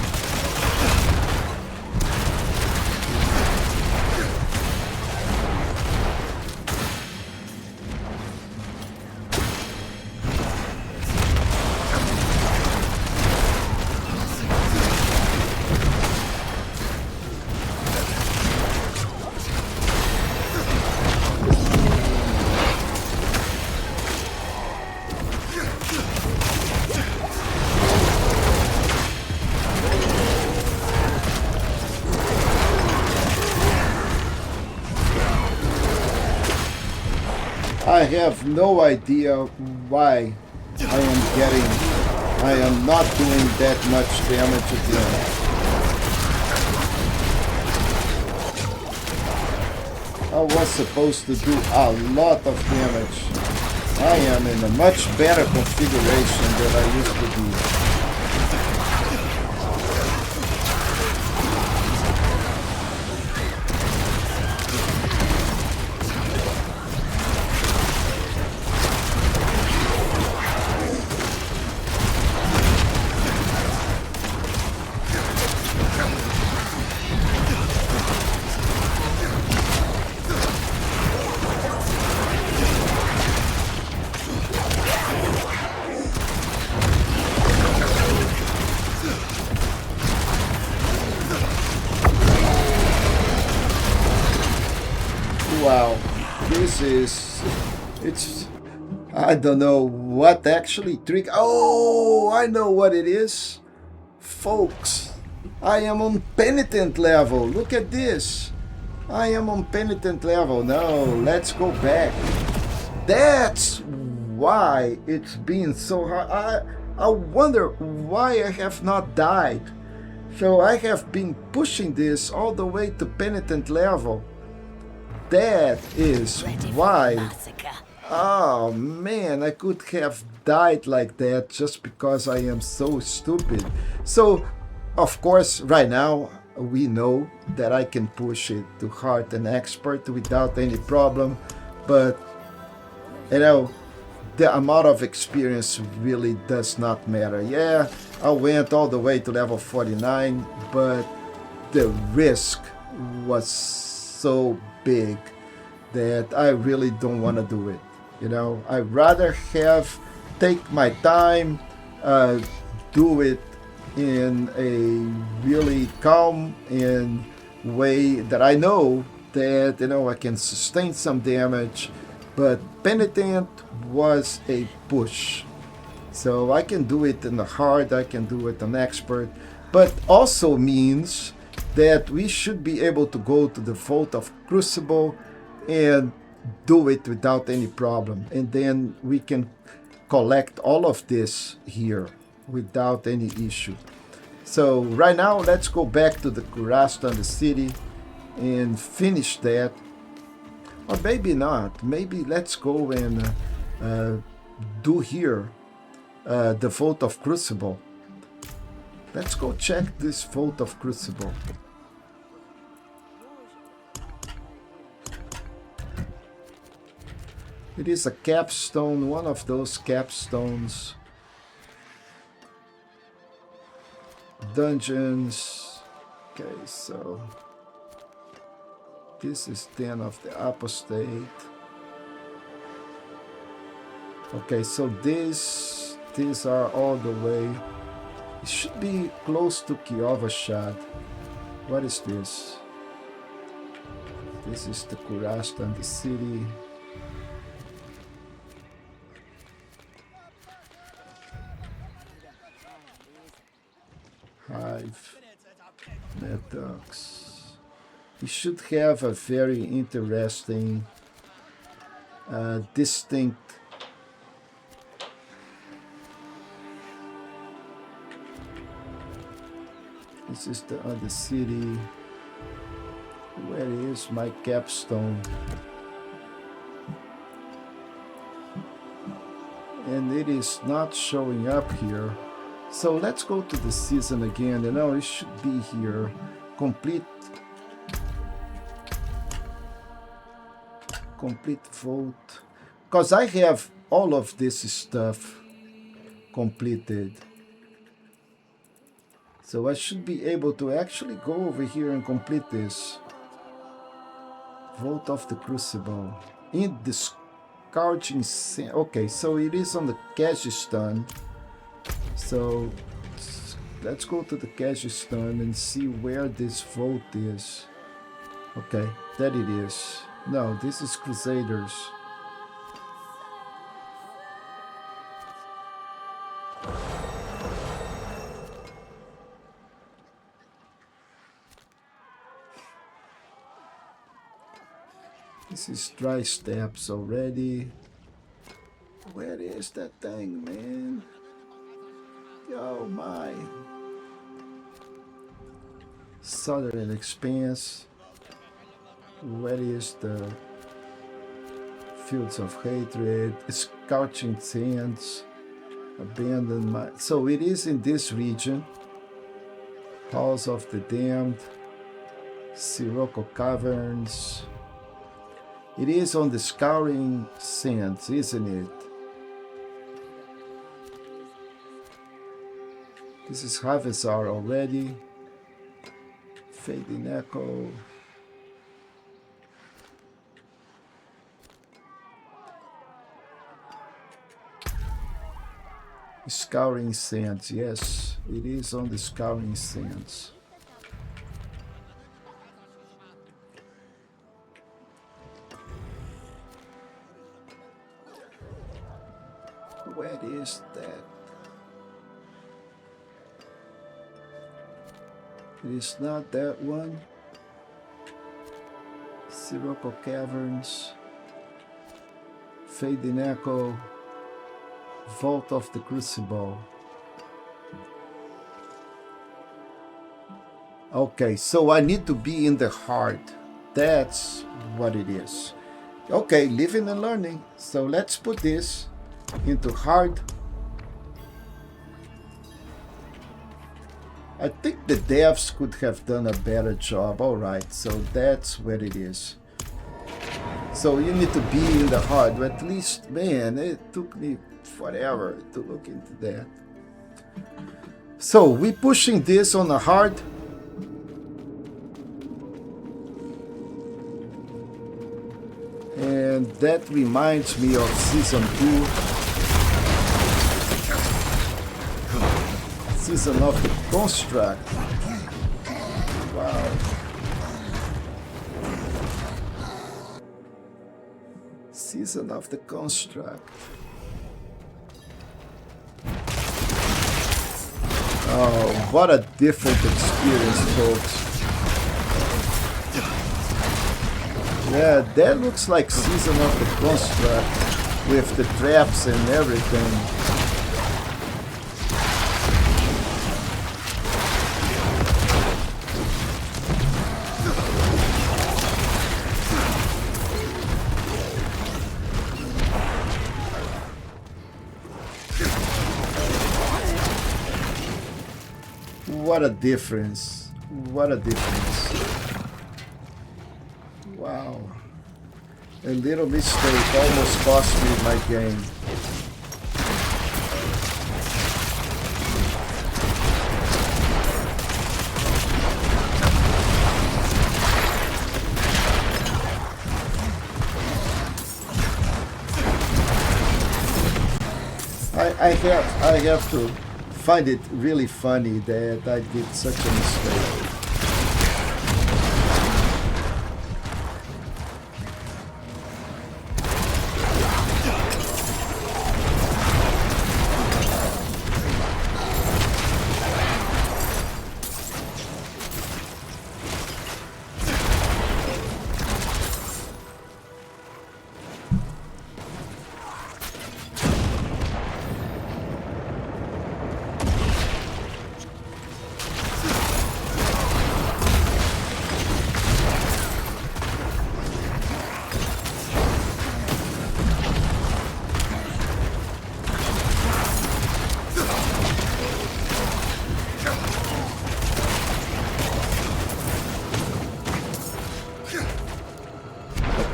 I have no idea why I am not doing that much damage again. I was supposed to do a lot of damage. I am in a much better configuration than I used to be. Wow, I don't know what actually triggered. Oh, I know what it is. Folks, I am on penitent level. Look at this. I am on penitent level. No, let's go back. That's why it's been so hard. I wonder why I have not died. So I have been pushing this all the way to penitent level. That is why. Oh man, I could have died like that just because I am so stupid. So, of course, right now we know that I can push it to hard and expert without any problem. But, you know, the amount of experience really does not matter. Yeah, I went all the way to level 49, but the risk was so big that I really don't want to do it. You know, I'd rather take my time, do it in a really calm and way that I know that I can sustain some damage, but Penitent was a push. So I can do it in the hard, I can do it on expert, but also means that we should be able to go to the Vault of Crucible and do it without any problem. And then we can collect all of this here without any issue. So right now, let's go back to the Kurasta and the city and finish that. Or maybe not. Maybe let's go and do here the Vault of Crucible. Let's go check this Vault of Crucible. It is a capstone, one of those capstones. Dungeons. Okay, so this is Den of the Apostate. Okay, so these are all the way. It should be close to Kiovashad. What is this? This is the Kurastan, the city. Hive, Netux. You should have a very interesting, distinct. This is the other city. Where is my capstone? And it is not showing up here. So let's go to the season again. It should be here. Complete vote. Because I have all of this stuff completed. So I should be able to actually go over here and complete this. Vault of the Crucible. In the Scourging Sand. Okay, so it is on the Kazistan. So let's go to the Kazistan and see where this vault is. Okay, that it is. No, this is Crusaders. This is Dry Steps already. Where is that thing, man? Oh my. Southern Expanse. Where is the Fields of Hatred? Scorching Sands. Abandoned Mine. So it is in this region. Halls of the Damned. Sirocco Caverns. It is on the Scouring Sands, isn't it? This is Havesar already. Fading Echo. Scouring Sands, yes, it is on the Scouring Sands. Where is that? It is not that one. Sirocco Caverns. Fading Echo. Vault of the Crucible. Okay, so I need to be in the heart. That's what it is. Okay, living and learning. So let's put this into hard. I think the devs could have done a better job. Alright, so that's where it is. So you need to be in the hard. But at least, man, it took me forever to look into that. So we're pushing this on the hard. And that reminds me of Season 2. Season of the Construct. Wow. Season of the Construct. Oh, what a different experience, folks. Yeah, that looks like Season of the Construct with the traps and everything. What a difference. What a difference. Wow. A little mistake almost cost me my game. I have to find it really funny that I did such a mistake.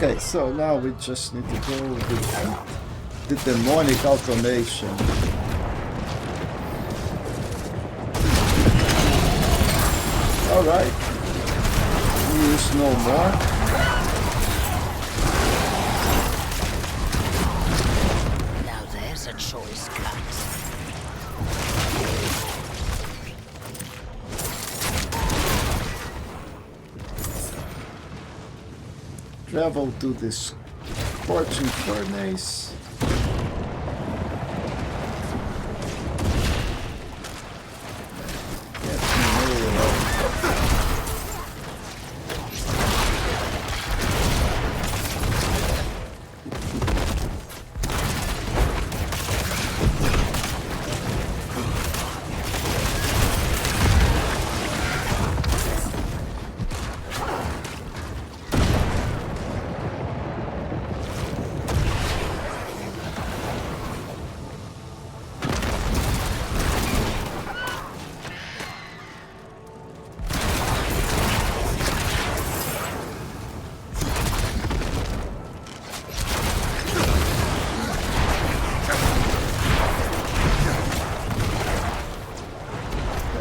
Okay, so now we just need to go with the demonic automation. Alright. Use no more. Now there's a choice cut. Travel to this scorching furnace.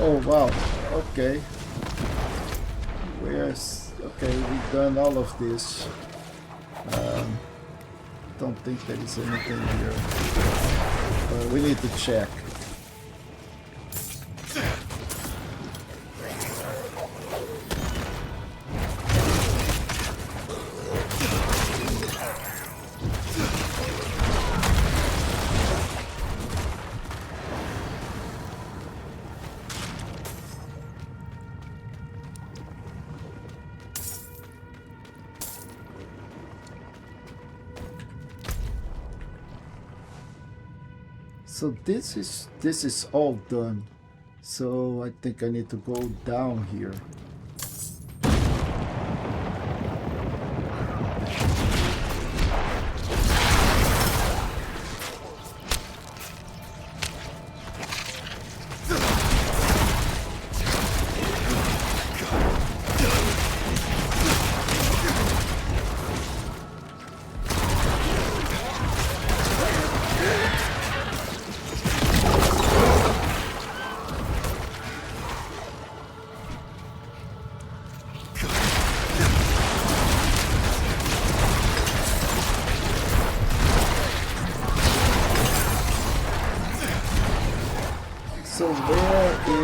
Oh wow, okay. Okay, we've done all of this. Don't think there is anything here. We need to check. So this is all done. So I think I need to go down here.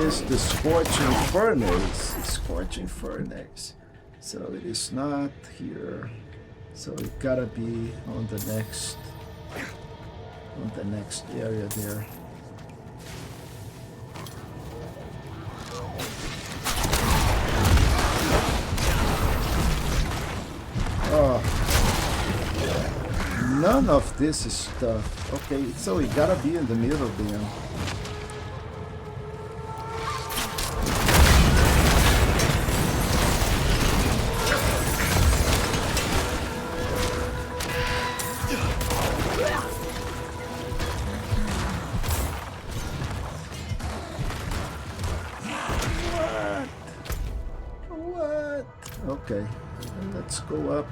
is the Scorching Furnace. Scorching Furnace. So it is not here. So it gotta be on the next area there. Oh, none of this is stuff. Okay, so it gotta be in the middle then. What? Okay, let's go up.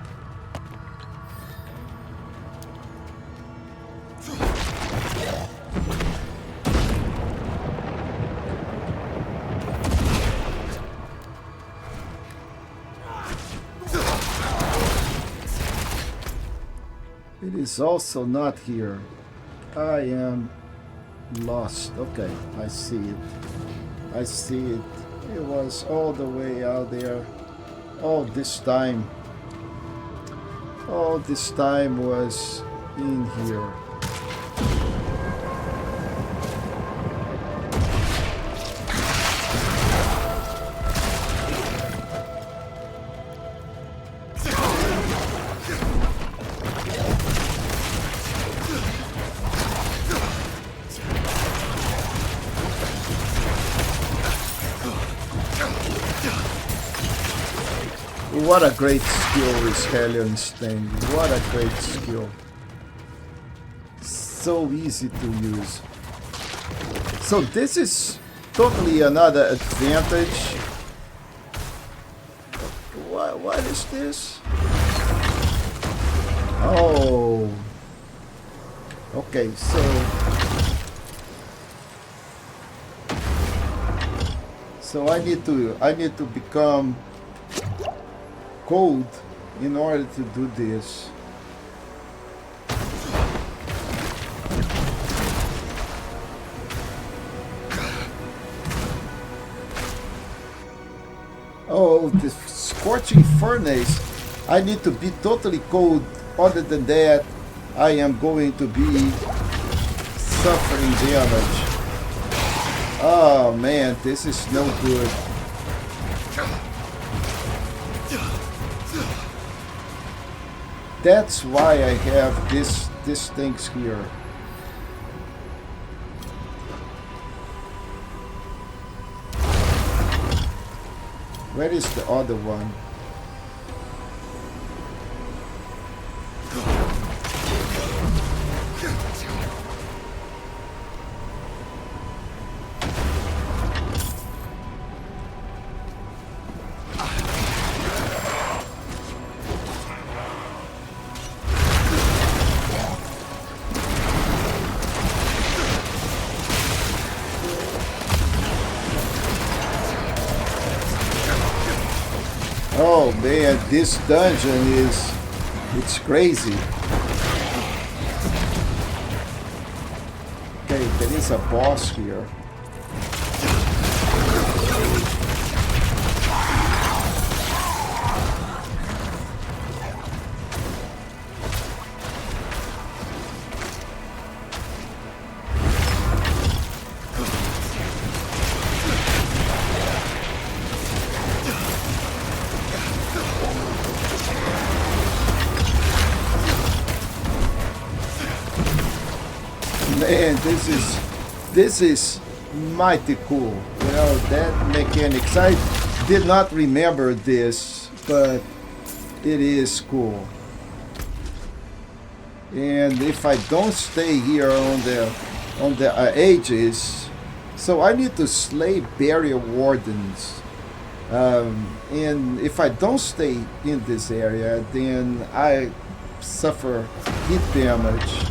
It is also not here. I am lost. Okay, I see it. I see it. It was all the way out there. All this time. All this time was in here. What a great skill is Hellion's thing. What a great skill. So easy to use. So this is totally another advantage. What is this? Oh. Okay, so I need to become cold in order to do this. Oh, the Scorching Furnace. I need to be totally cold. Other than that, I am going to be suffering damage. Oh man, this is no good. That's why I have these things here. Where is the other one? Oh man, this dungeon it's crazy. Okay, there is a boss here. Man, this is mighty cool. You know, that mechanics. I did not remember this, but it is cool. And if I don't stay here on the ages, so I need to slay barrier wardens. And if I don't stay in this area, then I suffer hit damage.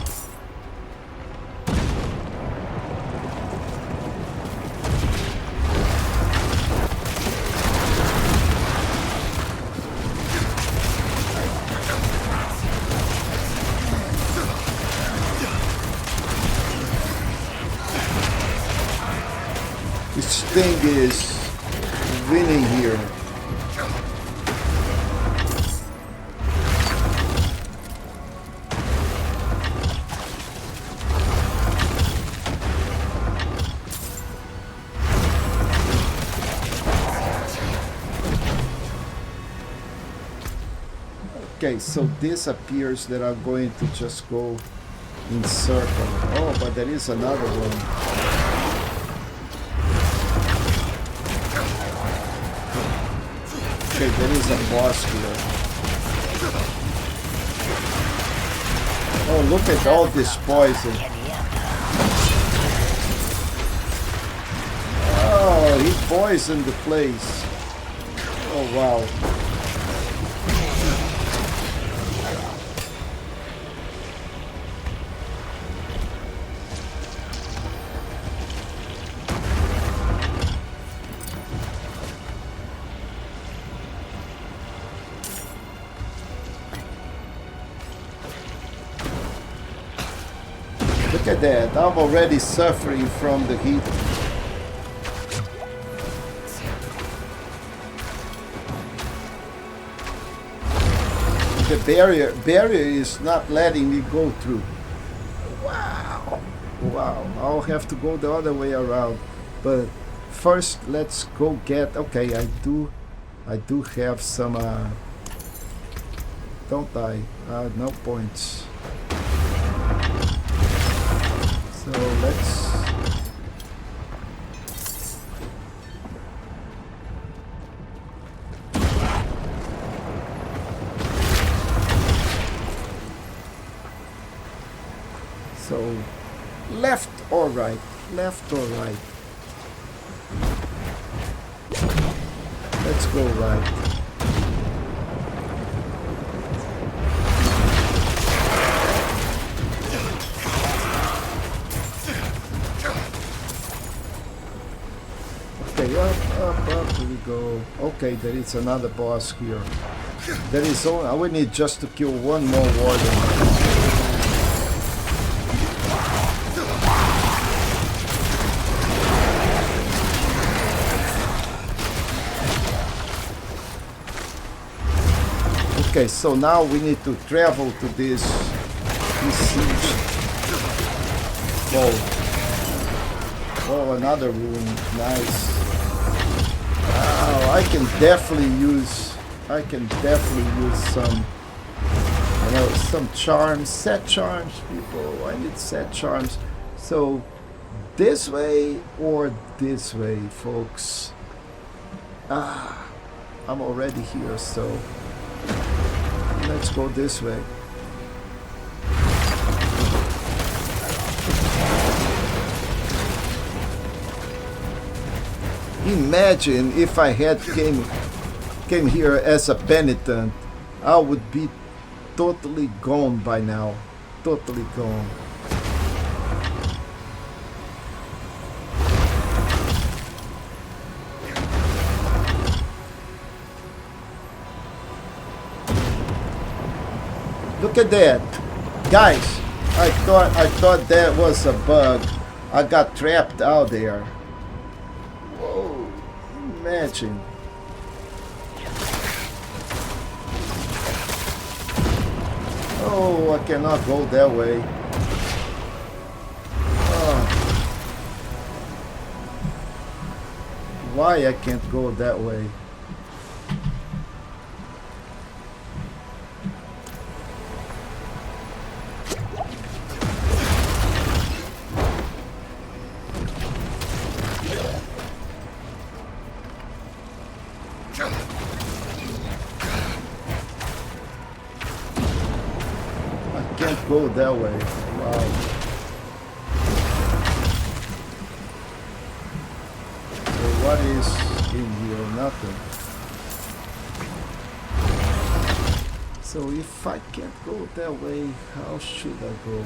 thing is winning here. Okay, so this appears that I'm going to just go in circle. Oh, but there is another one. Okay, there is a boss here. Oh, look at all this poison. Oh, he poisoned the place. Oh, wow. Look at that, I'm already suffering from the heat. The barrier is not letting me go through. Wow, wow, I'll have to go the other way around. But first, let's go get, okay, I do have some, don't die, no points. So let's so left or right, left or right. Let's go right. Up we go. Okay, there is another boss here. There is only, we need just to kill one more warden. Okay, so now we need to travel to this siege. Whoa. Oh, another room. Nice. Wow, I can definitely use some, you know, some charms, set charms, people. I need set charms. So this way or this way, folks. I'm already here, so let's go this way. Imagine if I had came here as a penitent, I would be totally gone by now. Totally gone. Look at that. Guys, I thought that was a bug. I got trapped out there. Whoa, imagine. Oh, I cannot go that way. Oh. Why I can't go that way? Go that way. Wow. So what is in here? Nothing. So if I can't go that way, how should I go?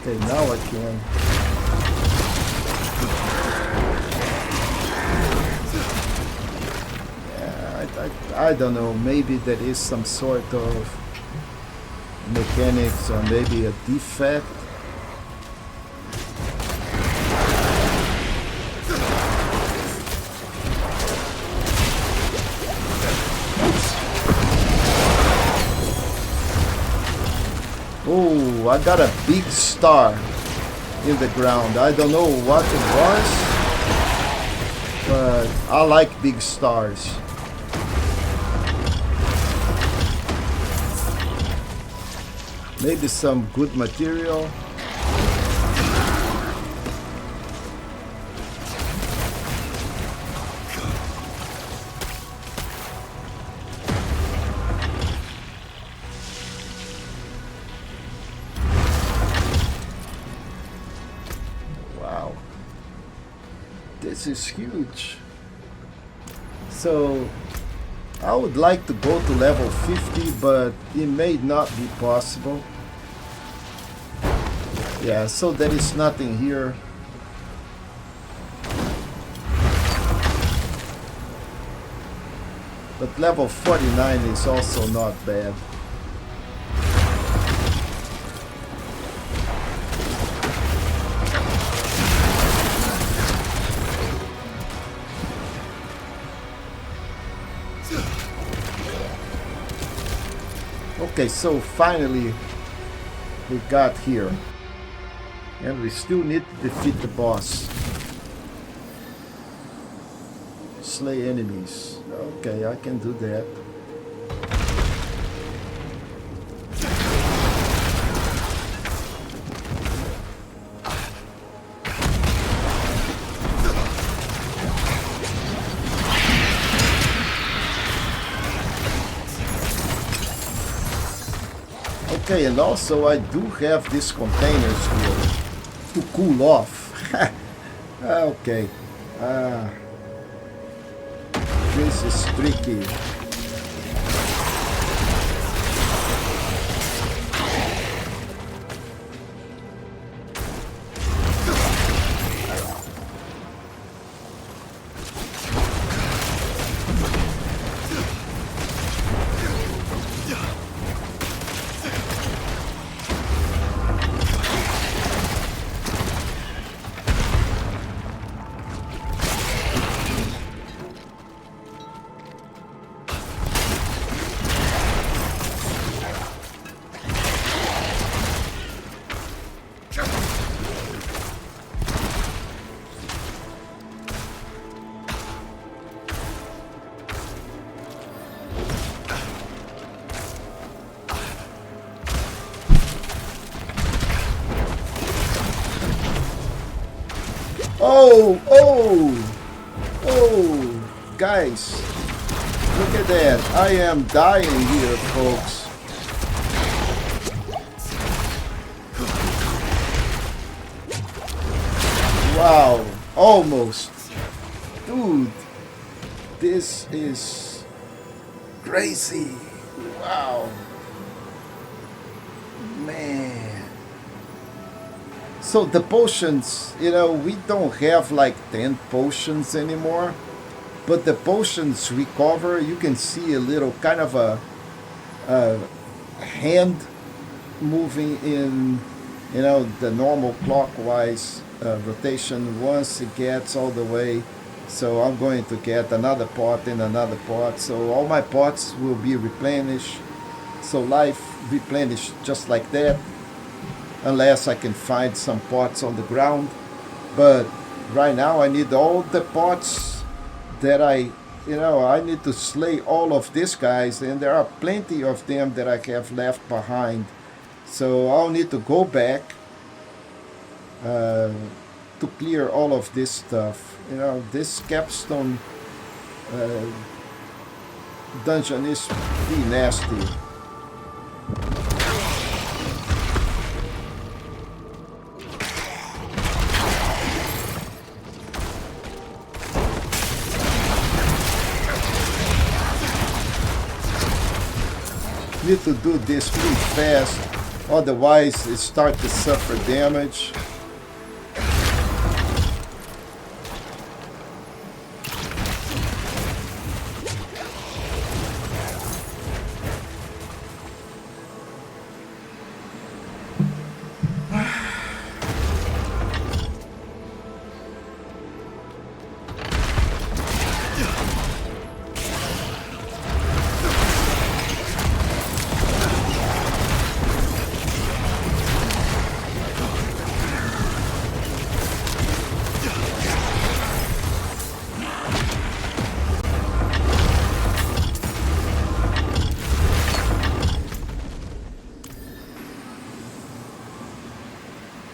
Okay, now I can. I don't know, maybe there is some sort of mechanics or maybe a defect. Oh, I got a big star in the ground. I don't know what it was, but I like big stars. Maybe some good material. Wow. This is huge. So I would like to go to level 50, but it may not be possible. Yeah, so there is nothing here. But level 49 is also not bad. Okay, so finally we got here. And we still need to defeat the boss. Slay enemies. Okay, I can do that. Okay, and also I do have these containers here to cool off. Okay. This is tricky. Oh, guys, look at that. I am dying here, folks. Wow, almost. Dude, this is crazy. Wow. Man. So the potions, you know, we don't have like 10 potions anymore, but the potions recover. You can see a little kind of a hand moving in, you know, the normal clockwise rotation once it gets all the way. So I'm going to get another pot and another pot. So all my pots will be replenished. So life replenished just like that. Unless I can find some pots on the ground. But right now I need all the pots that I need to slay all of these guys, and there are plenty of them that I have left behind. So I'll need to go back to clear all of this stuff. You know, this capstone dungeon is pretty nasty. Need to do this pretty fast, otherwise it starts to suffer damage.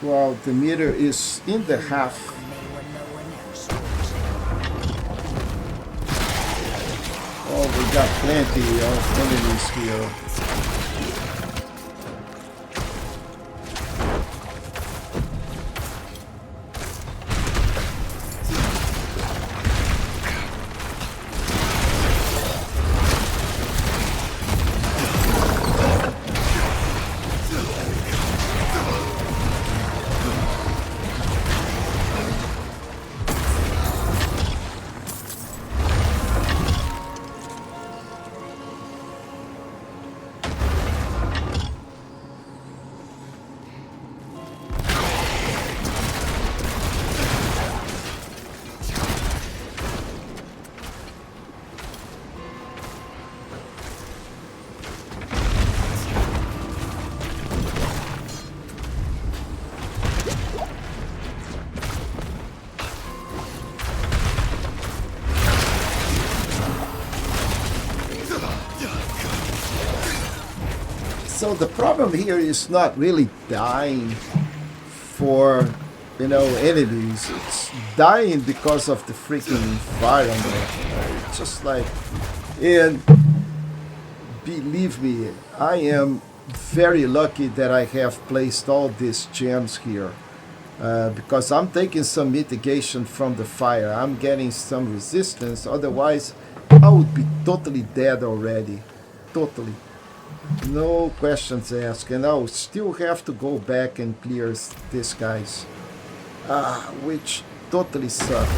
Well, the meter is in the half. Oh, we got plenty of enemies here. So the problem here is not really dying for, you know, enemies. It's dying because of the freaking environment. It's just like, and believe me, I am very lucky that I have placed all these gems here. Because I'm taking some mitigation from the fire. I'm getting some resistance. Otherwise, I would be totally dead already. Totally. No questions asked. And I'll still have to go back and clear these guys. Which totally suck.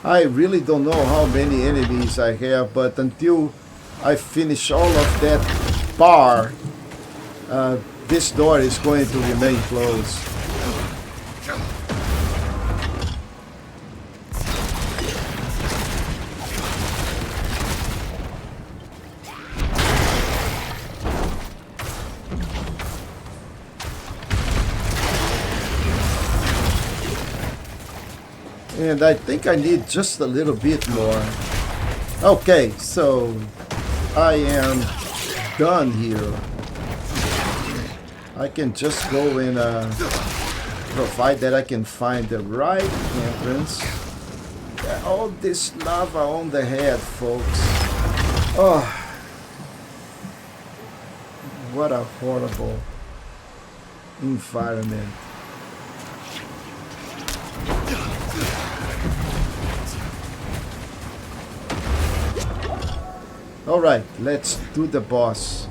I really don't know how many enemies I have, but until I finish all of that bar, this door is going to remain closed. And I think I need just a little bit more. Okay, so I am done here. I can just go and provide that I can find the right entrance. All this lava on the head, folks. Oh, what a horrible environment. Alright, let's do the boss.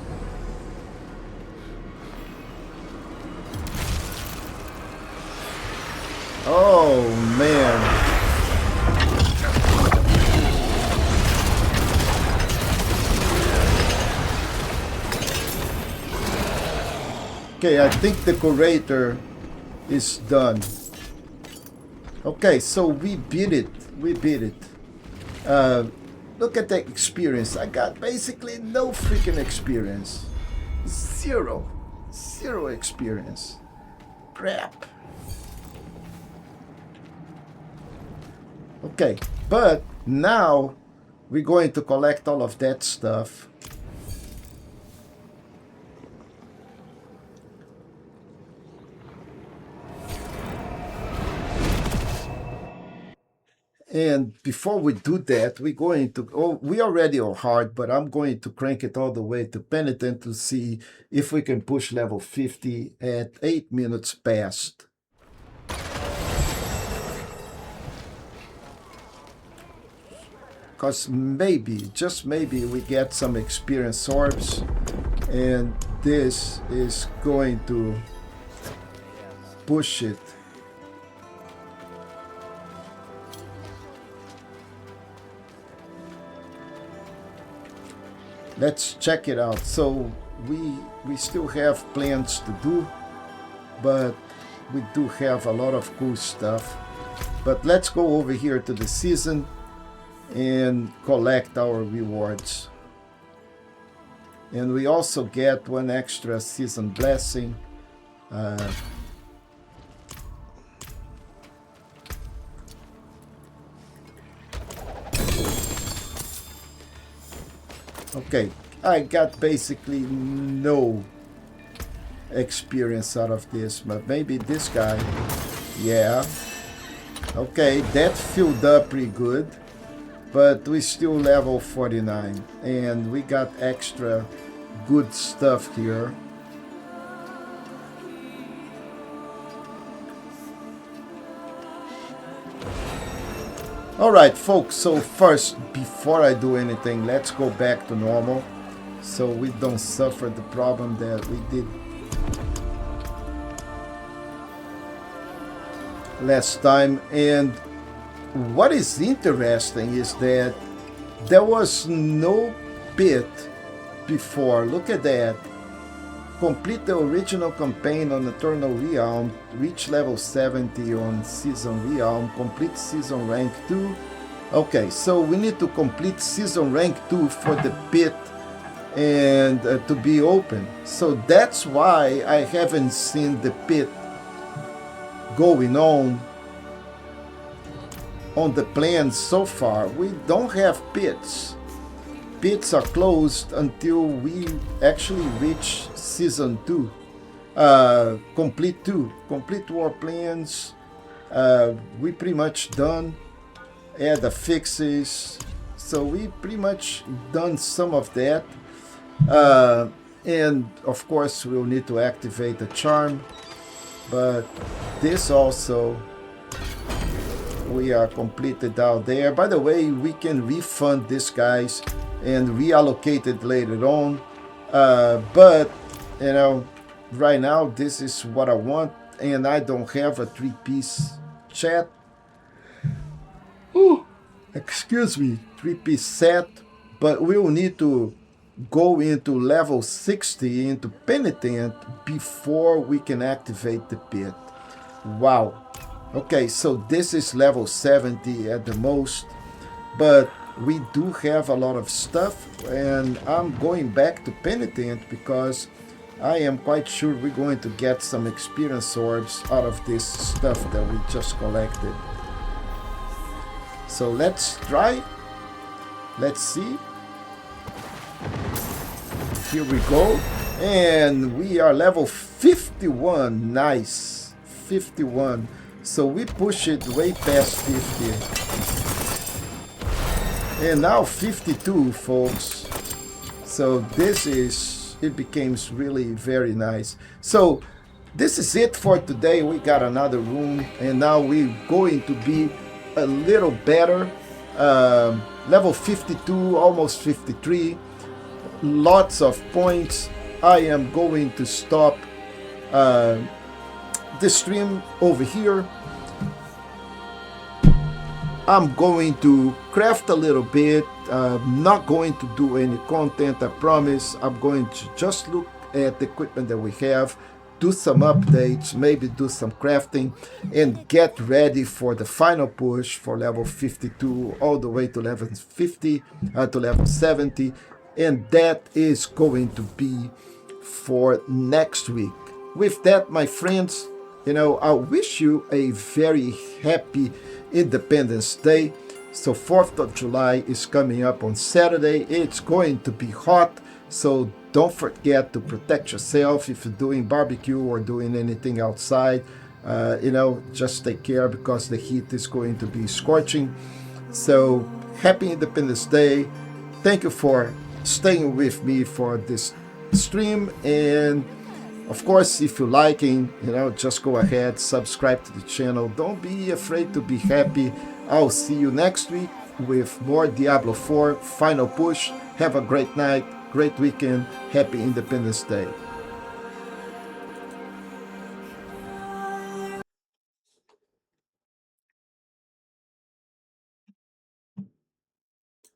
Oh man. Okay, I think the curator is done. Okay, so we beat it. We beat it. Look at the experience. I got basically no freaking experience. Zero experience. Crap. Okay, but now we're going to collect all of that stuff. And before we do that, we're going to, we already are hard, but I'm going to crank it all the way to penitent to see if we can push level 50 at 8 minutes past. Because maybe, just maybe, we get some experience orbs, and this is going to push it. Let's check it out. So we still have plans to do. but we do have a lot of cool stuff. But let's go over here to the season and collect our rewards. And we also get one extra season blessing. Okay, I got basically no experience out of this, but maybe this guy, yeah. Okay, that filled up pretty good, but we still level 49, and we got extra good stuff here. Alright folks, so first, before I do anything, let's go back to normal so we don't suffer the problem that we did last time. And what is interesting is that there was no pit before. Look at that. Complete the original campaign on Eternal Realm, reach level 70 on Season Realm, complete Season Rank 2. Okay, so we need to complete Season Rank 2 for the pit and to be open. So that's why I haven't seen the pit going on the plan so far. We don't have pits. Pits are closed until we actually reach Season 2. Complete war plans. We pretty much done. Add the fixes. So we pretty much done some of that. And of course we'll need to activate the charm. But this also, we are completed out there. By the way, we can refund these guys and reallocate it later on. But, you know, right now this is what I want, and I don't have a 3-piece chat. Ooh, excuse me, 3-piece set. But we will need to go into level 60 into Penitent before we can activate the pit. Wow. Okay, so this is level 70 at the most, but we do have a lot of stuff, and I'm going back to Penitent because I am quite sure we're going to get some experience orbs out of this stuff that we just collected. So let's try. Let's see. Here we go. And we are level 51. Nice. 51. So we push it way past 50. And now 52, folks. So this is, it becomes really very nice. So this is it for today. We got another room, and now we're going to be a little better. Level 52, almost 53. Lots of points. I am going to stop the stream over here. I'm going to craft a little bit. Not going to do any content, I promise. I'm going to just look at the equipment that we have, do some updates, maybe do some crafting, and get ready for the final push for level 52 all the way to level 50 to level 70. And that is going to be for next week. With that, my friends, you know, I wish you a very happy Independence Day. So 4th of July is coming up on Saturday. It's going to be hot, so don't forget to protect yourself if you're doing barbecue or doing anything outside. You know, just take care because the heat is going to be scorching. So happy Independence Day. Thank you for staying with me for this stream, and of course, if you're liking, you know, just go ahead, subscribe to the channel. Don't be afraid to be happy. I'll see you next week with more Diablo 4 final push. Have a great night, great weekend. Happy Independence Day.